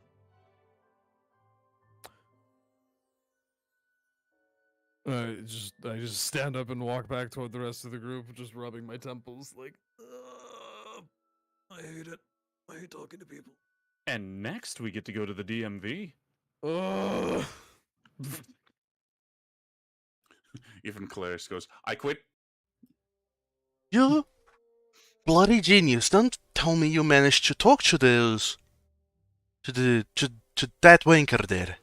I just stand up and walk back toward the rest of the group, just rubbing my temples, I hate it. I hate talking to people. And next we get to go to the DMV. Ugh. Even Clarice goes, I quit. You bloody genius, don't tell me you managed to talk to those... to that wanker there.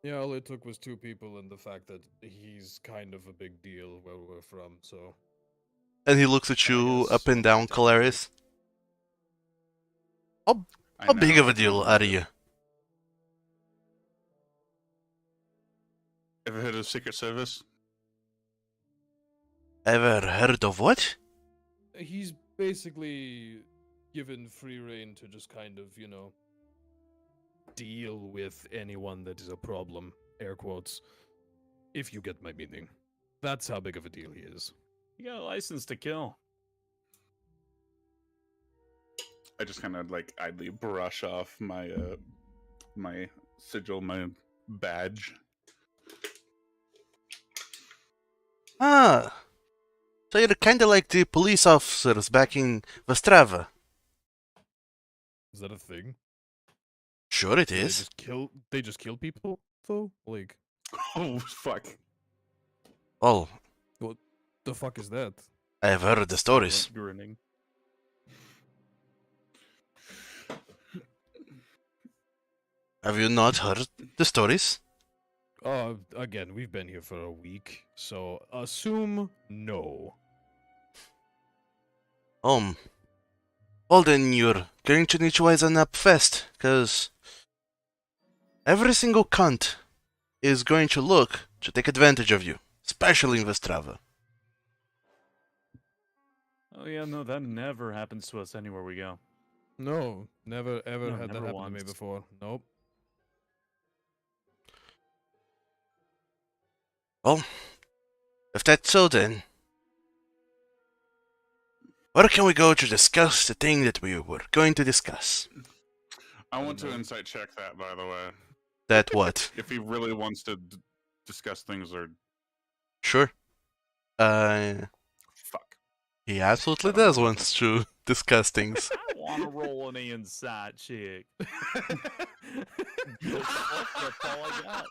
Yeah, all it took was 2 people and the fact that he's kind of a big deal where we're from, so... And he looks at you up and down, Calaris. How big of a deal are you? Ever heard of Secret Service? Ever heard of what? He's basically given free rein to just kind of, deal with anyone that is a problem, air quotes, if you get my meaning. That's how big of a deal he is. You got a license to kill. I just kind of idly brush off my my sigil, my badge. Ah, so you're kinda like the police officers back in Vestrava. Is that a thing? Sure it They is. just kill people, though? Oh fuck! Well, What the fuck is that? I've heard the stories. Grinning. Have you not heard the stories? Again, we've been here for a week, so assume no. Well then you're going to need to wisen up fast, cause every single cunt is going to look to take advantage of you, especially in Vestrava. Oh yeah, no, that never happens to us anywhere we go. No, never ever No, had that never happen to me once. before. Nope. Well, if that's so then, where can we go to discuss the thing that we were going to discuss? I want to insight check that, by the way. That what? If he really wants to discuss things, or Sure. fuck. He absolutely does want to discuss things. I want to roll an inside check. That's all I got.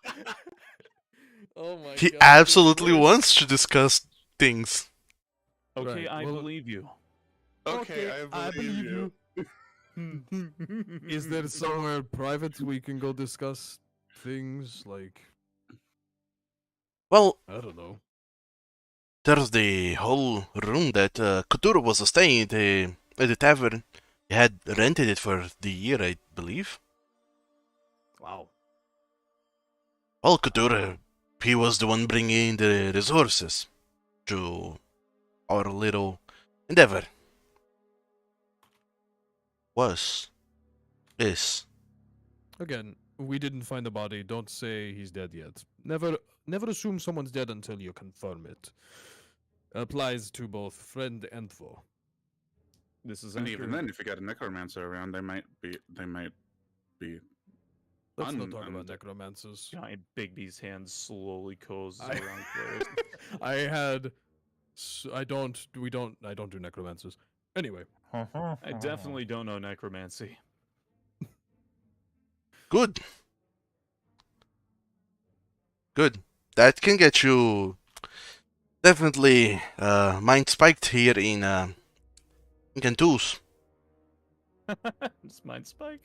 Oh my He god. absolutely wants to discuss things. Okay, Right, I well- believe you. Okay, I believe you. Is there somewhere private we can go discuss things Well, I don't know. there's the whole room that Couture was staying at the tavern. He had rented it for the year, I believe. Wow. Well, Couture, he was the one bringing the resources to our little endeavor. Is. Again, we didn't find the body. Don't say he's dead yet. Never assume someone's dead until you confirm it. Applies to both friend and foe. This is And even accurate. then, if you got a necromancer around, they might be. Let's not Un- talk about un- necromancers. Giant Bigby's hand slowly closes I- around Claire's. I don't do necromancers. Anyway, I definitely don't know necromancy. Good. Good. That can get you definitely mind spiked here in Cantus. It's mind spike.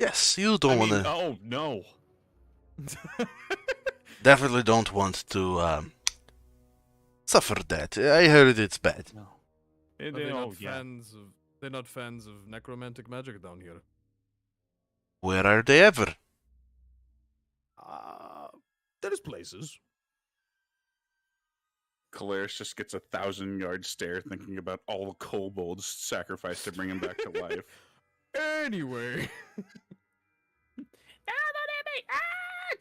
Yes, you don't I want mean, to. oh no. Definitely don't want to suffer that. I heard it's bad. No. are they Oh not yeah. fans of They're not fans of necromantic magic down here. Where are they ever? There's places. Calaris just gets 1,000-yard stare thinking about all the kobolds sacrificed to bring him back to life. Anyway.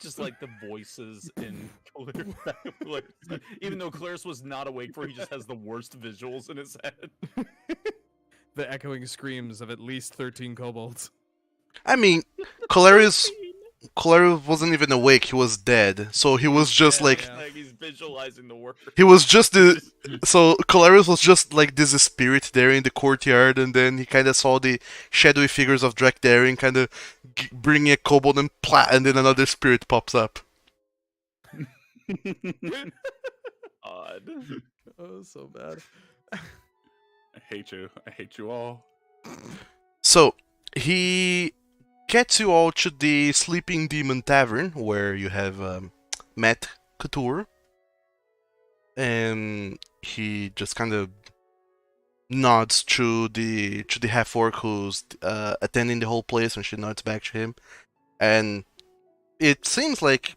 Just like the voices in Claire. Even though Claris was not awake for, he just has the worst visuals in his head. The echoing screams of at least 13 kobolds. I mean, Clarius wasn't even awake, he was dead. So he was just like he's visualizing the word. he was just the so Clarius was just like this spirit there in the courtyard, and then he kind of saw the shadowy figures of Drakdarin kind of bringing a kobold and plat, and then another spirit pops up. Odd. Oh, so bad. I hate you. I hate you all. So he gets you all to the Sleeping Demon Tavern, where you have met Couture, and he just kind of nods to the half orc who's attending the whole place, and she nods back to him, and it seems like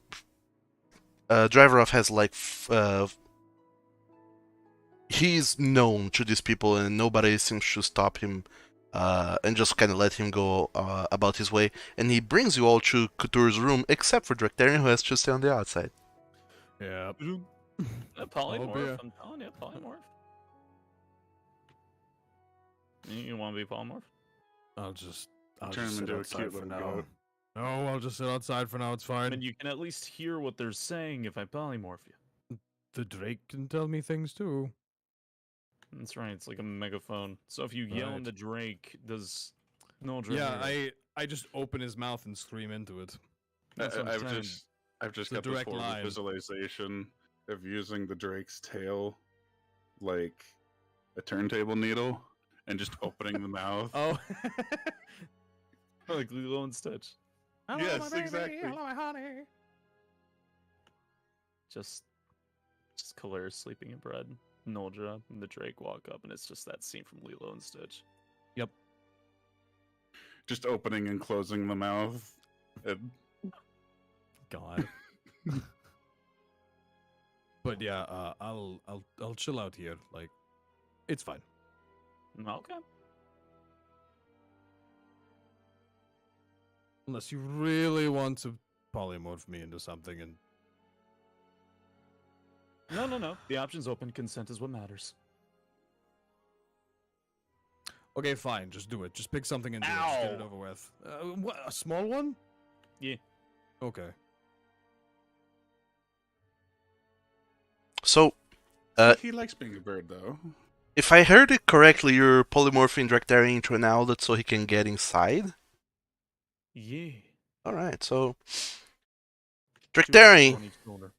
Driverov has like he's known to these people, and nobody seems to stop him. And just kind of let him go about his way. And he brings you all to Couture's room, except for Drakdarin, who has to stay on the outside. Yeah. Polymorph. I'm telling you, polymorph. You want to be polymorph? I'll just Turn him sit into a outside cute for little now. goat. No, I'll just sit outside for now. It's fine. And you can at least hear what they're saying if I polymorph you. The Drake can tell me things too. That's right. It's like a megaphone. So if you yell in Right. the Drake, does Noldra Yeah, hear? I just open his mouth and scream into it. That's what I'm saying. I've just It's a got this direct horrible line. visualization of using the Drake's tail like a turntable needle and just opening the mouth. Oh. Like Lilo and Stitch. Hello, Yes, my baby. exactly. Hello, my honey. Just Kalaris sleeping in bed. Noldra and the Drake walk up, and it's just that scene from Lilo and Stitch. Yep. Just opening and closing the mouth. And God. But yeah, I'll chill out here. Like, it's fine. Okay. Unless you really want to polymorph me into something, and No. The option's open. Consent is what matters. okay, fine, just do it. Just pick something and do it. Just get it Ow. over with. What? A small one? Yeah. Okay. So, he likes being a bird, though. if I heard it correctly, you're polymorphing Drakdarin into an owlet so he can get inside? Yeah. Alright, so... 2 Drakdarin, on each shoulder.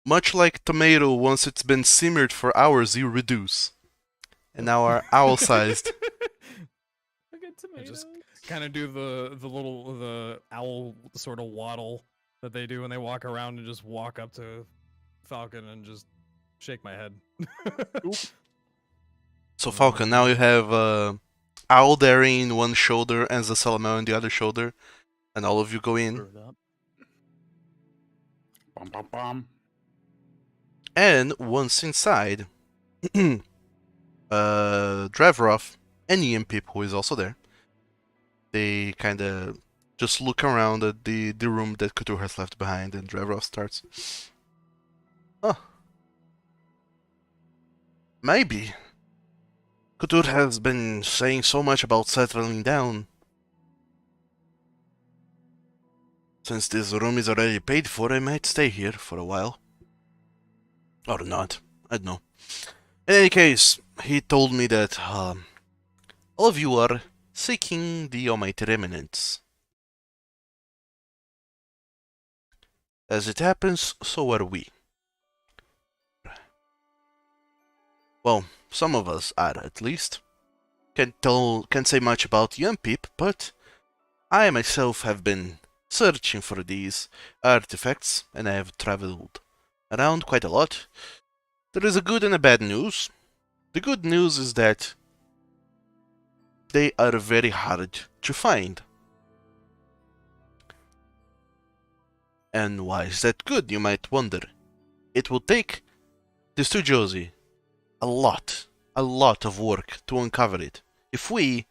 much like tomato, once it's been simmered for hours, you reduce. And now are owl-sized. Look at tomatoes. just kind of do the owl sort of waddle that they do when they walk around, and just walk up to Falcon and just shake my head. So Falcon, now you have Owl Daring in one shoulder and Zasalamel in the other shoulder. And all of you go in. Bird up. Bum, bum, bum. And once inside, Dravrov and Yimpip, who is also there, they kind of just look around at the room that Couture has left behind, and Dravrov starts. Oh. Maybe. Couture has been saying so much about settling down. Since this room is already paid for, I might stay here for a while. Or not. I don't know. In any case, he told me that all of you are seeking the Almighty Remnants. As it happens, so are we. Well, some of us are, at least. Can't say much about young people, but I myself have been searching for these artifacts, and I have traveled around quite a lot. There is a good and a bad news. The good news is that they are very hard to find. And why is that good, you might wonder? It will take the Studiosi a lot of work to uncover it. If we,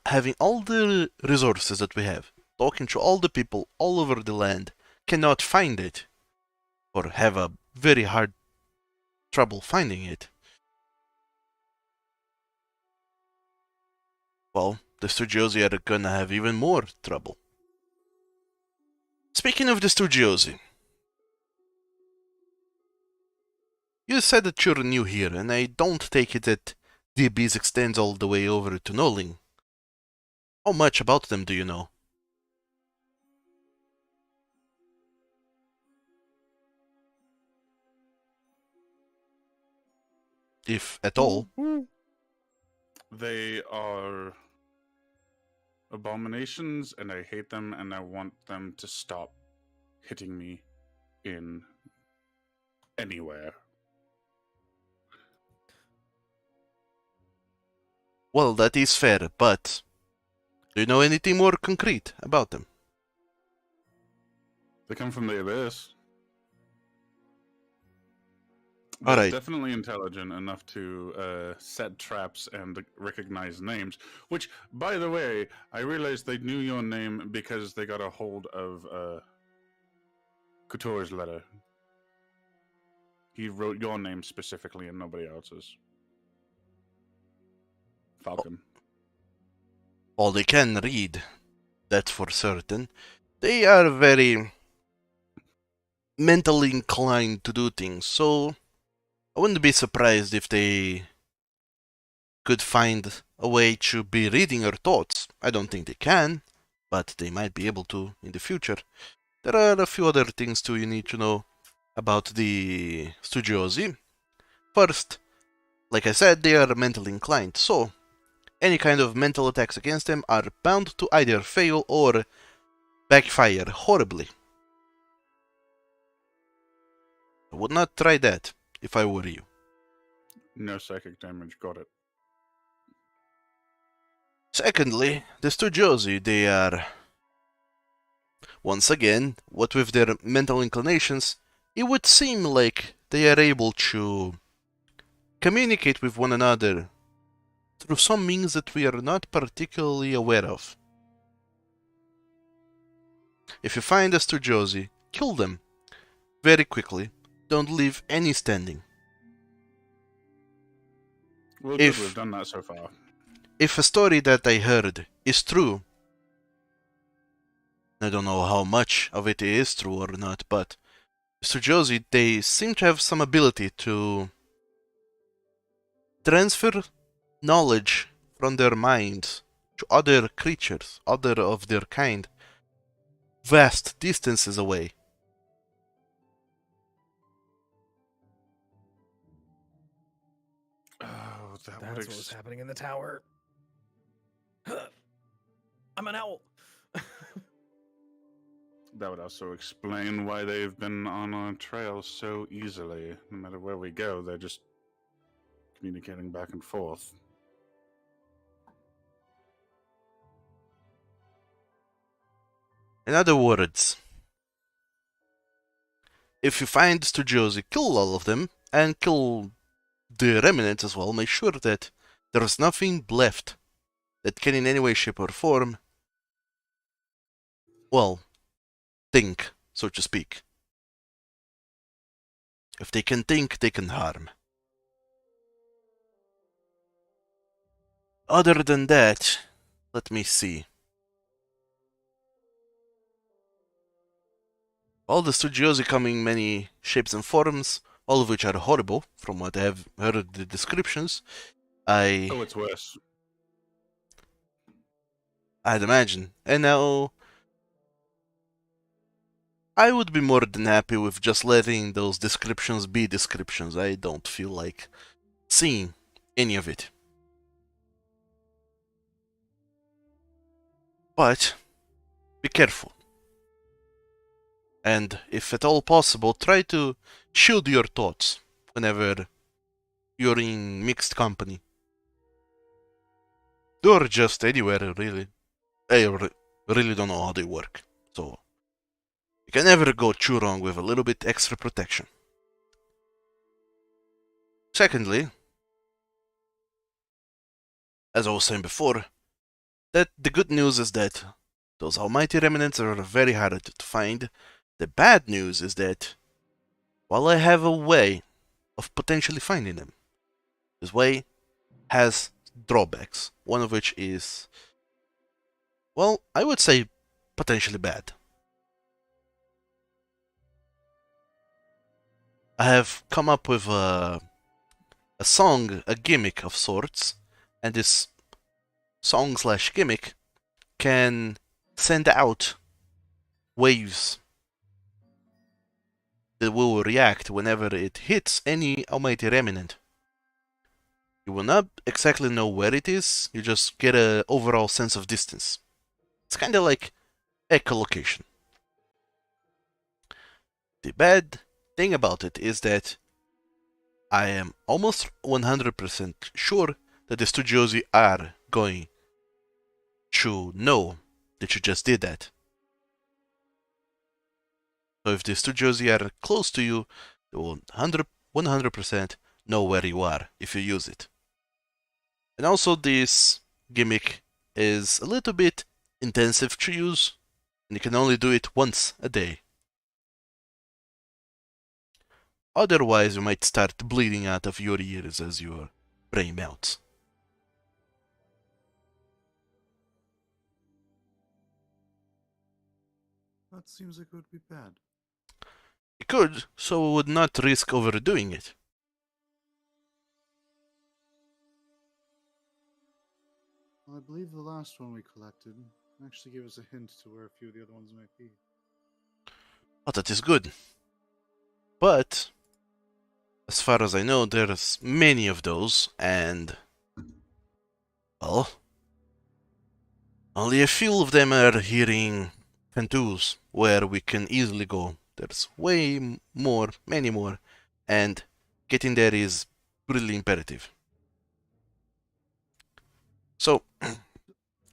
having all the resources that we have, talking to all the people all over the land, cannot find it, or have a very hard trouble finding it, well, the Studiosi are gonna have even more trouble. Speaking of the Studiosi, you said that you're new here, and I don't take it that the abyss extends all the way over to Nolyn. How much about them do you know? If at all. They are abominations, and I hate them, and I want them to stop hitting me in anywhere. Well, that is fair, but do you know anything more concrete about them? They come from the abyss. All They're right. definitely intelligent enough to set traps and recognize names. Which, by the way, I realized they knew your name because they got a hold of Couture's letter. He wrote your name specifically and nobody else's. Falcon. Well, they can read, that's for certain. They are very mentally inclined to do things, so I wouldn't be surprised if they could find a way to be reading your thoughts. I don't think they can, but they might be able to in the future. There are a few other things too you need to know about the Studiosi. First, like I said, they are mentally inclined, so any kind of mental attacks against them are bound to either fail or backfire horribly. I would not try that if I were you. No psychic damage, got it. Secondly, the Studiosi, they are, once again, what with their mental inclinations, it would seem like they are able to communicate with one another through some means that we are not particularly aware of. If you find a Studiosi, kill them very quickly. Don't leave any standing. Well, If- good, we've done that so far. If a story that I heard is true, I don't know how much of it is true or not, but Studiosi, they seem to have some ability to transfer knowledge from their minds to other creatures, other of their kind, vast distances away. Oh, that would That's what was happening in the tower. I'm an owl. That would also explain why they've been on our trail so easily. No matter where we go, they're just communicating back and forth. In other words, if you find Studiosi, kill all of them, and kill the remnants as well. Make sure that there's nothing left that can in any way, shape, or form, well, think, so to speak. If they can think, they can harm. Other than that, let me see. All the Studiosi come in many shapes and forms, all of which are horrible, from what I have heard the descriptions. Oh, it's worse. I'd imagine. And now, I would be more than happy with just letting those descriptions be descriptions. I don't feel like seeing any of it. But, be careful. And, if at all possible, try to shield your thoughts whenever you're in mixed company. or just anywhere really. I really don't know how they work, so you can never go too wrong with a little bit extra protection. Secondly, as I was saying before, that the good news is that those almighty remnants are very hard to find. The bad news is that while I have a way of potentially finding them, this way has drawbacks, one of which is, well, I would say potentially bad. I have come up with a song, a gimmick of sorts, and this song slash gimmick can send out waves that will react whenever it hits any almighty remnant. You will not exactly know where it is, you just get an overall sense of distance. It's kind of like echolocation. The bad thing about it is that I am almost 100% sure that the studiosi are going to know that you just did that. So if the studiosi are close to you, they will 100% know where you are if you use it. And also this gimmick is a little bit intensive to use, and you can only do it once a day. Otherwise, you might start bleeding out of your ears as your brain melts. That seems like it would be bad. It could, so we would not risk overdoing it. Well, I believe the last one we collected actually gave us a hint to where a few of the other ones might be. Oh, that is good. But, as far as I know, there's many of those, and, well, only a few of them are here in Cantus, where we can easily go. There's way more, many more, and getting there is really imperative. So,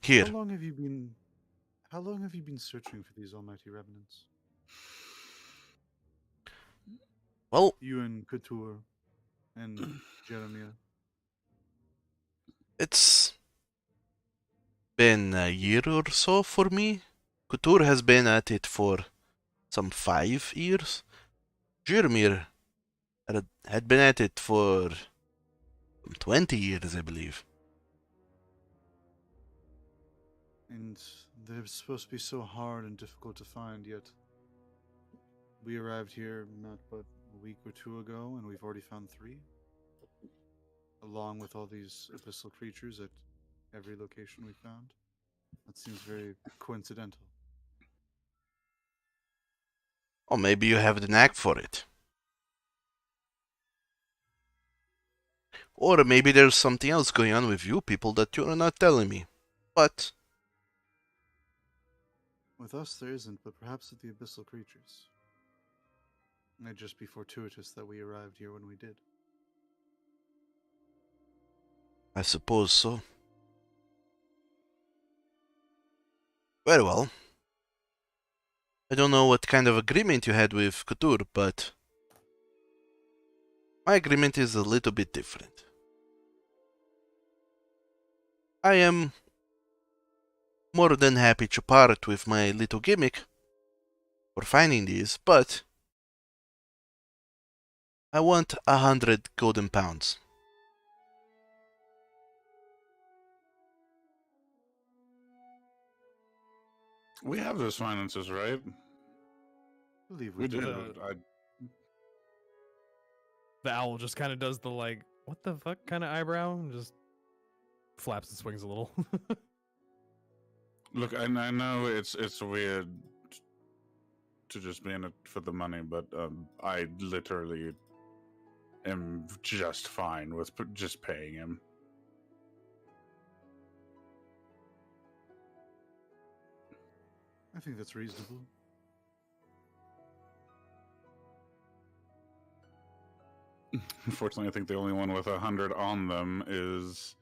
here. How long have you been searching for these almighty remnants? Well, You and Couture and Jeremiah. it's been a year or so for me. Couture has been at it for some 5 years. Jeremiah had been at it for 20 years, I believe. And they're supposed to be so hard and difficult to find, yet we arrived here not but a week or two ago, and we've already found 3. Along with all these abyssal creatures at every location we found. That seems very coincidental. Or maybe you have the knack for it. Or maybe there's something else going on with you people that you're not telling me. But With us, there isn't, but perhaps with the abyssal creatures. It might just be fortuitous that we arrived here when we did. I suppose so. Very well. I don't know what kind of agreement you had with Couture, but my agreement is a little bit different. I am more than happy to part with my little gimmick for finding these, but I want 100 golden pounds. We have those finances, right? I believe We did. do. The owl just kind of does the like, what the fuck kind of eyebrow, and just flaps and swings a little. Look, I know it's weird to just be in it for the money, but I literally am just fine with just paying him. I think that's reasonable. Unfortunately, I think the only one with 100 on them is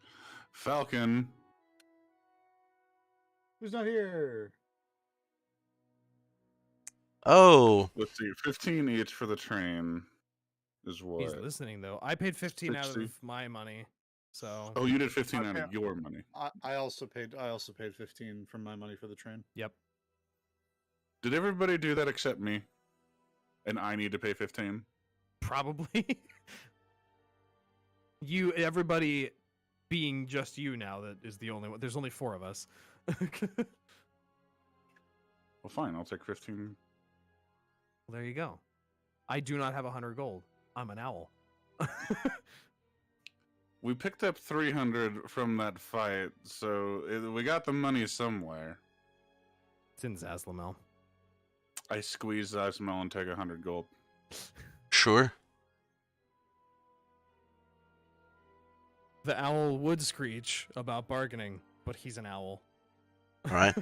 Falcon. Who's not here? Oh, Let's see, 15 each for the train is He's what? listening though. I paid 15 out 60? of my money, so Oh, you did 15 out Okay. of your money. I also paid 15 from my money for the train. yep. Did everybody do that except me? And I need to pay 15? Probably. You, everybody, being just you now. That is the only one. There's only 4 of us. Well, fine, I'll take 15. Well, there you go. I do not have 100 gold. I'm an owl. We picked up 300 from that fight, so we got the money somewhere. It's in Zaslamel. I squeeze Zazmel and take 100 gold. sure. The owl would screech about bargaining, but he's an owl. Right.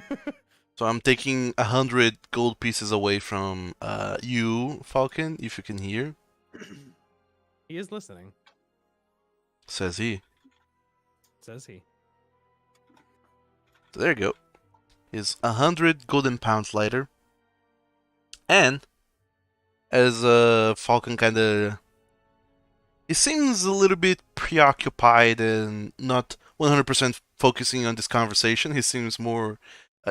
So I'm taking 100 gold pieces away from you, Falcon, if you can hear, He is listening, says he. says he. So there you go. Is 100 golden pounds later. And as Falcon kind of, he seems a little bit preoccupied and not 100% focusing on this conversation. He seems more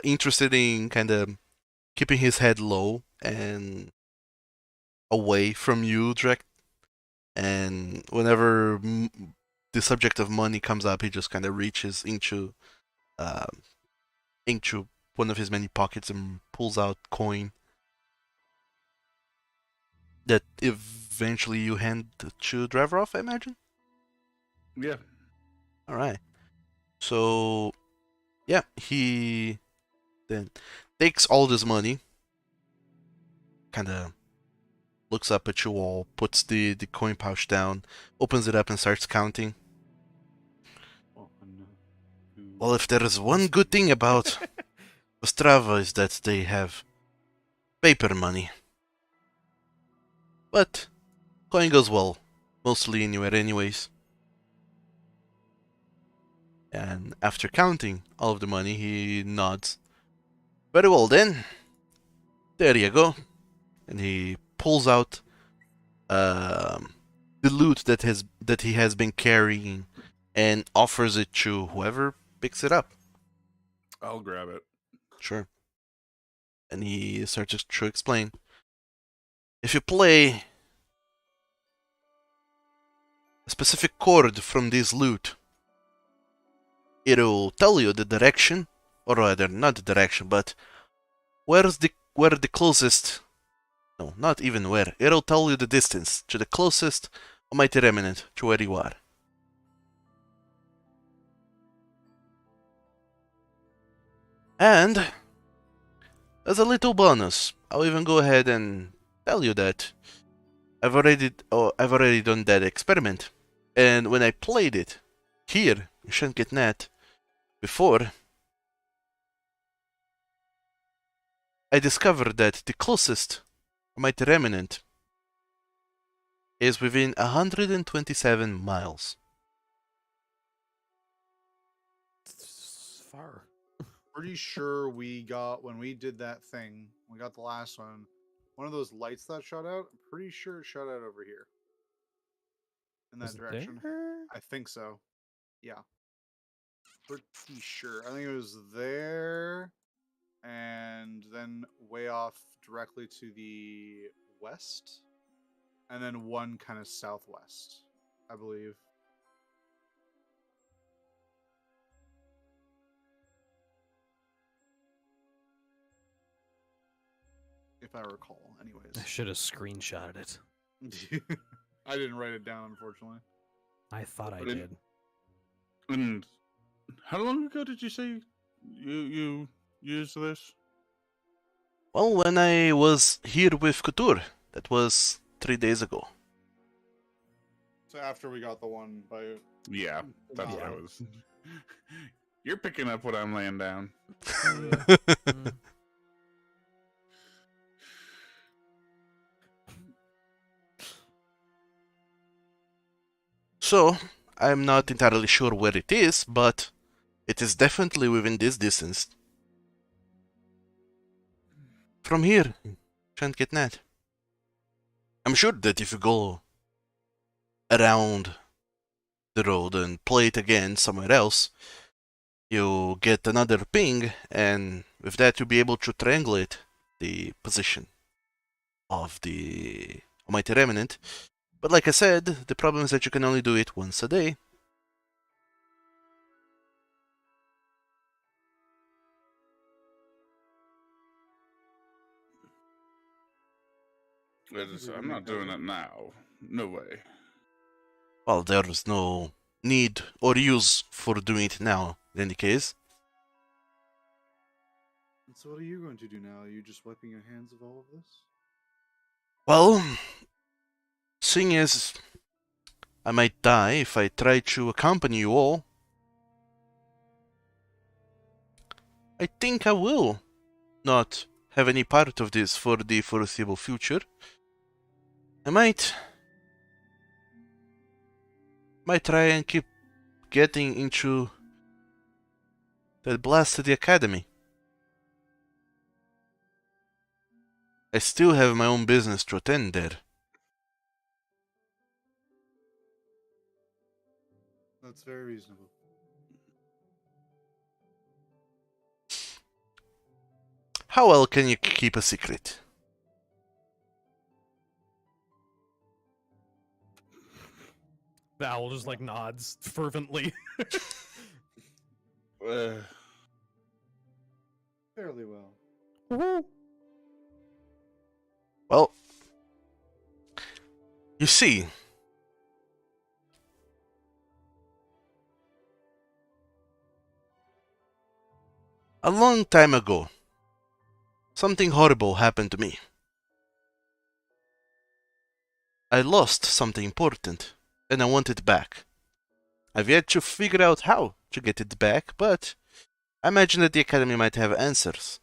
interested in kind of keeping his head low and away from you, Drek. And whenever the subject of money comes up, he just kind of reaches into one of his many pockets and pulls out coin that eventually you hand to Dravorov, I imagine? Yeah. Alright. So, yeah, he then takes all this money, kind of looks up at you all, puts the coin pouch down, opens it up and starts counting. Well, if there is one good thing about Ostrava is that they have paper money. But coin goes well, mostly anywhere anyways. And after counting all of the money, he nods. Very well then. There you go. And he pulls out the loot that he has been carrying and offers it to whoever picks it up. I'll grab it. Sure. And he starts to explain. If you play a specific chord from this loot, it'll tell you the direction, or rather, not the direction, but where the closest. No, not even where. It'll tell you the distance to the closest Almighty Remnant to where you are. And as a little bonus, I'll even go ahead and tell you that I've already done that experiment. And when I played it here in Shanket before, I discovered that the closest Almighty Remnant is within 127 miles. It's far. Pretty sure we got, when we did that thing, we got the last one of those lights that shot out. I'm pretty sure it shot out over here. In that Was it direction. there? I think so. Yeah. Pretty sure. I think it was there. And then way off directly to the west. And then one kind of southwest, I believe. If I recall, anyways. I should have screenshotted it. I didn't write it down, unfortunately. I thought I But it- did. And how long ago did you say you used this? Well, when I was here with Couture, that was 3 days ago. So after we got the one by Yeah, that's what I was. You're picking up what I'm laying down. So, I'm not entirely sure where it is, but it is definitely within this distance. from here. Shan't get that. I'm sure that if you go around the road and play it again somewhere else, you'll get another ping, and with that you'll be able to triangulate the position of the Almighty Remnant. But like I said, the problem is that you can only do it once a day. I'm not doing it now. No way. Well, there's no need or use for doing it now, in any case. And so what are you going to do now? Are you just wiping your hands of all of this? Well, seeing as I might die if I try to accompany you all, I think I will not have any part of this for the foreseeable future. I might try and keep getting into that blasted academy. I still have my own business to attend there. That's very reasonable. How well can you keep a secret? The owl just like nods fervently. Fairly well. Well, you see, a long time ago, something horrible happened to me. I lost something important, and I want it back. I've yet to figure out how to get it back, but I imagine that the Academy might have answers.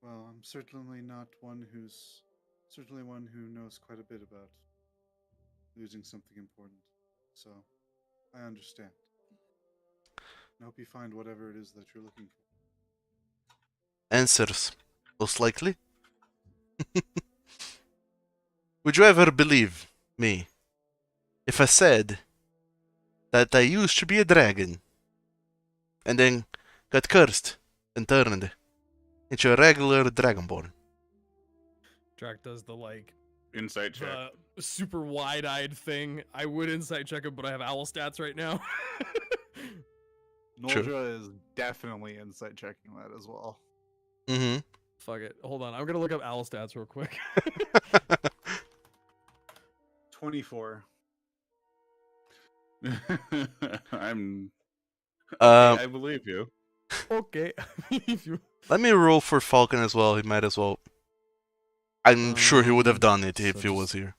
Well, I'm certainly not one who's one who knows quite a bit about losing something important. So, I understand. I hope you find whatever it is that you're looking for. Answers, most likely. Would you ever believe me if I said that I used to be a dragon and then got cursed and turned into a regular dragonborn? Drac does the like Insight check. the super wide-eyed thing. I would insight check him, but I have owl stats right now. Noldra is definitely insight checking that as well. Mm-hmm. Fuck it. Hold on. I'm gonna look up owl stats real quick. 24. I believe you. Okay. If you Let me roll for Falcon as well. He might as well. I'm sure he would have done it if so he was just- here.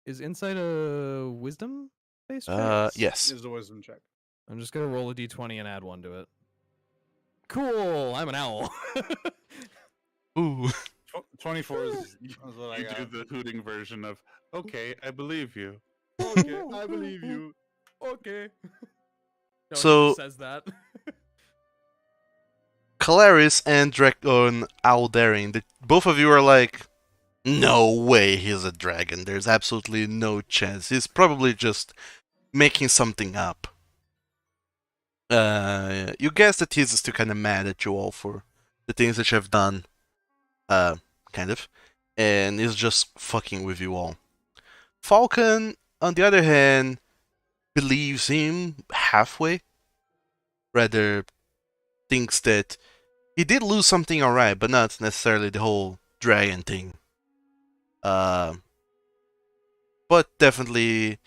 is insight a wisdom based? Yes. Is the wisdom check. I'm just gonna roll a d20 and add 1 to it. Cool. I'm an owl. Ooh. 24 is what I You got. do the hooting version of, okay, I believe you. Okay, I believe you. Okay. No, So- he just says that. Calaris and Dragon Aldarin, both of you are like, no way he's a dragon. There's absolutely no chance. He's probably just making something up. You guess that he's still kind of mad at you all for the things that you have done. Kind of. And he's just fucking with you all. Falcon, on the other hand, believes him halfway. Rather, thinks that he did lose something alright, but not necessarily the whole dragon thing. But definitely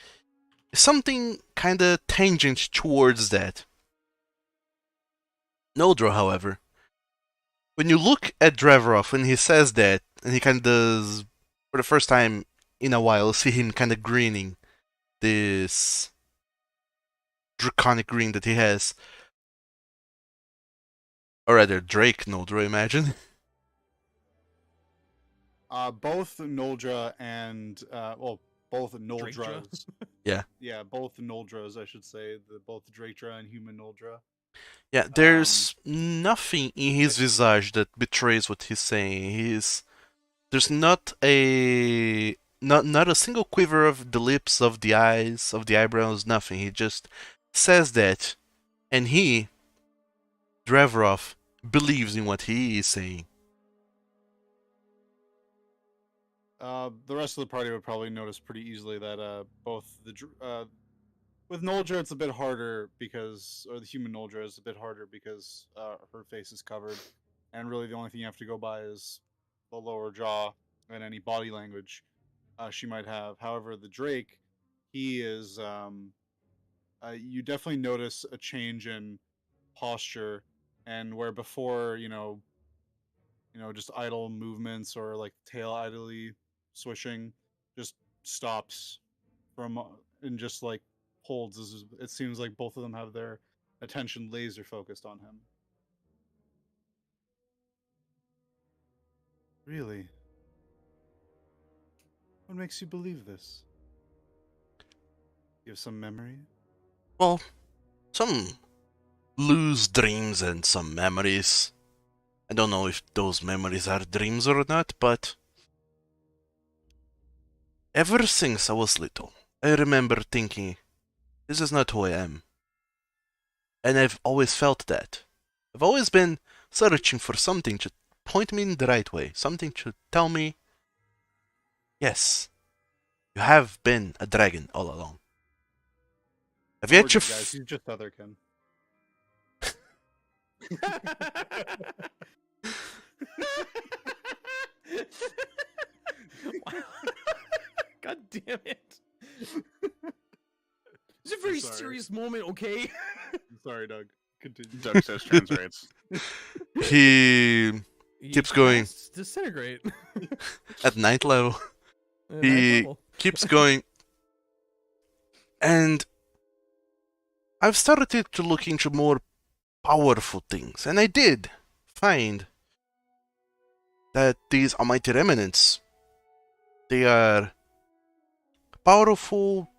something kinda tangent towards that. Noldra, however, when you look at Dravorov when he says that, and he kinda does, for the first time in a while, see him kinda grinning, this draconic grin that he has. Or rather, Drake Noldra, imagine. Both Noldra and both Drakedra? Noldras. Yeah. Yeah, both Noldras, I should say. Both Drakedra and human Noldra. Yeah, there's nothing in his visage that betrays what he's saying. There's not a single quiver of the lips, of the eyes, of the eyebrows, nothing. He just says that, and he, Drevrov, believes in what he is saying. The rest of the party would probably notice pretty easily that both with Noldra it's a bit harder because, or the human Noldra is a bit harder because her face is covered, and really the only thing you have to go by is the lower jaw and any body language she might have. However, the Drake, he is you definitely notice a change in posture, and where before just idle movements or like tail idly swishing just stops from and just like holds. It seems like both of them have their attention laser focused on him. Really? What makes you believe this? You have some memory? Well, some loose dreams and some memories. I don't know if those memories are dreams or not, but ever since I was little, I remember thinking, this is not who I am. And I've always felt that. I've always been searching for something to point me in the right way, something to tell me, yes, you have been a dragon all along. Have you Or had your guys, he's just otherkin. God damn it. It's a very sorry. serious moment, okay? Sorry, Doug. Continue. Doug says translates. He keeps going Casts disintegrate. at night level. At He ninth level. keeps going, and I've started to look into more powerful things, and I did find that these almighty remnants, they are powerful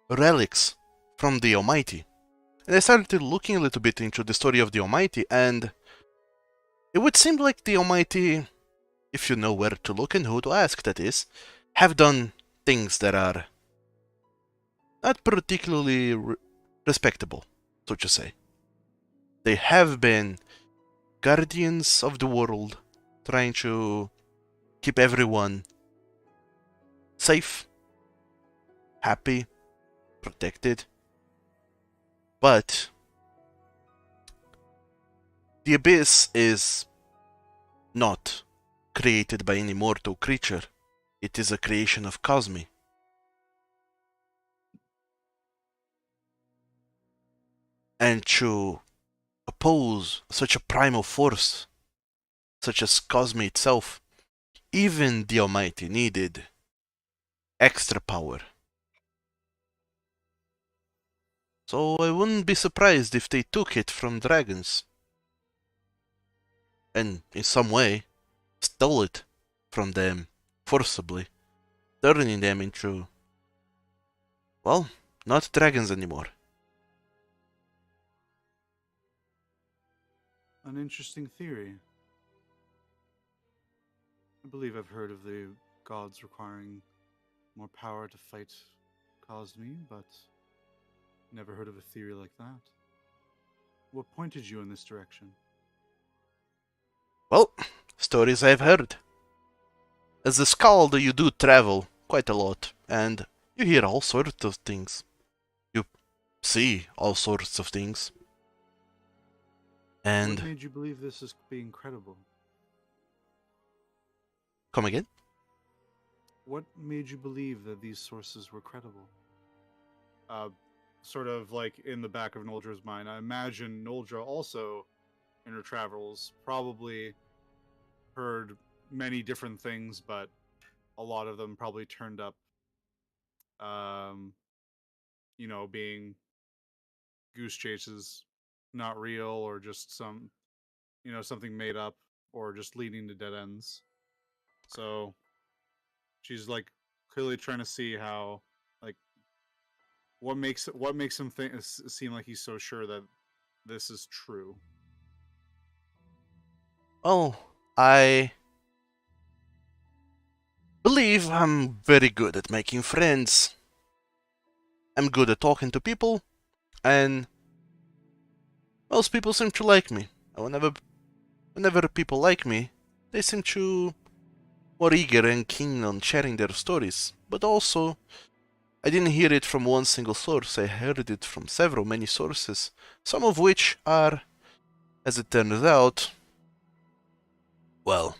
relics from the Almighty. And I started looking a little bit into the story of the Almighty, and it would seem like the Almighty, if you know where to look and who to ask, that is, have done things that are not particularly respectable, so to say. They have been guardians of the world, trying to keep everyone safe, happy, protected. But the abyss is not created by any mortal creature. It is a creation of Cosmi. And to oppose such a primal force, such as Cosmi itself, even the Almighty needed extra power. So I wouldn't be surprised if they took it from dragons. And in some way, stole it from them forcibly, turning them into, well, not dragons anymore. An interesting theory. I believe I've heard of the gods requiring more power to fight Cosmi, but never heard of a theory like that. What pointed you in this direction? Well, stories I've heard. As a skald, you do travel quite a lot, and you hear all sorts of things. You see all sorts of things. And what made you believe this is being credible? come again? What made you believe that these sources were credible? Sort of like in the back of Noldra's mind, I imagine Noldra also, in her travels, probably heard many different things, but a lot of them probably turned up, being goose chases, not real, or just something made up, or just leading to dead ends. So she's like clearly trying to see how, like, what makes him think seem like he's so sure that this is true. Well, I believe I'm very good at making friends. I'm good at talking to people, and most people seem to like me. And whenever people like me, they seem to more eager and keen on sharing their stories. But also, I didn't hear it from one single source, I heard it from many sources, some of which are, as it turns out, well,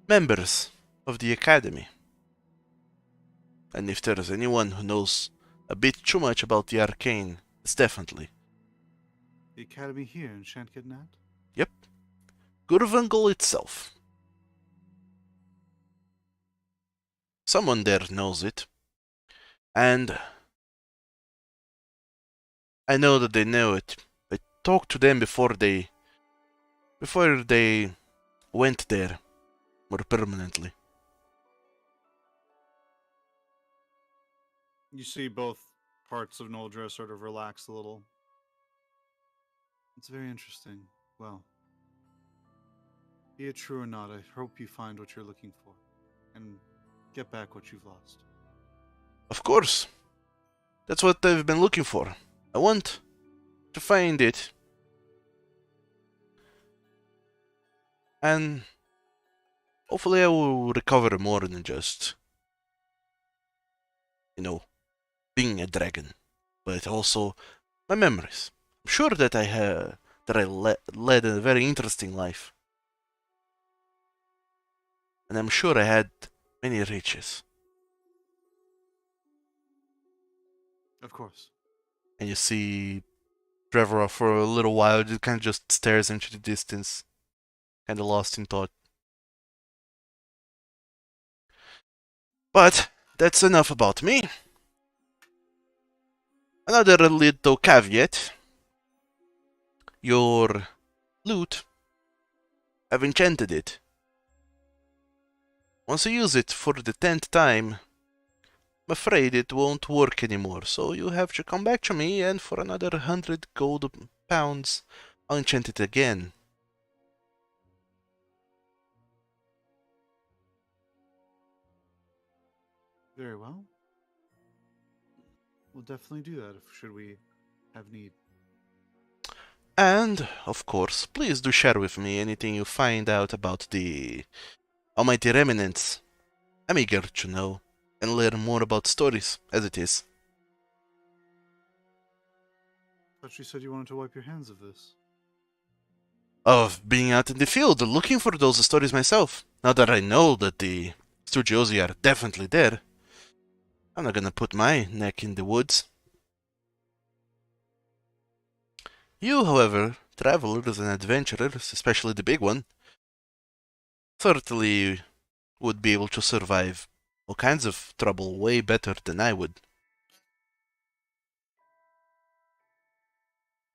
members of the Academy. And if there's anyone who knows a bit too much about the arcane, it's definitely. The academy here in Shankidnat? Yep. Gurvangal itself. Someone there knows it. And I know that they know it. I talked to them before they went there more permanently. You see both parts of Noldra sort of relax a little. It's very interesting. Well, be it true or not, I hope you find what you're looking for and get back what you've lost. Of course. That's what I've been looking for. I want to find it. And hopefully I will recover more than just, being a dragon. But also my memories. I'm sure that I led a very interesting life. And I'm sure I had many riches. Of course. And you see Trevor for a little while kind of just stares into the distance, kind of lost in thought. But that's enough about me. Another little caveat. Your loot, I've enchanted it. Once you use it for the 10th time, I'm afraid it won't work anymore, so you have to come back to me, and for another 100 gold pounds, I'll enchant it again. Very well. We'll definitely do that should we have need. And, of course, please do share with me anything you find out about the Almighty Remnants. I'm eager to know and learn more about stories, as it is. Thought you said you wanted to wipe your hands of this. Of being out in the field, looking for those stories myself. Now that I know that the Studiosi are definitely there, I'm not gonna put my neck in the woods. You, however, travelers and adventurers, especially the big one, certainly would be able to survive all kinds of trouble way better than I would.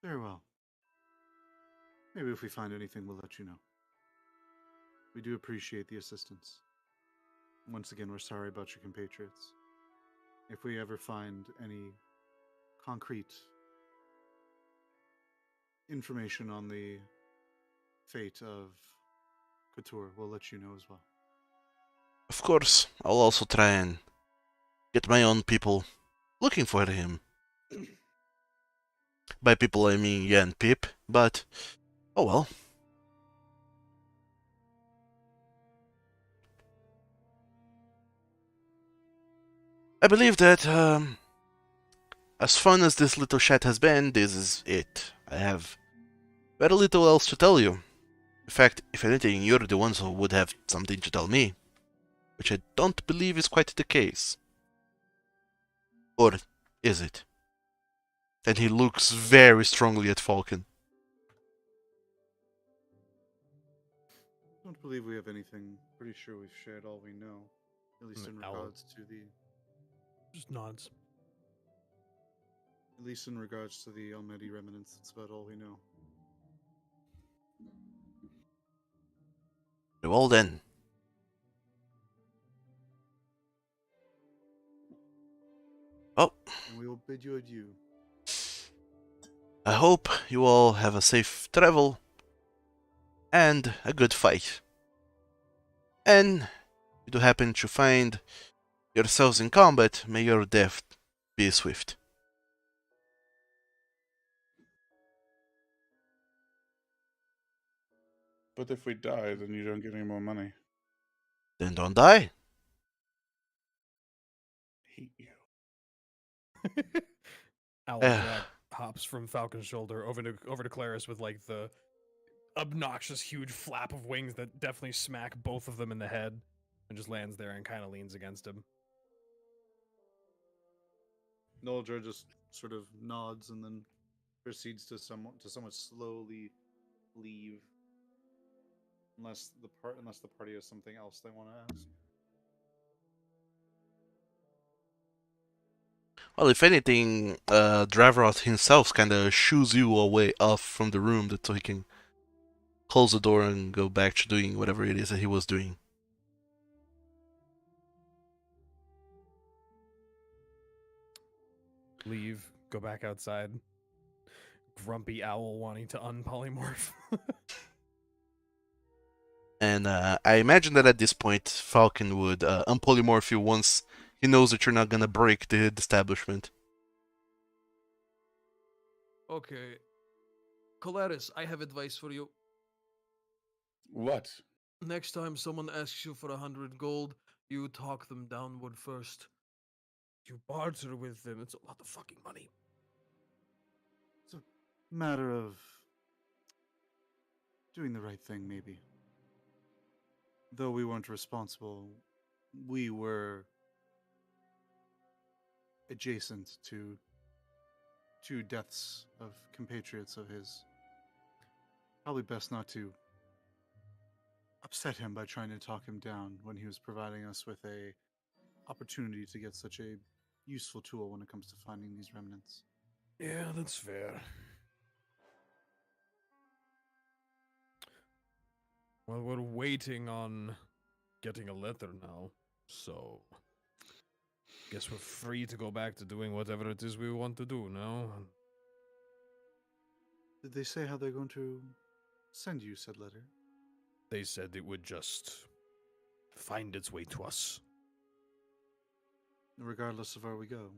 Very well. Maybe if we find anything, we'll let you know. We do appreciate the assistance. Once again, we're sorry about your compatriots. If we ever find any concrete information on the fate of Couture, we'll let you know as well. Of course, I'll also try and get my own people looking for him. By people I mean Yan Pip, but oh well. I believe that, as fun as this little chat has been, this is it. I have very little else to tell you. In fact, if anything, you're the ones who would have something to tell me, which I don't believe is quite the case. Or is it? And he looks very strongly at Falcon. I don't believe we have anything. Pretty sure we've shared all we know, at least in regards to the. Just nods. At least in regards to the Almighty Remnants, that's about all we know. Well then, And we will bid you adieu. I hope you all have a safe travel and a good fight. And if you do happen to find yourselves in combat, may your death be swift. But if we die, then you don't get any more money. Then don't die. Hate you. Owljack hops from Falcon's shoulder over to Claris with like the obnoxious huge flap of wings that definitely smack both of them in the head, and just lands there and kind of leans against him. Noldra just sort of nods and then proceeds to somewhat slowly leave, unless the party has something else they want to ask. Well, if anything, Dravrot himself kind of shoos you away off from the room so he can close the door and go back to doing whatever it is that he was doing. Leave, go back outside. Grumpy owl wanting to unpolymorph. And I imagine that at this point, Falcon would unpolymorph you once he knows that you're not gonna break the establishment. Okay. Colaris, I have advice for you. What? Next time someone asks you for 100 gold, you talk them downward first. You barter with them. It's a lot of fucking money. It's a matter of doing the right thing, maybe. Though we weren't responsible, we were adjacent to two deaths of compatriots of his. Probably best not to upset him by trying to talk him down when he was providing us with a opportunity to get such a useful tool when it comes to finding these remnants. Yeah, that's fair. Well, we're waiting on getting a letter now, so guess we're free to go back to doing whatever it is we want to do now. Did they say how they're going to send you said letter? They said it would just find its way to us. Regardless of where we go.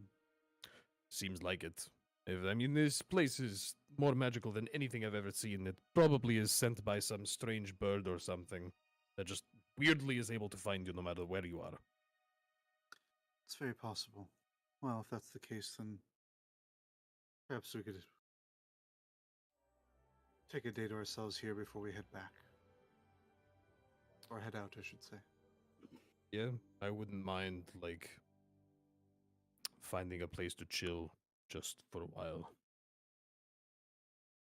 Seems like it. I mean, this place is more magical than anything I've ever seen. It probably is sent by some strange bird or something that just weirdly is able to find you no matter where you are. It's very possible. Well, if that's the case, then perhaps we could take a day to ourselves here before we head back. Or head out, I should say. Yeah, I wouldn't mind, like, finding a place to chill just for a while.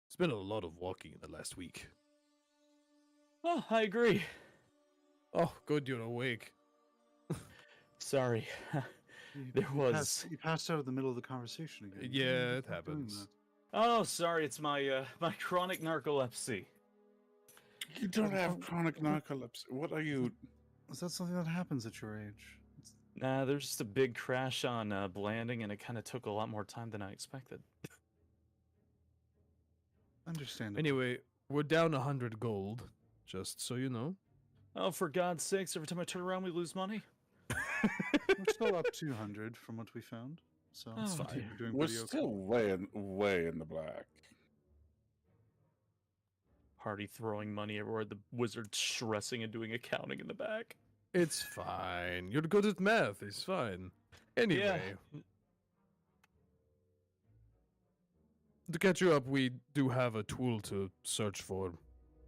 It's been a lot of walking in the last week. Oh, I agree. Oh, good, you're awake. Sorry. There was. You passed out in the middle of the conversation again. Yeah, it Stop doing happens. Oh, sorry. It's my my chronic narcolepsy. You don't have chronic narcolepsy. What are you? Is that something that happens at your age? Nah, there's just a big crash on landing, and it kind of took a lot more time than I expected. Understandable. Anyway, we're down 100 gold, just so you know. Oh, for God's sakes! Every time I turn around, we lose money. We're still up 200 from what we found. So That's I think fine. we're doing We're pretty okay. still way in the black. Party throwing money everywhere. The wizard stressing and doing accounting in the back. It's fine. You're good at math. It's fine. Anyway, to catch you up, we do have a tool to search for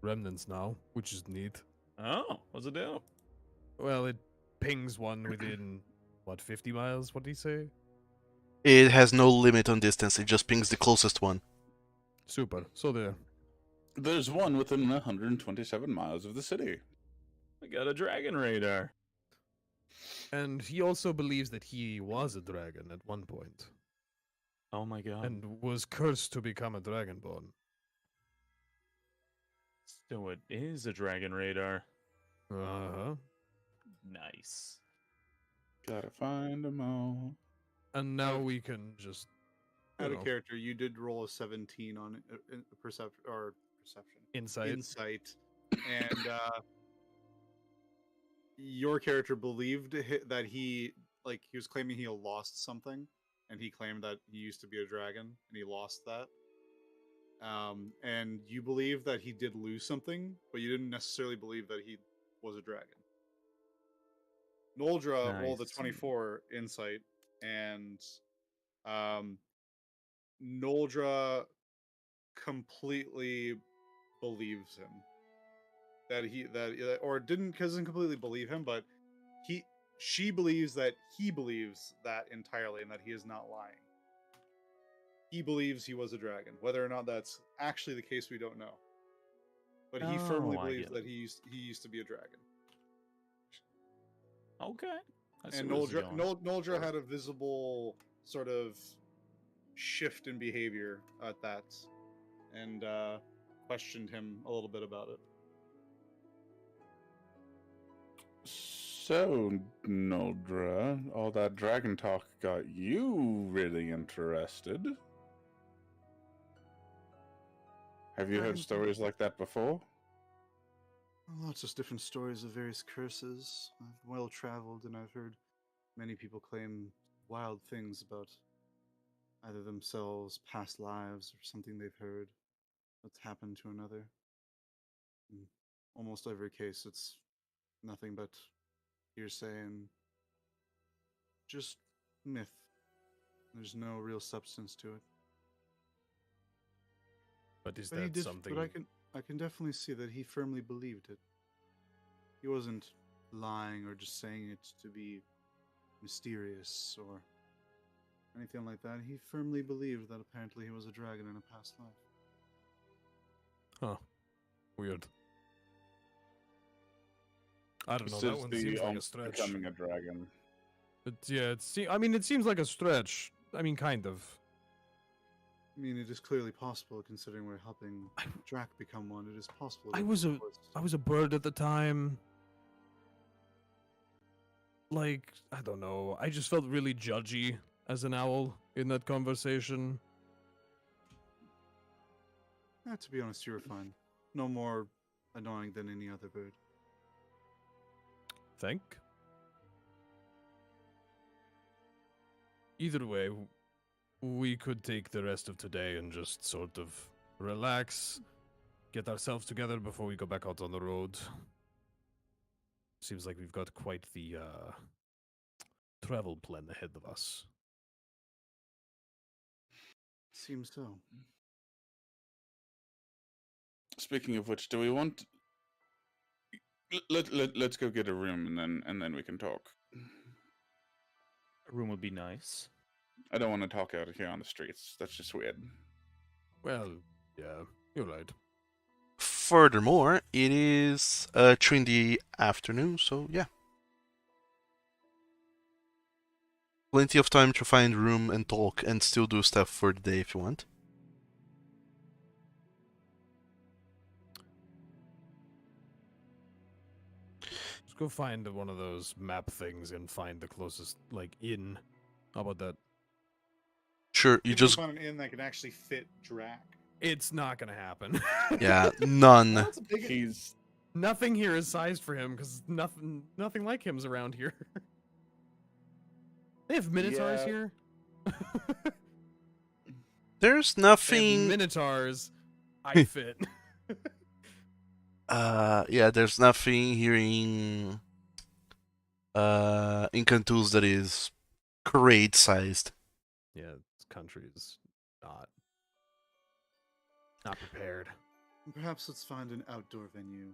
remnants now, which is neat. Oh, what's it do? Well, it pings one within, what, 50 miles? What did he say? It has no limit on distance, it just pings the closest one. Super. So there. There's one within 127 miles of the city. We got a dragon radar. And he also believes that he was a dragon at one point Oh my god. and was cursed to become a dragonborn. So it is a dragon radar. Uh-huh. Nice. Gotta find them all. And now we can just. Out of character, you did roll a 17 on perception. Insight. And your character believed that he was claiming he lost something, and he claimed that he used to be a dragon and he lost that. And you believe that he did lose something, but you didn't necessarily believe that he was a dragon. Noldra rolled a 24 insight, and Noldra completely believes him. Doesn't completely believe him, but she believes that he believes that entirely, and that he is not lying. He believes he was a dragon. Whether or not that's actually the case, we don't know. But he firmly believes that he used to be a dragon. Okay. And Noldra had a visible sort of shift in behavior at that, and questioned him a little bit about it. So, Noldra, all that dragon talk got you really interested. Have you heard stories like that before? Lots of different stories of various curses. I've well traveled, and I've heard many people claim wild things about either themselves, past lives, or something they've heard that's happened to another. In almost every case, it's nothing but hearsay and just myth. There's no real substance to it. But is that something? But I can definitely see that he firmly believed it. He wasn't lying or just saying it to be mysterious or anything like that. He firmly believed that apparently he was a dragon in a past life. Huh. Weird. I don't know. That one seems like a stretch. Becoming a dragon. But yeah, it seems like a stretch. I mean, kind of. I mean, it is clearly possible, considering we're helping Drac become one. It is possible. I was a bird at the time. Like, I don't know. I just felt really judgy as an owl in that conversation. To be honest, you were fine. No more annoying than any other bird. Think. Either way, we could take the rest of today and just sort of relax, get ourselves together before we go back out on the road. Seems like we've got quite the travel plan ahead of us. Seems so. Speaking of which, do we want? Let's go get a room and then we can talk. A room would be nice. I don't want to talk out here on the streets. That's just weird. Well, yeah, you're right. Furthermore, it is 3 in the afternoon, so yeah. Plenty of time to find room and talk and still do stuff for the day if you want. Let's go find one of those map things and find the closest, like, inn. How about that? Sure, you just... find an inn that can actually fit Drac. It's not gonna happen. Yeah, none. Nothing here is sized for him, because nothing like him's around here. They have minotaurs here. There's nothing... Minotaurs, I fit. Yeah, there's nothing here in Cantus that is crate sized. Yeah, this country is not prepared. Perhaps let's find an outdoor venue.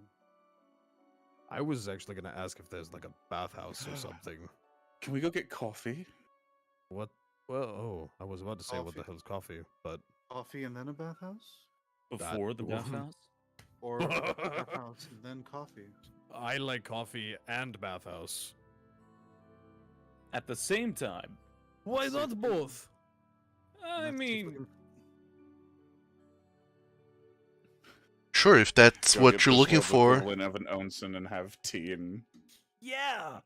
I was actually gonna ask if there's like a bathhouse or something. Can we go get coffee? What? Well, I was about to say what the hell's coffee, but Coffee and then a bathhouse? Before the bathhouse? Or a bathhouse and then coffee? I like coffee and bathhouse. At the same time? Why not both? I mean... Sure, if that's Go what get you're this looking for. equivalent of an onsen and have tea and... Yeah!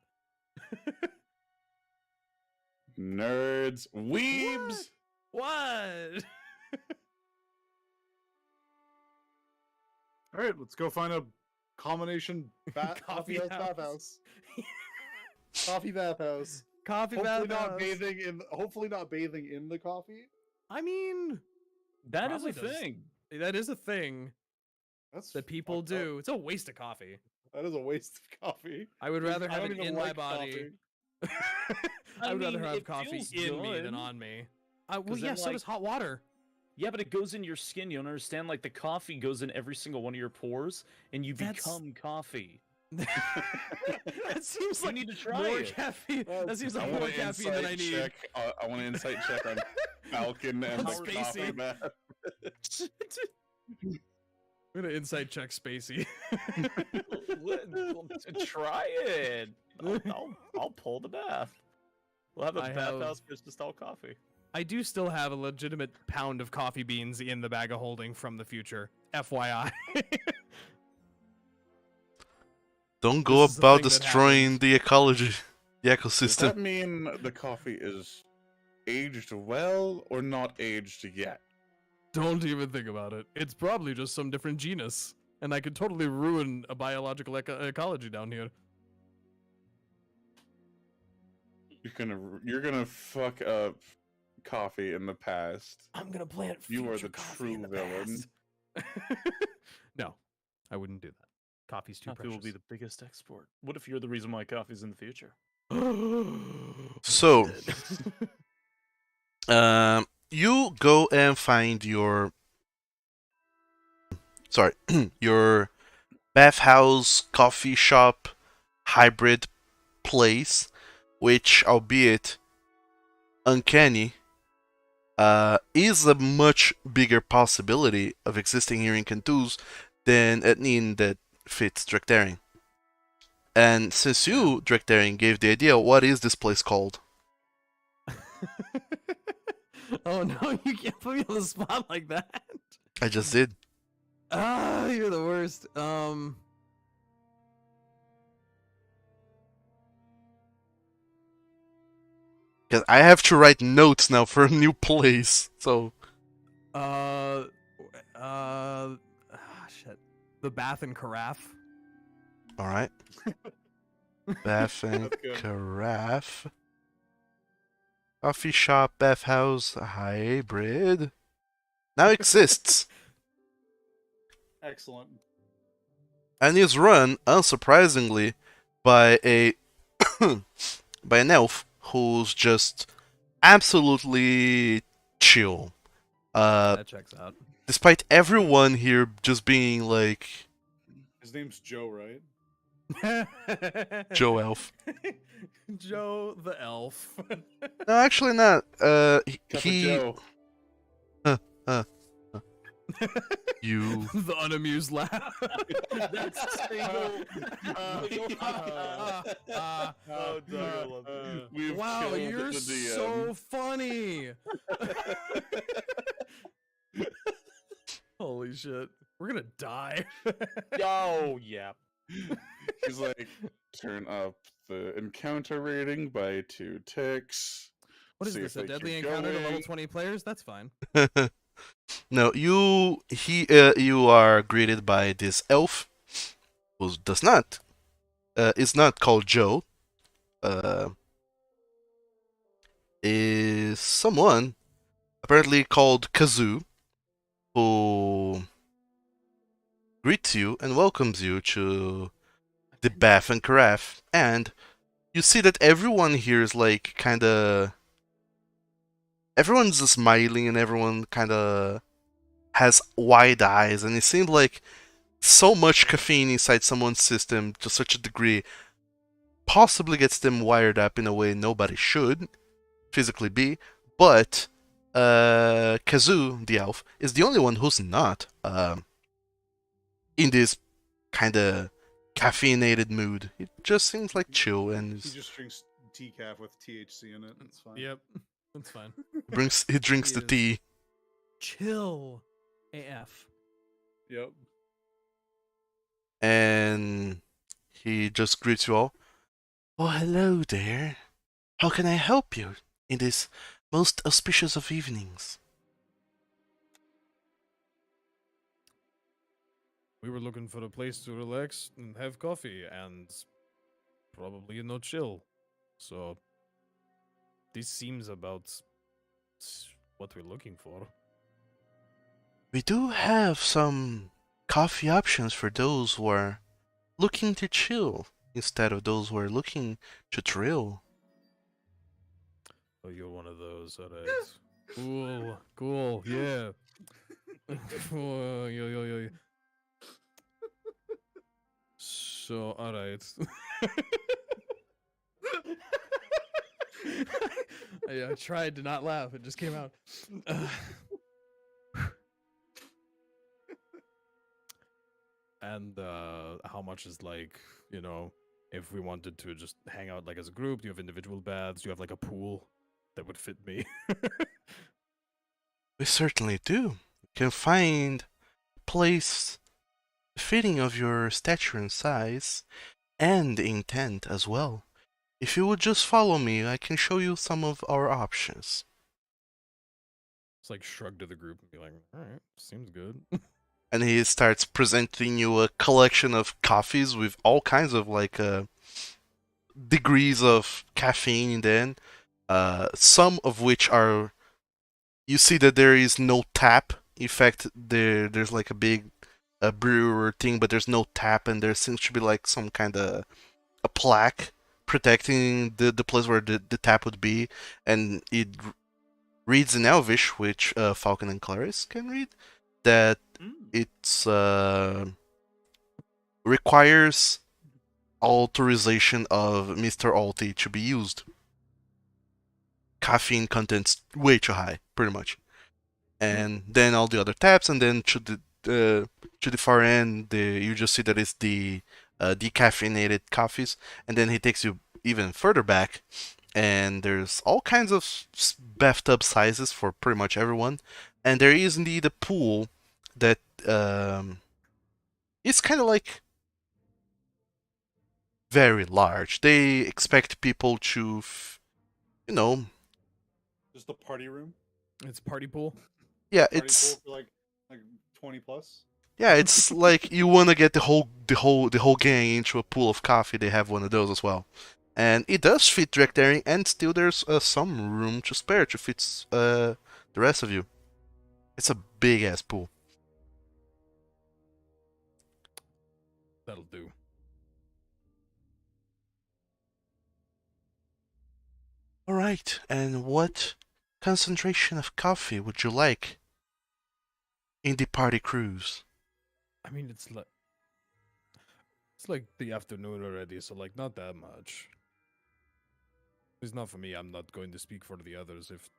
nerds, weebs. What? All right, let's go find a combination Coffee house house. bathhouse. Coffee bathhouse. Coffee Hopefully bathhouse. not bathing in. Hopefully not bathing in the coffee. I mean, That is a Probably does. thing. that is a thing That's that people fucked up. do. It's a waste of coffee. That is a waste of coffee. I would Because rather I have don't it even in my like body. coffee. I would rather mean, have it coffee feels in me than good. on me. Well, 'Cause yeah, then, so like- does hot water. Yeah, but it goes in your skin. You don't understand? Like the coffee goes in every single one of your pores, and you That's- become coffee. That seems You like need to try more it. caffeine. That seems I like want more an caffeine than I insight need. check. I want an insight check on Falcon and On the coffee Spacey. bath. I'm gonna inside check Spacey. Try it. I'll pull the bath. We'll have a I bathhouse have- for just all coffee. I do still have a legitimate pound of coffee beans in the bag of holding from the future. FYI. Don't go This is a about thing that destroying the ecology, the Does ecosystem. that mean the coffee is aged well or not aged yet? Don't even think about it. It's probably just some different genus, and I could totally ruin a biological ecology down here. You're gonna fuck up coffee in the past. I'm gonna plant You are future the coffee true in the villain. past. No, I wouldn't do that. Coffee's too Coffee will be precious. the biggest export. What if you're the reason why coffee's in the future? So, you go and find your your bathhouse coffee shop hybrid place, which, albeit uncanny, is a much bigger possibility of existing here in Cantus than an inn that fits Drectarian. And since you, Drectarian, gave the idea, what is this place called? Oh no, you can't put me on the spot like that. I just did. Ah, you're the worst. Because I have to write notes now for a new place, so... Shit. The Bath and Carafe. Alright. Bath and That's good. Carafe. Coffee shop, bathhouse, hybrid. Now exists. Excellent. And is run, unsurprisingly, by a by an elf who's just absolutely chill. That checks out. Despite everyone here just being like His name's Joe, right? Joe Elf. Joe the elf. No, actually not. Cup of He Joe. you The unamused laugh. That's a single. Oh, Doug, I love that. We've Wow, killed you're the DM. so funny. Holy shit. We're gonna die. Oh, yeah. He's like, turn up the encounter rating by 2 ticks. What is See this? if A they deadly keep encounter to level going. 20 players? That's fine. No, you are greeted by this elf who does not is not called Joe. Is someone apparently called Kazoo, who greets you and welcomes you to the Bath and Carafe, and you see that everyone here is like kinda everyone's smiling and everyone kinda has wide eyes, and it seemed like so much caffeine inside someone's system to such a degree possibly gets them wired up in a way nobody should physically be, but Kazoo, the elf, is the only one who's not in this kind of caffeinated mood. It just seems like chill and He just drinks decaf with THC in it. It's fine. Yep. That's fine. he drinks He the is- tea. Chill. AF. Yep. And he just greets you all. Oh, hello there. How can I help you? in this most auspicious of evenings? We were looking for a place to relax and have coffee and probably not chill. So this seems about what we're looking for. We do have some coffee options for those who are looking to chill instead of those who are looking to thrill. Oh, you're one of those, alright. Cool, cool, yeah. Oh, yo. So, alright. I tried to not laugh, it just came out. And how much is like, if we wanted to just hang out like as a group, do you have individual baths? Do you have like a pool that would fit me? We certainly do. You can find a place fitting of your stature and size, and intent as well. If you would just follow me, I can show you some of our options. It's like shrug to the group and be like, alright, seems good. And he starts presenting you a collection of coffees with all kinds of degrees of caffeine in them. Some of which are, you see that there is no tap. In fact, there's like a big brewer thing, but there's no tap, and there seems to be like some kind of a plaque protecting the place where the tap would be, and it reads in Elvish, which Falcon and Clarice can read, that it's requires authorization of Mr. Alti to be used. Caffeine content's way too high, pretty much. And then all the other tabs, and then to the far end, you just see that it's the decaffeinated coffees, and then he takes you even further back, and there's all kinds of bathtub sizes for pretty much everyone, and there is indeed a pool that it's kind of like very large. They expect people to, Just a party room. It's party pool. Yeah, Party it's pool for like 20 plus. yeah, it's like you want to get the whole gang into a pool of coffee. They have one of those as well, and it does fit direct airing, and still there's some room to spare to fit the rest of you. It's a big ass pool. That'll do. All right, and what concentration of coffee would you like in the party cruise? I mean, it's like the afternoon already, so like not that much. It's not for me. I'm not going to speak for the others. If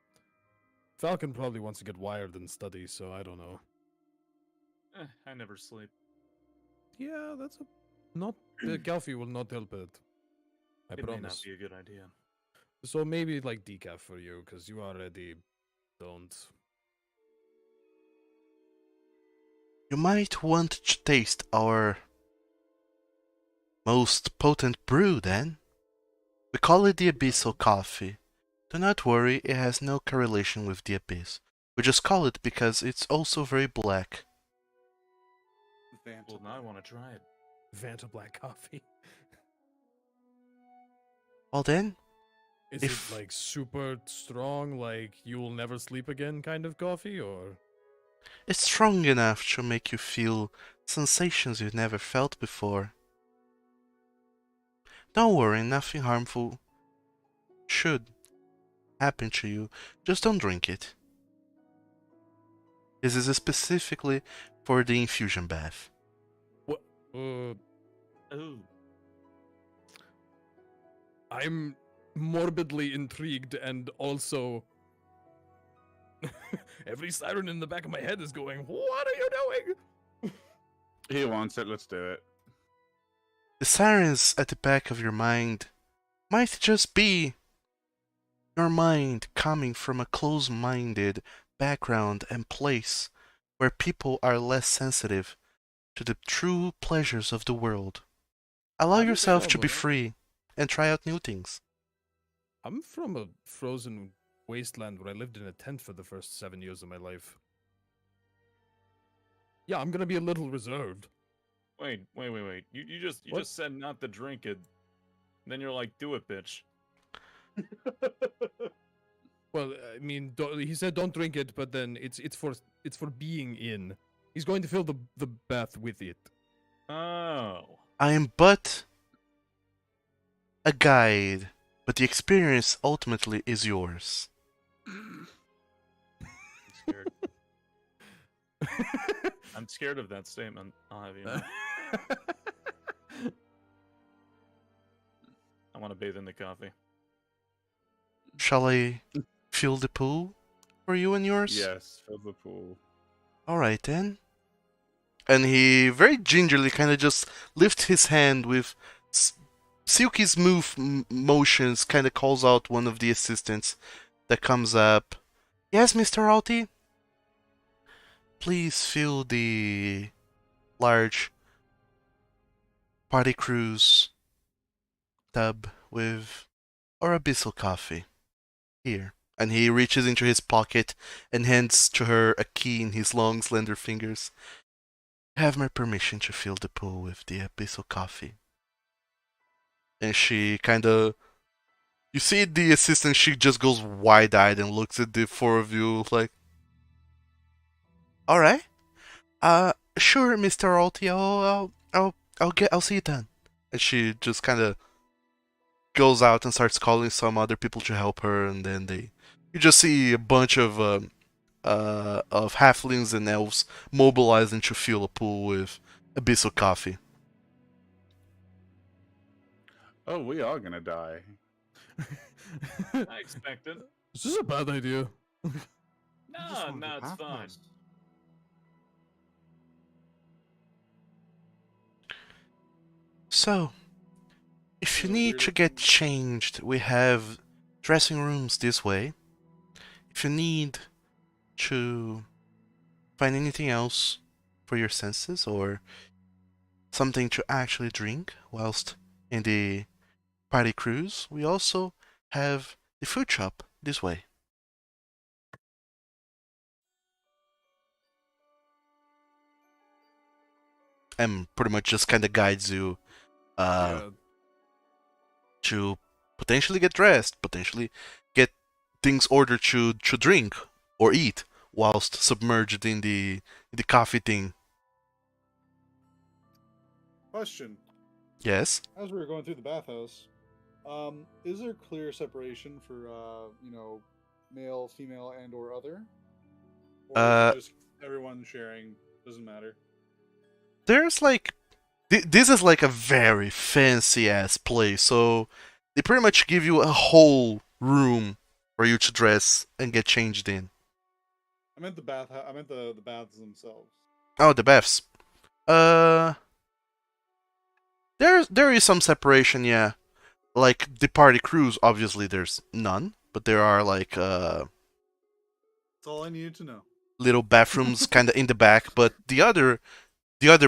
Falcon probably wants to get wired and study, so I don't know. I never sleep. Yeah, that's not the coffee will not help it. I It may not promise. be a good idea. So maybe like decaf for you, because you already don't. You might want to taste our most potent brew then. We call it the Abyssal Coffee. Do not worry, it has no correlation with the Abyss. We just call it because it's also very black. Well, now I want to try it. Vanta black coffee. Well then, Is If- it like super strong, like you will never sleep again kind of coffee, or? it's strong enough to make you feel sensations you've never felt before. Don't worry, nothing harmful should happen to you. Just don't drink it. This is specifically for the infusion bath. Oh, I'm morbidly intrigued, and also every siren in the back of my head is going, "What are you doing?" He wants it. Let's do it. The sirens at the back of your mind might just be your mind coming from a close-minded background and place where people are less sensitive to the true pleasures of the world. Allow yourself to be free and try out new things. I'm from a frozen wasteland where I lived in a tent for the first 7 years of my life. Yeah, I'm gonna be a little reserved. Wait. You What? just said not to drink it. Then you're like, do it, bitch. Well, I mean, he said don't drink it, but then it's for being in. He's going to fill the bath with it. Oh. I am but a guide, but the experience ultimately is yours. I'm scared. I'm scared of that statement. I'll have you know. I want to bathe in the coffee. Shall I fill the pool for you and yours? Yes, fill the pool. Alright then. And he very gingerly kind of just lifts his hand with silky smooth motions, kind of calls out one of the assistants that comes up. Yes, Mr. Alti? Please fill the large party cruise tub with our abyssal coffee. Here. And he reaches into his pocket and hands to her a key in his long, slender fingers. Have my permission to fill the pool with the abyssal coffee. And she kind of... You see the assistant, she just goes wide-eyed and looks at the four of you like... Alright. Sure, Mr. Alti, I'll see it done. And she just kind of goes out and starts calling some other people to help her, and then you just see a bunch of halflings and elves mobilizing to fill a pool with abyssal coffee. Oh, we are gonna die. I expect it. This is a bad idea. No, it's fine. So, if you need to get changed, we have dressing rooms this way. If you need to find anything else for your senses or something to actually drink whilst in the party cruise, we also have the food shop this way. And pretty much just kind of guides you to potentially get dressed, potentially get things ordered to drink or eat whilst submerged in the coffee thing. Question. Yes. As we were going through the bathhouse, is there clear separation for male, female, and or other? Or is it just everyone sharing? Doesn't matter. There's like this is like a very fancy ass place, so they pretty much give you a whole room for you to dress and get changed in. I meant the bath. I meant the baths themselves. Oh, the baths. There is some separation, yeah. Like the party cruise, obviously there's none, but there are like That's all I needed to know. little bathrooms kind of in the back, but the other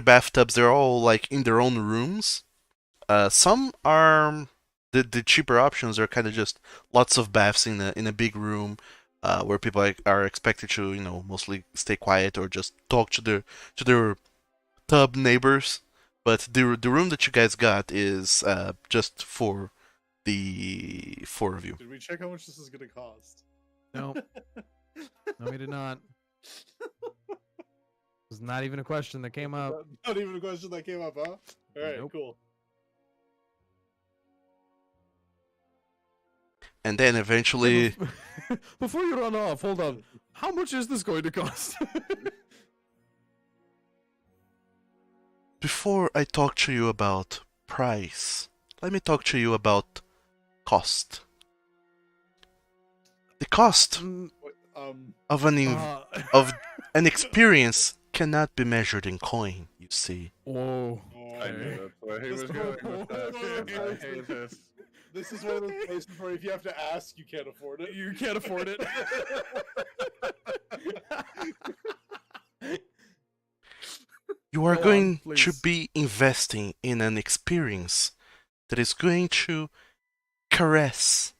bathtubs, they're all like in their own rooms. Some are the cheaper options are kind of just lots of baths in a big room, where people are expected to mostly stay quiet or just talk to their tub neighbors. But the room that you guys got is just for the four of you. Did we check how much this is going to cost? No. No, we did not. It's not even a question that came up. Not even a question that came up, huh? All right, Nope. cool. And then eventually, Before you run off, hold on. How much is this going to cost? before I talk to you about price, let me talk to you about cost. The cost of of an experience cannot be measured in coin, you see. Whoa. I knew that's where he was going with that. I hate this. This is one of those places where if you have to ask, you can't afford it. You can't afford it. You are Go on, going to please. be investing in an experience that is going to caress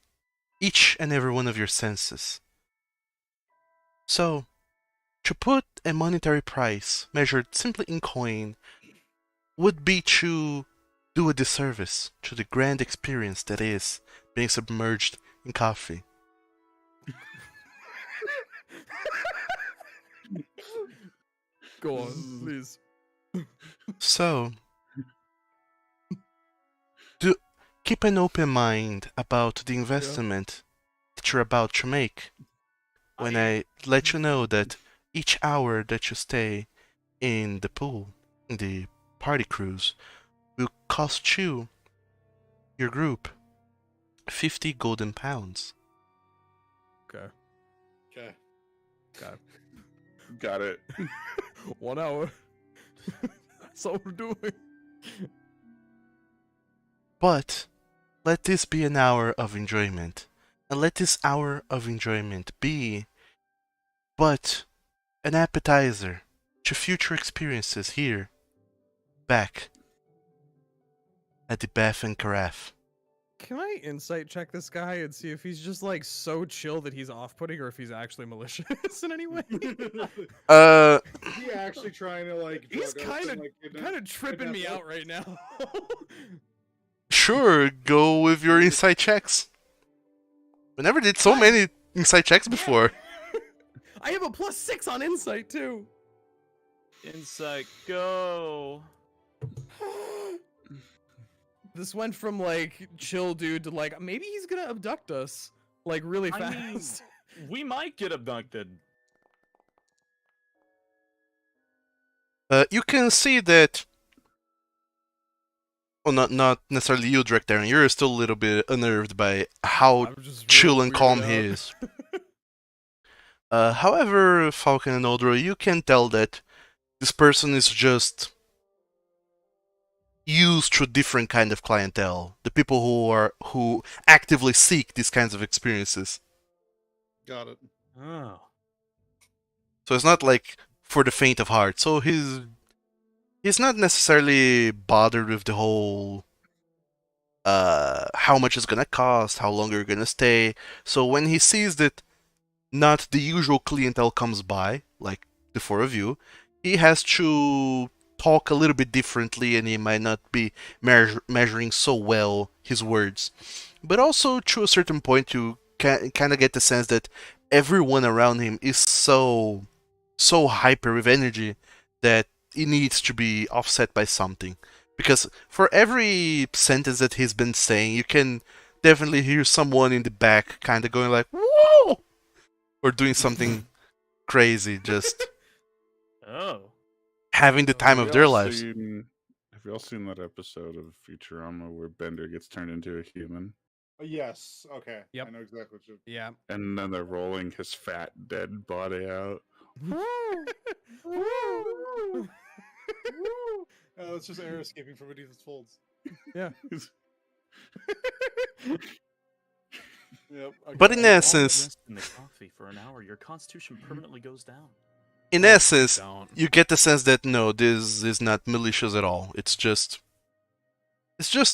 each and every one of your senses. So, to put a monetary price measured simply in coin would be to do a disservice to the grand experience that is being submerged in coffee. Go on, please. So, keep an open mind about the investment that you're about to make when I let you know that each hour that you stay in the pool, in the party cruise, will cost you, your group, 50 golden pounds. Okay. Okay. Got it. 1 hour. That's all we're doing. But let this be an hour of enjoyment, and let this hour of enjoyment be but an appetizer to future experiences here, back at the Bath and Carafe. Can I insight check this guy and see if he's just like so chill that he's off-putting, or if he's actually malicious in any way? He actually trying to like. He's drug us kind and, of like, kind of tripping me kidnap us? out right now. Sure, go with your insight checks. We never did so many insight checks before. I have a +6 on insight too. Insight, go. This went from like chill dude to like maybe he's gonna abduct us like really I mean, fast. we might get abducted. You can see that. Well, not necessarily you, Direct Aaron. You're still a little bit unnerved by how I'm just chill really and calm weirded he out. is. However, Falcon and Oldro, you can tell that this person is just used to different kind of clientele. The people who actively seek these kinds of experiences. Got it. Oh. So it's not like for the faint of heart. So he's not necessarily bothered with the whole how much it's gonna cost, how long you're gonna stay. So when he sees that not the usual clientele comes by, like the four of you, he has to talk a little bit differently, and he might not be measuring so well his words. But also, to a certain point, you can kind of get the sense that everyone around him is so hyper with energy that it needs to be offset by something. Because for every sentence that he's been saying, you can definitely hear someone in the back kind of going like, "Whoa!" or doing something crazy, just Oh. having the time of their lives. Have y'all seen that episode of Futurama where Bender gets turned into a human? Yes. Okay. Yep. I know exactly what you. Yeah. And then they're rolling his fat, dead body out. Oh, it's just air escaping from beneath its folds. Yeah. Yep. Okay. But in If you all essence, rest in the coffee for an hour, your constitution permanently goes down. in essence, Don't. you get the sense that no, this is not malicious at all. It's just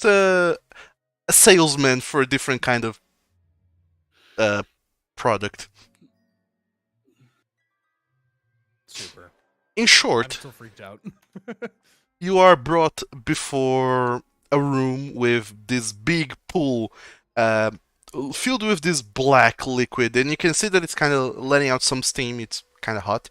a salesman for a different kind of product. Super. In I'm short, still freaked out. you are brought before a room with this big pool filled with this black liquid, and you can see that it's kind of letting out some steam. It's kind of hot.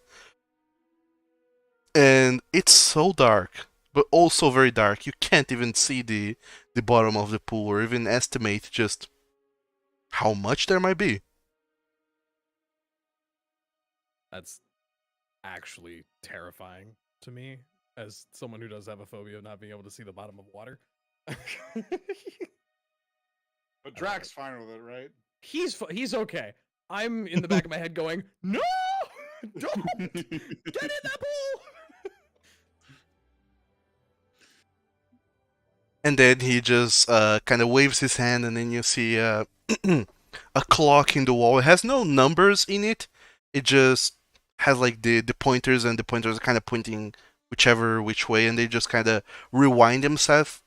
And it's so dark, but also very dark. You can't even see the bottom of the pool or even estimate just how much there might be. That's actually terrifying to me as someone who does have a phobia of not being able to see the bottom of water. But Drax's fine with it, right? He's okay. I'm in the back of my head going, "No! Don't get in that pool!" And then he just kind of waves his hand, and then you see a clock in the wall. It has no numbers in it. It just has like the pointers, and the pointers are kind of pointing which way, and they just kind of rewind themselves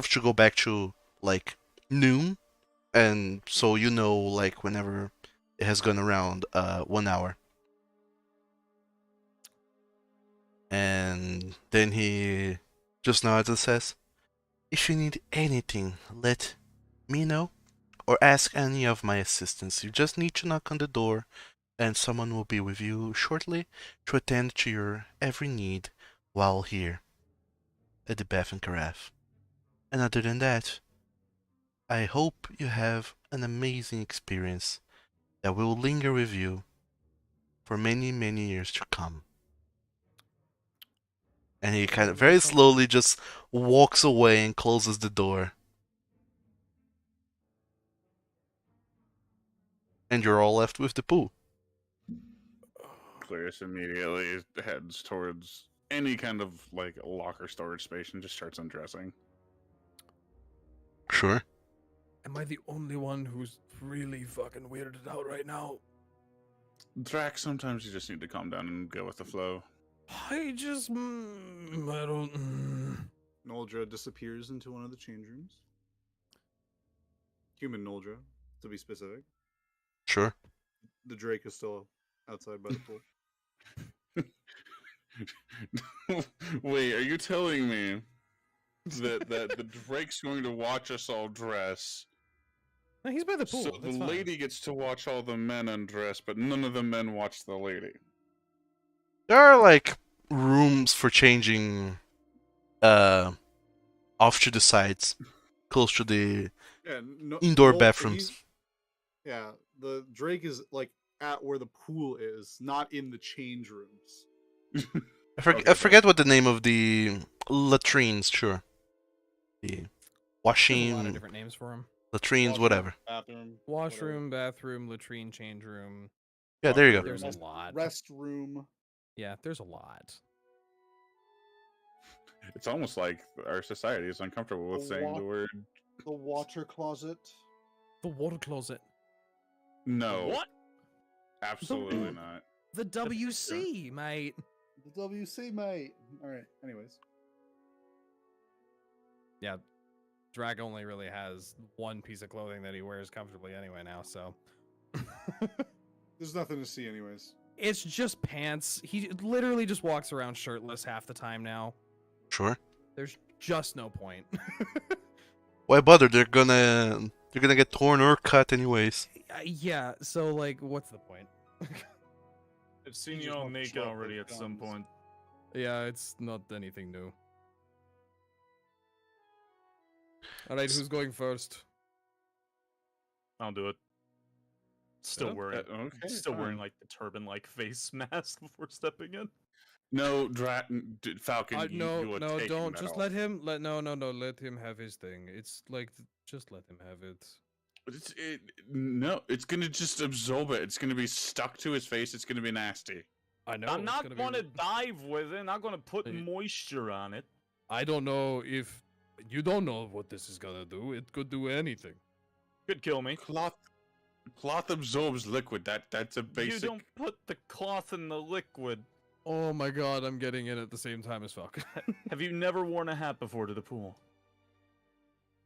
to go back to like noon. And so you know, like, whenever it has gone around 1 hour. And then he just nods and says, if you need anything, let me know or ask any of my assistants. You just need to knock on the door and someone will be with you shortly to attend to your every need while here at the Beth and Carafe. And other than that, I hope you have an amazing experience that will linger with you for many, many years to come. And he kind of very slowly just walks away and closes the door. And you're all left with the pool. Clarice immediately heads towards any kind of like locker storage space and just starts undressing. Sure. Am I the only one who's really fucking weirded out right now? Drax, sometimes you just need to calm down and go with the flow. I just. I don't. Noldra disappears into one of the change rooms. Human Noldra, to be specific. Sure. The Drake is still outside by the pool. Wait, are you telling me that the Drake's going to watch us all dress? No, he's by the pool. So That's the fine. lady gets to watch all the men undress, but none of the men watch the lady. There are like rooms for changing off to the sides, close to the Yeah, indoor Nol- bathrooms. Yeah, the Drake is like at where the pool is, not in the change rooms. I forget what the name of the latrines, sure. The There's a lot of washing, different names for him. latrines, Washroom, whatever. Bathroom. Washroom, bathroom, latrine, change room. Yeah, there you go. There's a Rest, lot. Restroom. Yeah, there's a lot. It's almost like our society is uncomfortable with saying the word. The water closet. The water closet. No. What? Absolutely not. The WC, mate. The WC, mate. Alright, anyways. Yeah, Drag only really has one piece of clothing that he wears comfortably anyway now, so. There's nothing to see, anyways. It's just pants. He literally just walks around shirtless half the time now. Sure. There's just no point. Why bother? They're gonna get torn or cut anyways. Yeah, so like, what's the point? I've seen You you just all want to naked show off already those at some guns. point. Yeah, it's not anything new. Alright, who's going first? I'll do it. Still Yeah, wearing, okay, still wearing fine. like the turban-like face mask before stepping in. No, Falcon, you no, are no, taking don't. that Just off. let him. No, let him have his thing. It's like, just let him have it. But no, it's gonna just absorb it. It's gonna be stuck to his face. It's gonna be nasty. I know. I'm it's not gonna gonna be... dive with it. Not gonna put Uh, moisture on it. I don't know if you don't know what this is gonna do. It could do anything. Could kill me. Cloth absorbs liquid. That's a basic. You don't put the cloth in the liquid. Oh my god, I'm getting in at the same time as Falcon. Have you never worn a hat before to the pool?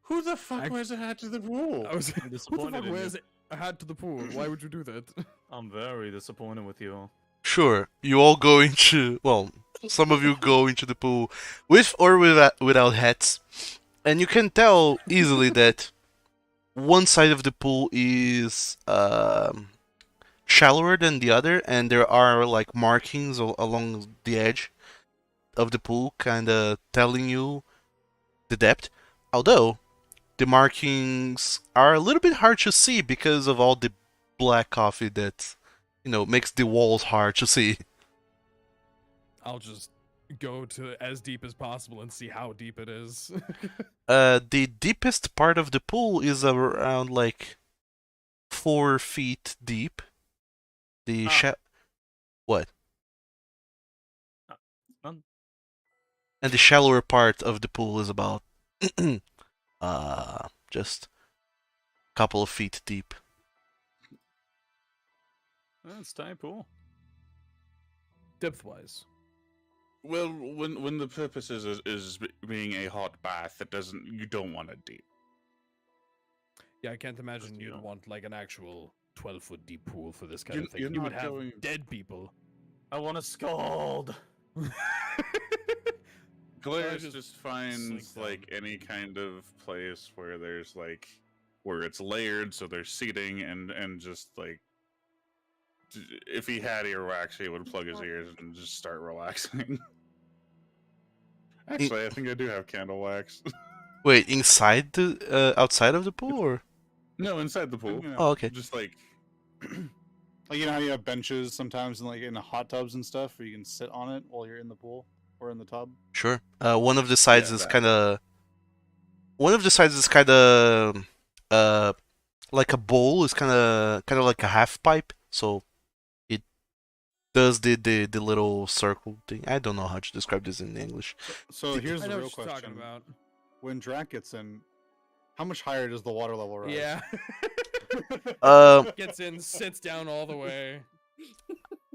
Who the fuck I- wears a hat to the pool? I was. I'm Who the disappointed fuck in you. wears a hat to the pool? Why would you do that? I'm very disappointed with you all. Sure, you all go into, well, some of you go into the pool with or without hats, and you can tell easily that one side of the pool is shallower than the other, and there are like markings along the edge of the pool, kind of telling you the depth. Although the markings are a little bit hard to see because of all the black coffee that makes the walls hard to see. I'll just go to as deep as possible and see how deep it is. The deepest part of the pool is around like 4 feet deep. The what? None. And the shallower part of the pool is about just a couple of feet deep. It's time pool. Depth wise. Well, when the purpose is being a hot bath, you don't want it deep. Yeah, I can't imagine you you'd know. want like an actual 12-foot deep pool for this kind You're- of thing. you're You would not have going- dead people. I want to scald. Glaris just just finds slink like any kind of place where there's like where it's layered, so there's seating and just like if he had earwax, he would plug his ears and just start relaxing. Actually, I think I do have candle wax. Wait, inside the outside of the pool or? No, inside the pool. Oh, okay. Just like Like you know how you have benches sometimes in like in the hot tubs and stuff where you can sit on it while you're in the pool or in the tub. Sure. One of the sides Yeah, is that. kind of. One of the sides is kind of like a bowl. It's kind of like a half pipe. So it does the little circle thing. I don't know how to describe this in English. So Did- here's I the know real what you're talking question: about. when Drac gets in, how much higher does the water level rise? Yeah. Um, Gets in, sits down all the way.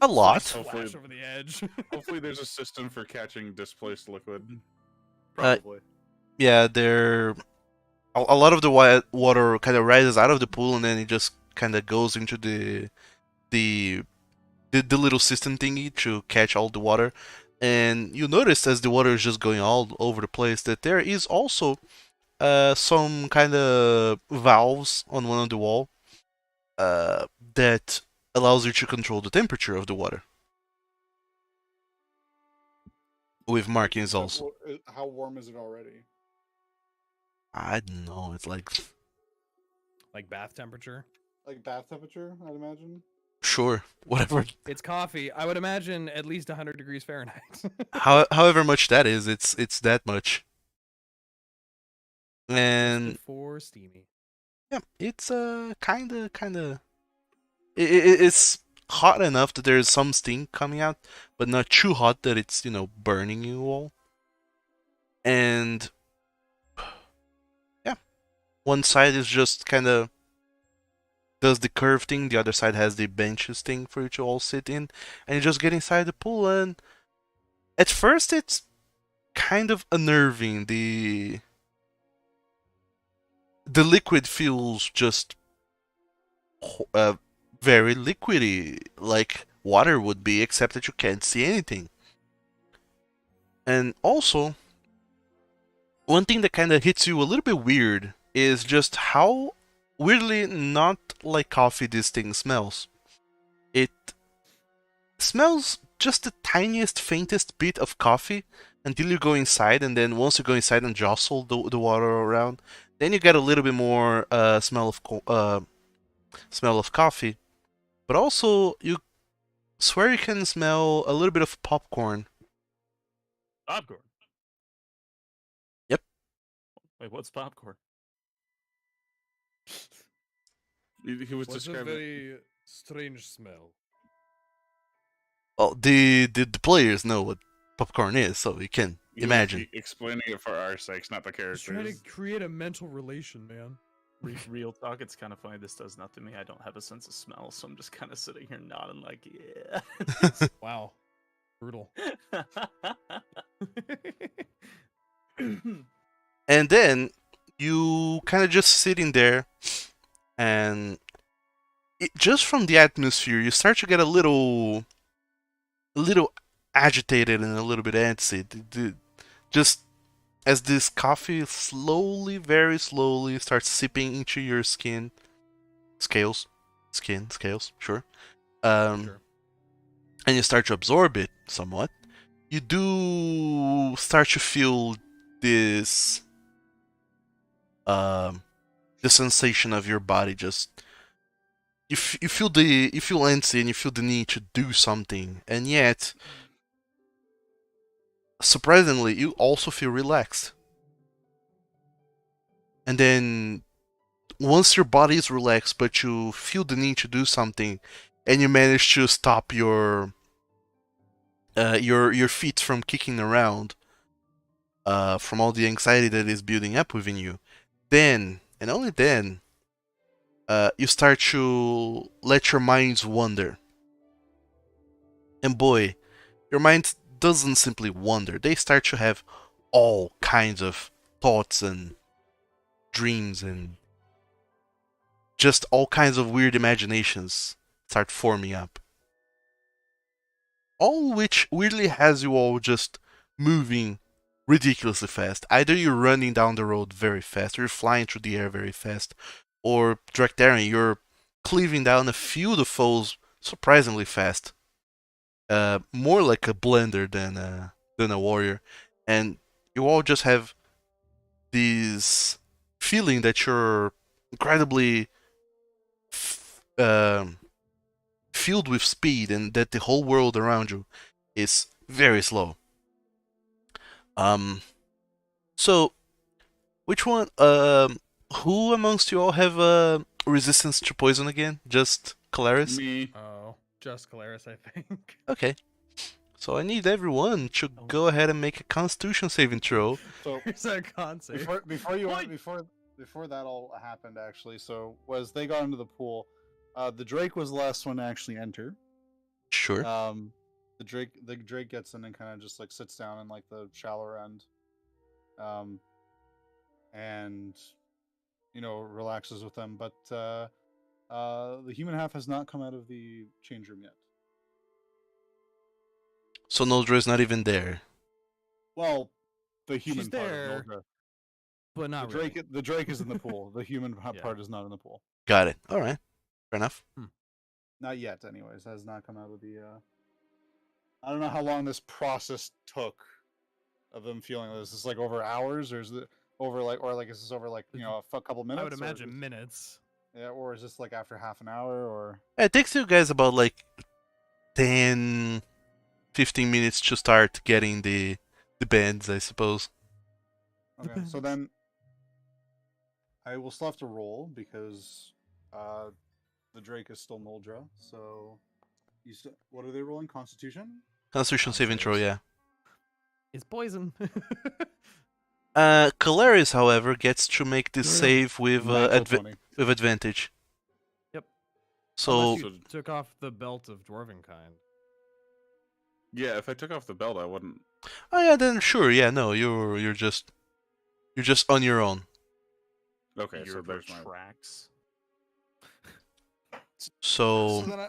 a lot. Splash over the edge. hopefully there's a system for catching displaced liquid. Probably. Yeah, there. A lot of the water kind of rises out of the pool and then it just kind of goes into the the little system thingy to catch all the water. And you notice as the water is just going all over the place that there is also some kind of valves on one of the wall that allows you to control the temperature of the water with markings also. How warm is it already? I don't know. It's like Like bath temperature. Like bath temperature, I'd imagine. sure, whatever. It's coffee. I would imagine at least 100 degrees Fahrenheit. However much that is, it's that much. And Before steamy. yeah, it's kinda. It's hot enough that there's some steam coming out, but not too hot that it's burning you all. And yeah, one side is just kind of does the curve thing, the other side has the benches thing for you to all sit in, and you just get inside the pool. And at first, it's kind of unnerving. The liquid feels just very liquidy, like water would be, except that you can't see anything. And also, one thing that kind of hits you a little bit weird is just how weirdly not like coffee this thing smells. It smells just the tiniest, faintest bit of coffee until you go inside, and then once you go inside and jostle the water around, then you get a little bit more smell of coffee. But also, you swear you can smell a little bit of popcorn. Popcorn. Yep. Wait, what's popcorn? He was What's a describing. very strange smell. Well, the players know what popcorn is, so you can He was imagine. explaining it for our sakes, not the Just trying characters. to create a mental relation, man. Real talk, it's kind of funny. This does nothing to me. I don't have a sense of smell, so I'm just kind of sitting here nodding like, yeah. Wow. Brutal. And then you kind of just sitting there, and just from the atmosphere, you start to get a little agitated and a little bit antsy. Just as this coffee slowly, very slowly, starts seeping into your scales, sure. Sure. And you start to absorb it somewhat. You do start to feel this the sensation of your body just you feel antsy and you feel the need to do something, and yet surprisingly you also feel relaxed. And then once your body is relaxed but you feel the need to do something, and you manage to stop your feet from kicking around from all the anxiety that is building up within you, then and only then you start to let your minds wander. And boy, your mind doesn't simply wander. They start to have all kinds of thoughts and dreams and just all kinds of weird imaginations start forming up. All which weirdly has you all just moving ridiculously fast. Either you're running down the road very fast, or you're flying through the air very fast, or Draktharian, you're cleaving down a field of foes surprisingly fast. More like a blender than a warrior, and you all just have this feeling that you're incredibly filled with speed, and that the whole world around you is very slow. So which one? Who amongst you all have resistance to poison again? Just Calaris? Me. Oh, just Calaris, I think. Okay. So I need everyone to go ahead and make a Constitution saving throw. So Here's our con save. before that all happened, actually. So as they got into the pool, the Drake was the last one to actually enter. Sure. The Drake gets in and kind of just like sits down in like the shallower end, and relaxes with them. But the human half has not come out of the change room yet. So Noldra is not even there. Well, the human She's part there, of Noldra. but not The really. Drake, the Drake is in the pool. The human Yeah. part is not in the pool. Got it. All right. Fair enough. Not yet, anyways. Has not come out of the. I don't know how long this process took of them feeling this. Is this like over hours, or is it over is this over like a couple minutes? I would or is imagine this- minutes. Yeah, or is this like after half an hour, or? It takes you guys about like 10, 15 minutes to start getting the bands, I suppose. Okay, so then I will still have to roll because the Drake is still Noldra. So what are they rolling? Constitution? Constitution saving throw, yeah. It's poison. Calaris, however, gets to make this save with Natural 20. with advantage. Yep. So Unless you took off the belt of dwarven kind. Yeah, if I took off the belt, I wouldn't. oh yeah, then sure, yeah, no, you're just on your own. Okay, so Your there's my. tracks. So then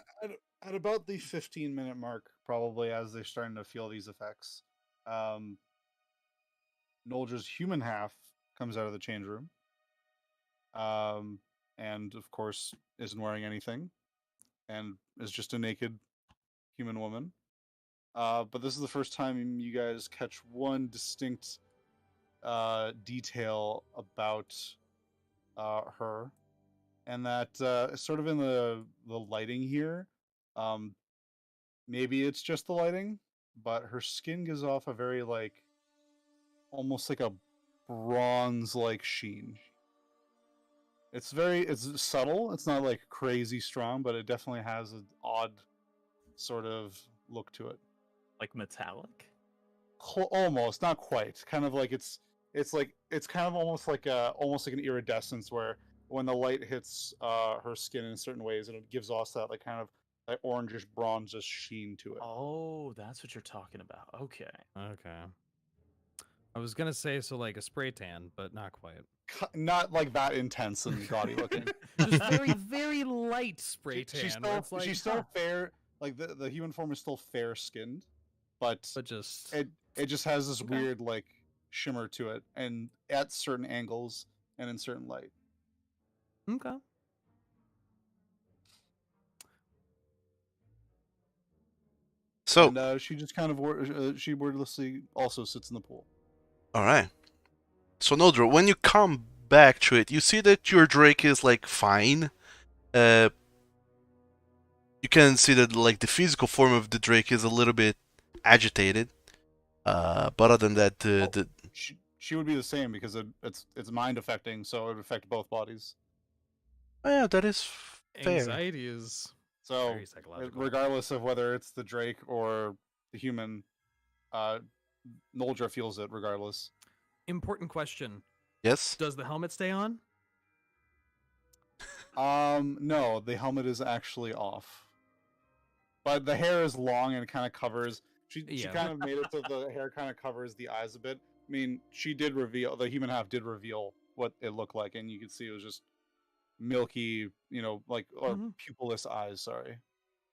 at about the 15-minute mark, probably as they're starting to feel these effects, Noldra's human half comes out of the change room, and of course isn't wearing anything, and is just a naked human woman. But this is the first time you guys catch one distinct detail about her, and that sort of in the lighting here. Maybe it's just the lighting, but her skin gives off a very almost like a bronze-like sheen. It's subtle. It's not like crazy strong, but it definitely has an odd sort of look to it. Like metallic? Almost, not quite. Kind of like it's kind of almost like an iridescence where when the light hits her skin in certain ways, and it gives off that kind of that orangish bronzish sheen to it. Oh, that's what you're talking about. Okay. Okay. I was gonna say like a spray tan, but not quite. Not like that intense and gaudy looking. Just very, very light spray tan. She's still fair. Like the human form is still fair skinned, but just it just has this Okay. weird shimmer to it, and at certain angles and in certain light. okay. so And she just kind of she wordlessly also sits in the pool. all right. So Noldra, when you come back to it, you see that your Drake is fine. You can see that the physical form of the Drake is a little bit agitated. But other than that, the She would be the same because it's mind affecting, so it would affect both bodies. oh, yeah, that is fair. Anxiety is So very psychological. regardless of whether it's the Drake or the human, Noldra feels it regardless. Important question: Yes. does the helmet stay on? No, the helmet is actually off. But the hair is long and kind of covers. She Yeah. kind of made it so the hair kind of covers the eyes a bit. I mean, the human half did reveal what it looked like, and you could see it was just milky, like or Mhm. pupilless eyes. Sorry.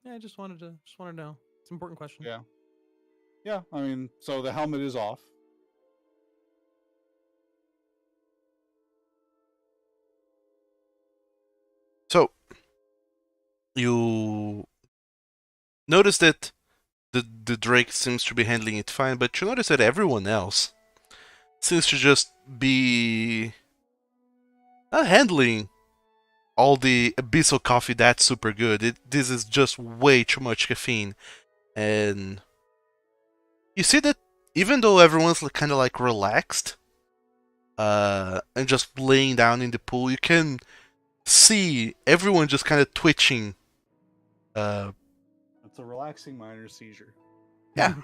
Yeah, I just wanted to know. It's an important question. Yeah. Yeah. I mean, so the helmet is off. So you notice that the Drake seems to be handling it fine, but you notice that everyone else seems to just be not handling all the abyssal coffee that's super good. This is just way too much caffeine, and you see that even though everyone's kind of like relaxed, and just laying down in the pool, you can see everyone just kind of twitching. It's a relaxing minor seizure. Yeah,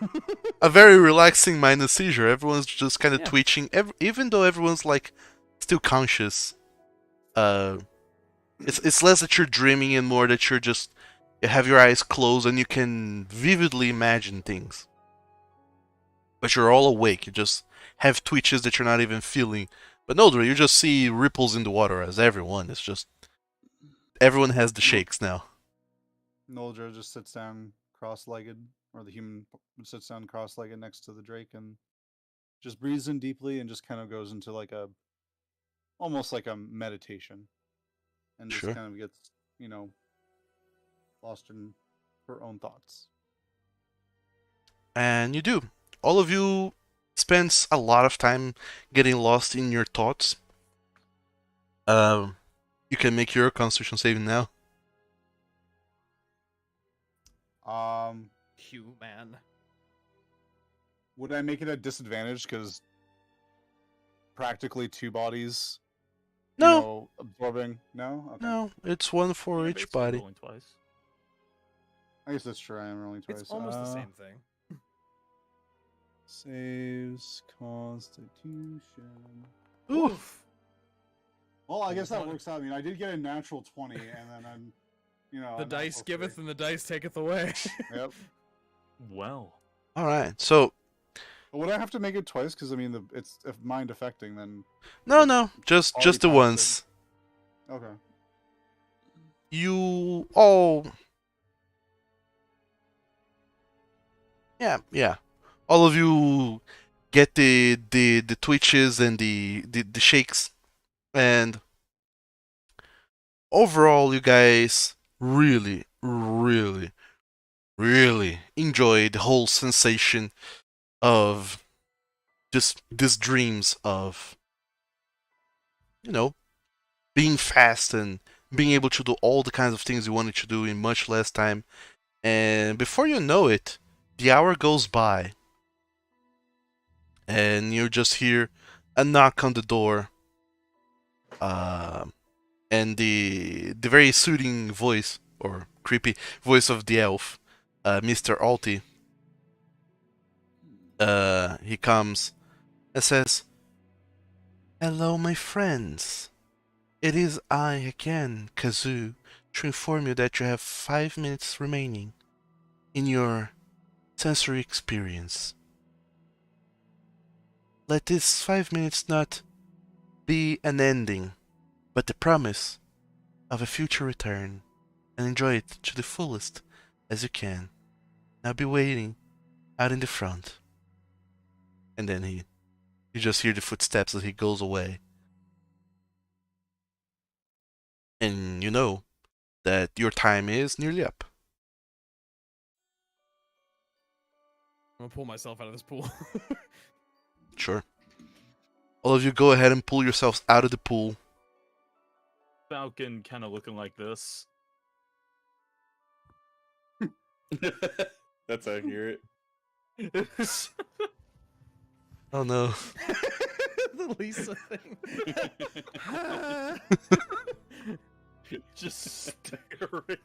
a very relaxing minor seizure. Everyone's just kind of Yeah. twitching, even though everyone's like still conscious. It's less that you're dreaming and more that you have your eyes closed and you can vividly imagine things. But you're all awake. You just have twitches that you're not even feeling. But no, Dre, you just see ripples in the water as everyone. It's just everyone has the shakes now. Noldra just sits down cross-legged, or the human sits down cross-legged next to the Drake and just breathes in deeply and just kind of goes into like almost like a meditation, and just Sure. kind of gets, lost in her own thoughts. And you do. All of you spends a lot of time getting lost in your thoughts. You can make your Constitution saving now. Human. Would I make it a disadvantage because practically two bodies, No, absorbing? No. Okay. no, it's one for Yeah, each basically body. rolling twice. I guess that's true. I am rolling twice. It's almost the same thing. Saves Constitution. Oof. Well, I guess that works out. I mean, I did get a natural 20, and then I'm, The a dice natural giveth 3. and the dice taketh away. Yep. Well, All right. So But would I have to make it twice? Because I mean, it's if mind affecting, then no, just Already the passed once. okay. You all. Yeah. All of you get the twitches and the shakes, and overall, you guys really, really, really enjoy the whole sensation of just these dreams of, being fast and being able to do all the kinds of things you wanted to do in much less time. And before you know it, the hour goes by, and you just hear a knock on the door. And the very soothing voice, or creepy voice of the elf, Mr. Alti. He comes and says, "Hello, my friends. It is I again, Kazoo, to inform you that you have 5 minutes remaining in your sensory experience. Let these 5 minutes not be an ending, but the promise of a future return, and enjoy it to the fullest as you can. I'll be waiting out in the front." And then you just hear the footsteps as he goes away. And you know that your time is nearly up. I'm gonna pull myself out of this pool. Sure. All of you go ahead and pull yourselves out of the pool. Falcon kind of looking like this. That's accurate. Oh no. The Lisa thing. Just staring.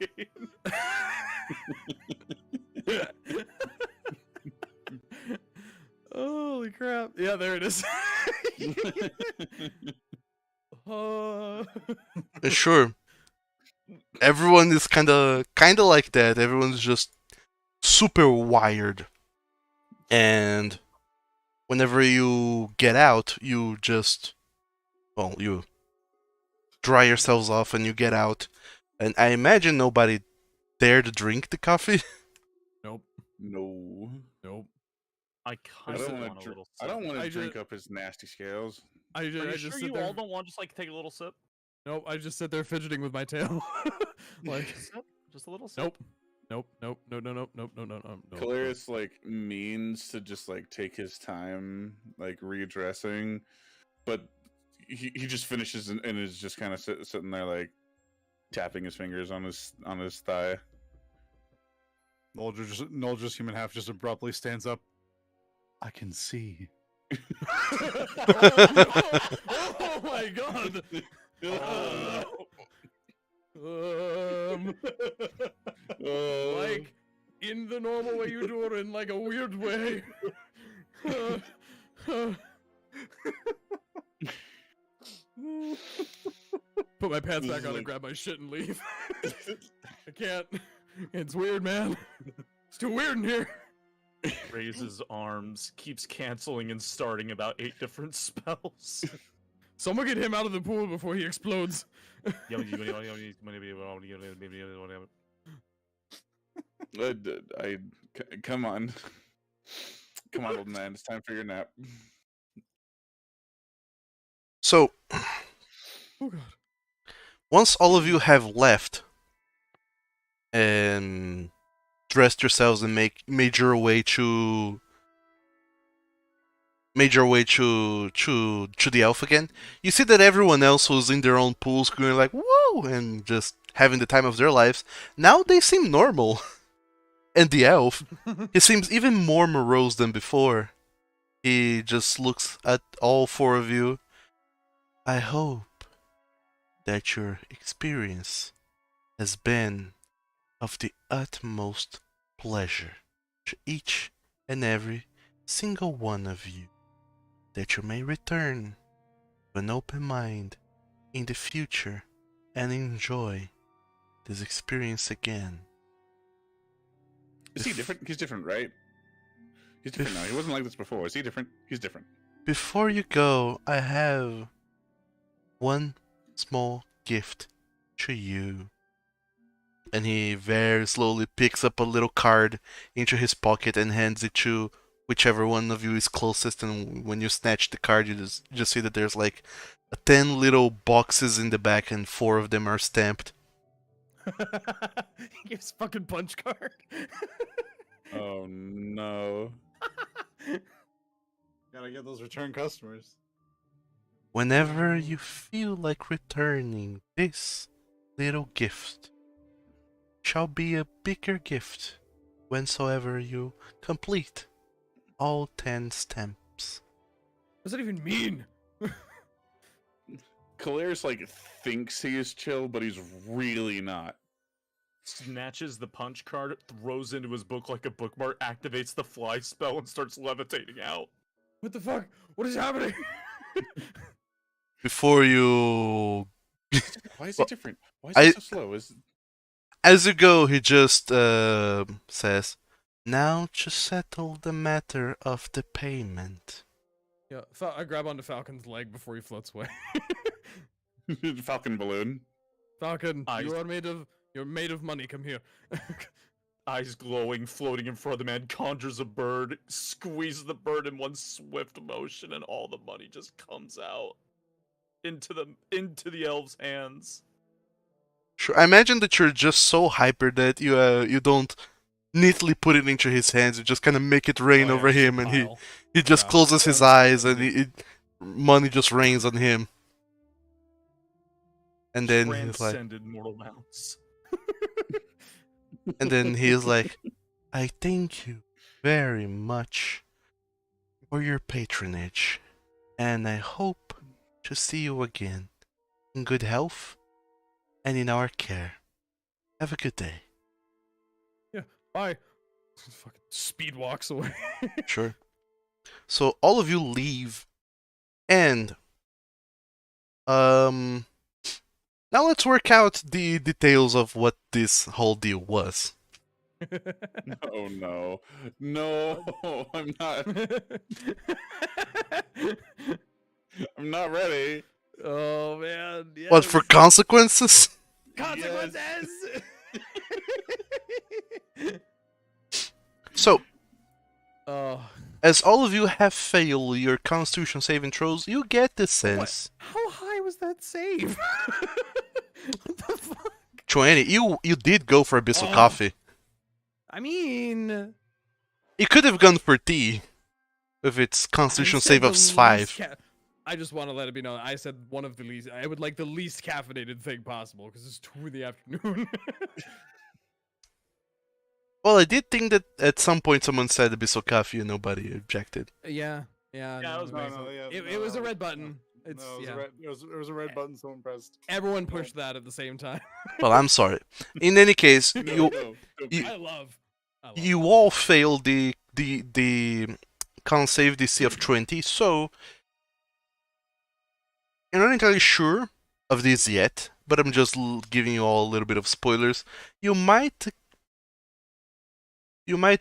Holy crap. Yeah, there it is. Sure. Everyone is kinda like that. Everyone's just super wired. And whenever you get out, you dry yourselves off and you get out. And I imagine nobody dared to drink the coffee. Nope. No. Nope. I I kind of don't want want a to. little I sip. don't want I to ju- drink up his nasty scales. I Are you just sure sit you there. all don't want just like take a little sip? Nope. I just sit there fidgeting with my tail. Like, Sip? Just a little sip? nope. Nope. Nope. No. No. Nope. Nope. No. No. No. No. Calarius like means to just like take his time, like readdressing, but he just finishes and is just kind of sitting there like tapping his fingers on his thigh. Noldr's human half just abruptly stands up. I can see. Oh my god. Like in the normal way you do, or in like a weird way. Put my pants back on and grab my shit and leave. I can't. It's weird, man. It's too weird in here. Raises arms, keeps canceling and starting about 8 different spells. Someone get him out of the pool before he explodes. Come on, come on, old man. It's time for your nap. So, Oh god. once all of you have left and dressed yourselves and made your way to the elf again, you see that everyone else was in their own pools going like whoa and just having the time of their lives. Now they seem normal. And the elf, he seems even more morose than before. He just looks at all 4 of you. I hope that your experience has been of the utmost pleasure to each and every single one of you, that you may return with an open mind in the future and enjoy this experience again. Is he different? He's different, right? He's different now. He wasn't like this before. Is he different? He's different. Before you go, I have one small gift to you. And he very slowly picks up a little card into his pocket and hands it to whichever one of you is closest. And when you snatch the card, you just see that there's like 10 little boxes in the back, and 4 of them are stamped. He gives fucking punch card. Oh no! Gotta get those return customers. Whenever you feel like returning, this little gift shall be a bigger gift whensoever you complete all 10 stamps. What does that even mean? Calarius like thinks he is chill, but he's really not. Snatches the punch card, throws into his book like a bookmark, activates the fly spell, and starts levitating out. What the fuck? What is happening? Before you... Why is he different? Why is he so slow? As you go, he just says, "Now to settle the matter of the payment." Yeah, I grab onto Falcon's leg before he floats away. Falcon balloon. Falcon, you're made of money. Come here. Eyes glowing, floating in front of the man, conjures a bird, squeezes the bird in one swift motion, and all the money just comes out into the elf's hands. Sure, I imagine that you're just so hyper that you don't neatly put it into his hands. You just kind of make it rain over him, and he just closes his eyes, and money just rains on him. And then he's like, Transcended mortal mounts. and then he's like, "I thank you very much for your patronage, and I hope to see you again in good health and in our care. Have a good day." Yeah, bye. Fucking speed walks away. Sure. So all of you leave, and now let's work out the details of what this whole deal was. Oh no. No, I'm not ready. Oh man. Yes. What, for consequences? consequences? So, Oh. as all of you have failed your Constitution saving throws, you get the sense. How high was that save? what the fuck? 20. You did go for Abyssal Coffee. I mean, You could have gone for tea with its I Constitution said save the of least 5. I just want to let it be known. I said one of the least. I would like the least caffeinated thing possible because it's 2 in the afternoon. Well, I did think that at some point someone said Abyssal Coffee and nobody objected. yeah. Yeah, no, it was it makes it was a red button. It's No, yeah. it was a red button someone pressed. Everyone pushed that at the same time. Well, I'm sorry. In any case, you I love you all failed the con save DC of 20, so you're not entirely sure of this yet, but I'm just giving you all a little bit of spoilers. You might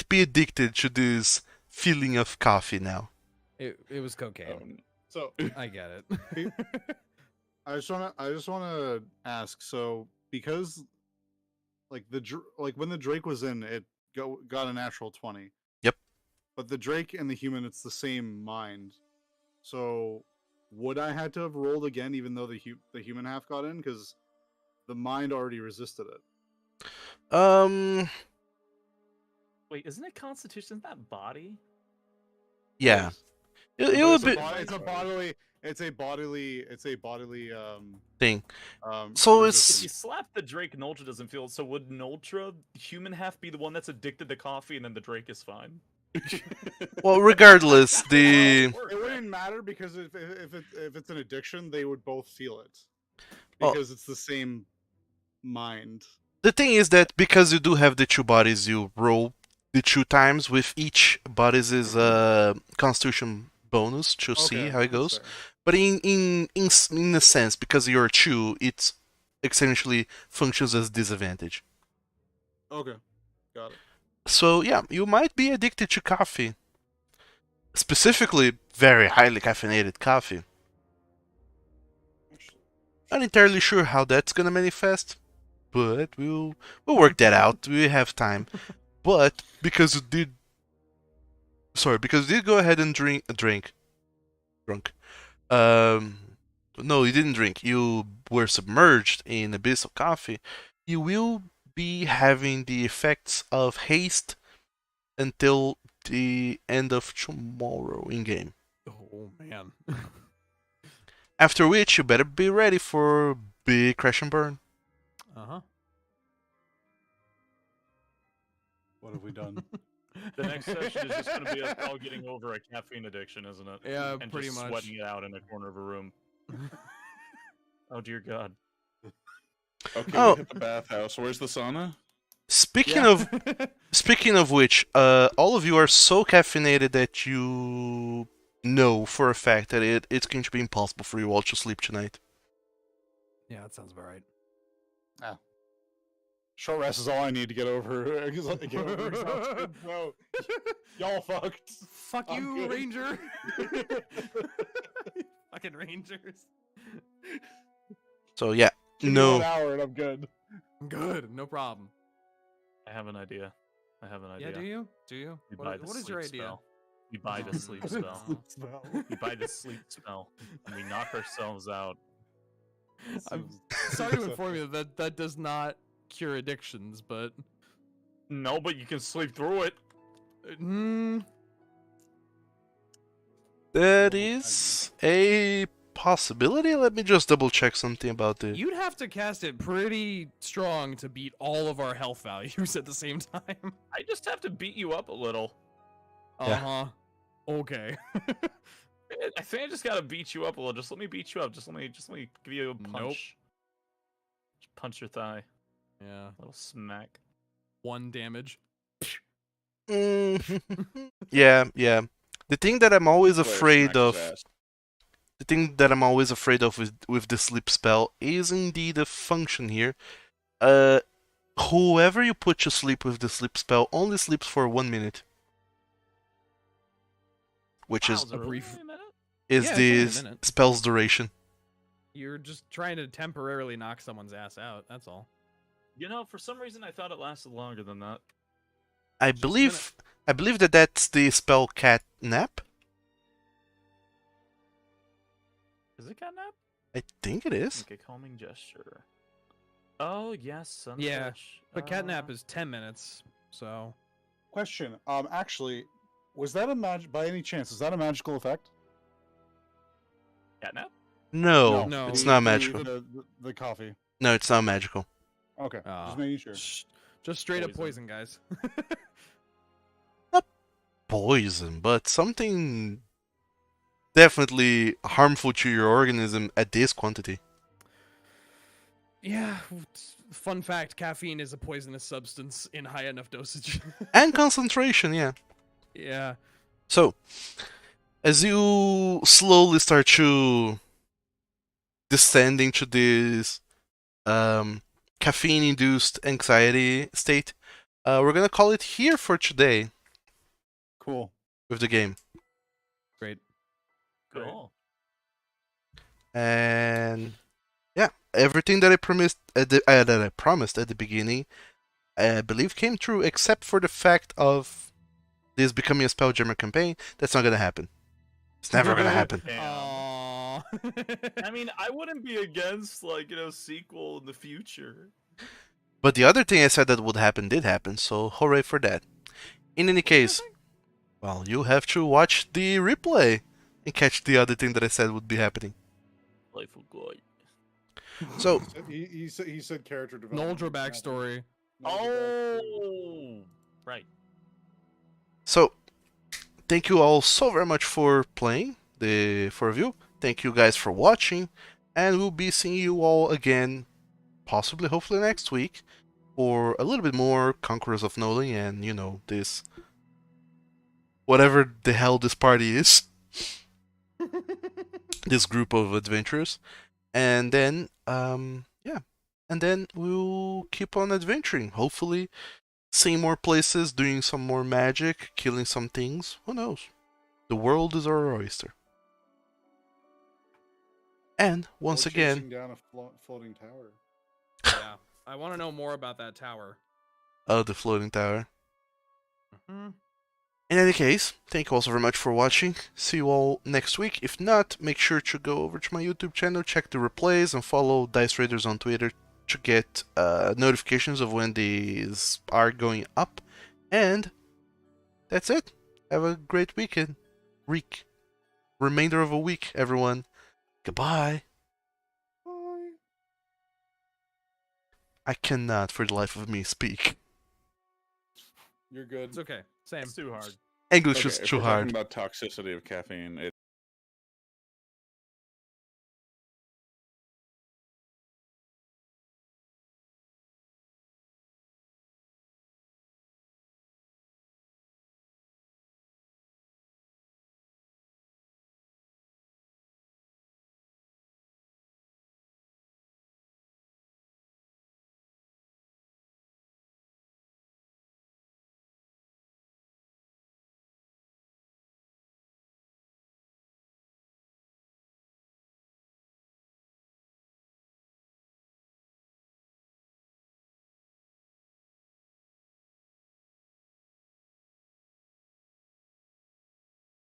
be addicted to this feeling of coffee now. It was cocaine. So I get it. I just wanna ask. So because like when the Drake was in, it got a natural 20. Yep. But the Drake and the human, it's the same mind. So would I had to have rolled again, even though the human half got in, because the mind already resisted it. Wait, isn't it Constitution? Isn't that body? Yeah. But It would be it's a bodily thing. So If it's you slap the Drake, Noltra doesn't feel it. So would Noltra, human half, be the one that's addicted to coffee, and then the Drake is fine? well, regardless, the It wouldn't matter because if it's an addiction, they would both feel it Well- because it's the same mind. the thing is that because you do have the 2 bodies, you roll the 2 times with each body's Constitution bonus to see how it that's goes. fair. But in a sense, because you're 2, it essentially functions as disadvantage. Okay, got it. So yeah, you might be addicted to coffee. Specifically, very highly caffeinated coffee. Not entirely sure how that's gonna manifest, but we'll work that out. We have time. But because you did go ahead and drunk. No, you didn't drink. You were submerged in a bit of coffee. You will be having the effects of haste until the end of tomorrow in game. Oh man. After which, you better be ready for big crash and burn. Uh-huh. What have we done? The next session is just going to be us all getting over a caffeine addiction, isn't it? Yeah, and pretty just much. sweating it out in a corner of a room. Oh dear God. Okay, Oh. we hit the bathhouse. Where's the sauna? Speaking of which, all of you are so caffeinated that you know for a fact that it's going to be impossible for you all to sleep tonight. Yeah, that sounds about right. Short rest is all I need to get over. No, y'all fucked. Fuck I'm you, good. Ranger. Fucking Rangers. So yeah, Give me no. 1 hour and I'm good. Good, no problem. I have an idea. Yeah, do you? Do you? We buy the What is sleep your idea? spell. We buy the sleep spell. We buy the sleep spell, and we knock ourselves out. I'm sorry to inform you that does not cure addictions, but No, but you can sleep through it. That is a possibility. Let me just double check something about the. you'd have to cast it pretty strong to beat all of our health values at the same time. I just have to beat you up a little. Uh-huh. Okay. I think I just gotta beat you up a little. Just let me beat you up. Just let me give you a punch. Nope. Just punch your thigh. Yeah. A little smack. 1 damage. Yeah. The thing that I'm always Blair afraid smacks his of. ass. The thing that I'm always afraid of with the sleep spell is indeed a function here. Whoever you put to sleep with the sleep spell only sleeps for 1 minute. Which Wow, is is it really brief- only a minute? is Yeah, it's the only a minute. spell's duration. You're just trying to temporarily knock someone's ass out. That's all. You know, for some reason I thought it lasted longer than that. I believe that that's the spell catnap. Is it catnap? I think it is. Make a calming gesture. Oh yes, Yeah, sunfish. but catnap is 10 minutes, so... Question. Actually, was that by any chance? Is that a magical effect? catnap. No, No. it's not magical. The coffee. No, it's not magical. Okay, Ah. just making sure. Just straight up Poison. poison, guys. Poison, but something definitely harmful to your organism at this quantity. Yeah, fun fact, caffeine is a poisonous substance in high enough dosage. And concentration, yeah. Yeah. So, as you slowly start to descending to this caffeine-induced anxiety state, we're gonna call it here for today Cool. with the game. Great. Cool. And yeah, everything that I promised at the beginning, I believe came true, except for the fact of this becoming a Spelljammer campaign. That's not gonna happen. It's never gonna happen. Aww. I mean, I wouldn't be against sequel in the future. But the other thing I said that would happen did happen, so hooray for that. In any case, well, you have to watch the replay and catch the other thing that I said would be happening. Playful guy. So, He said character development. Noldra backstory. Oh, right. So, thank you all so very much for playing the 4 of you. Thank you guys for watching, and we'll be seeing you all again, possibly, hopefully next week, for a little bit more Conquerors of Nolyn and, this... whatever the hell this party is. This group of adventurers. And then, yeah. And then we'll keep on adventuring, hopefully seeing more places, doing some more magic, killing some things. Who knows? The world is our oyster. And once again, chasing down a floating tower. Yeah. I want to know more about that tower. the floating tower. Mhm. In any case, thank you all so very much for watching. See you all next week. If not, make sure to go over to my YouTube channel, check the replays, and follow Dice Raiders on Twitter to get notifications of when these are going up. And that's it. Have a great weekend. Remainder of a week, everyone. Goodbye. Bye. I cannot, for the life of me, speak. You're good. It's okay. Same. It's too hard. English Okay, is if too we're hard. talking about toxicity of caffeine,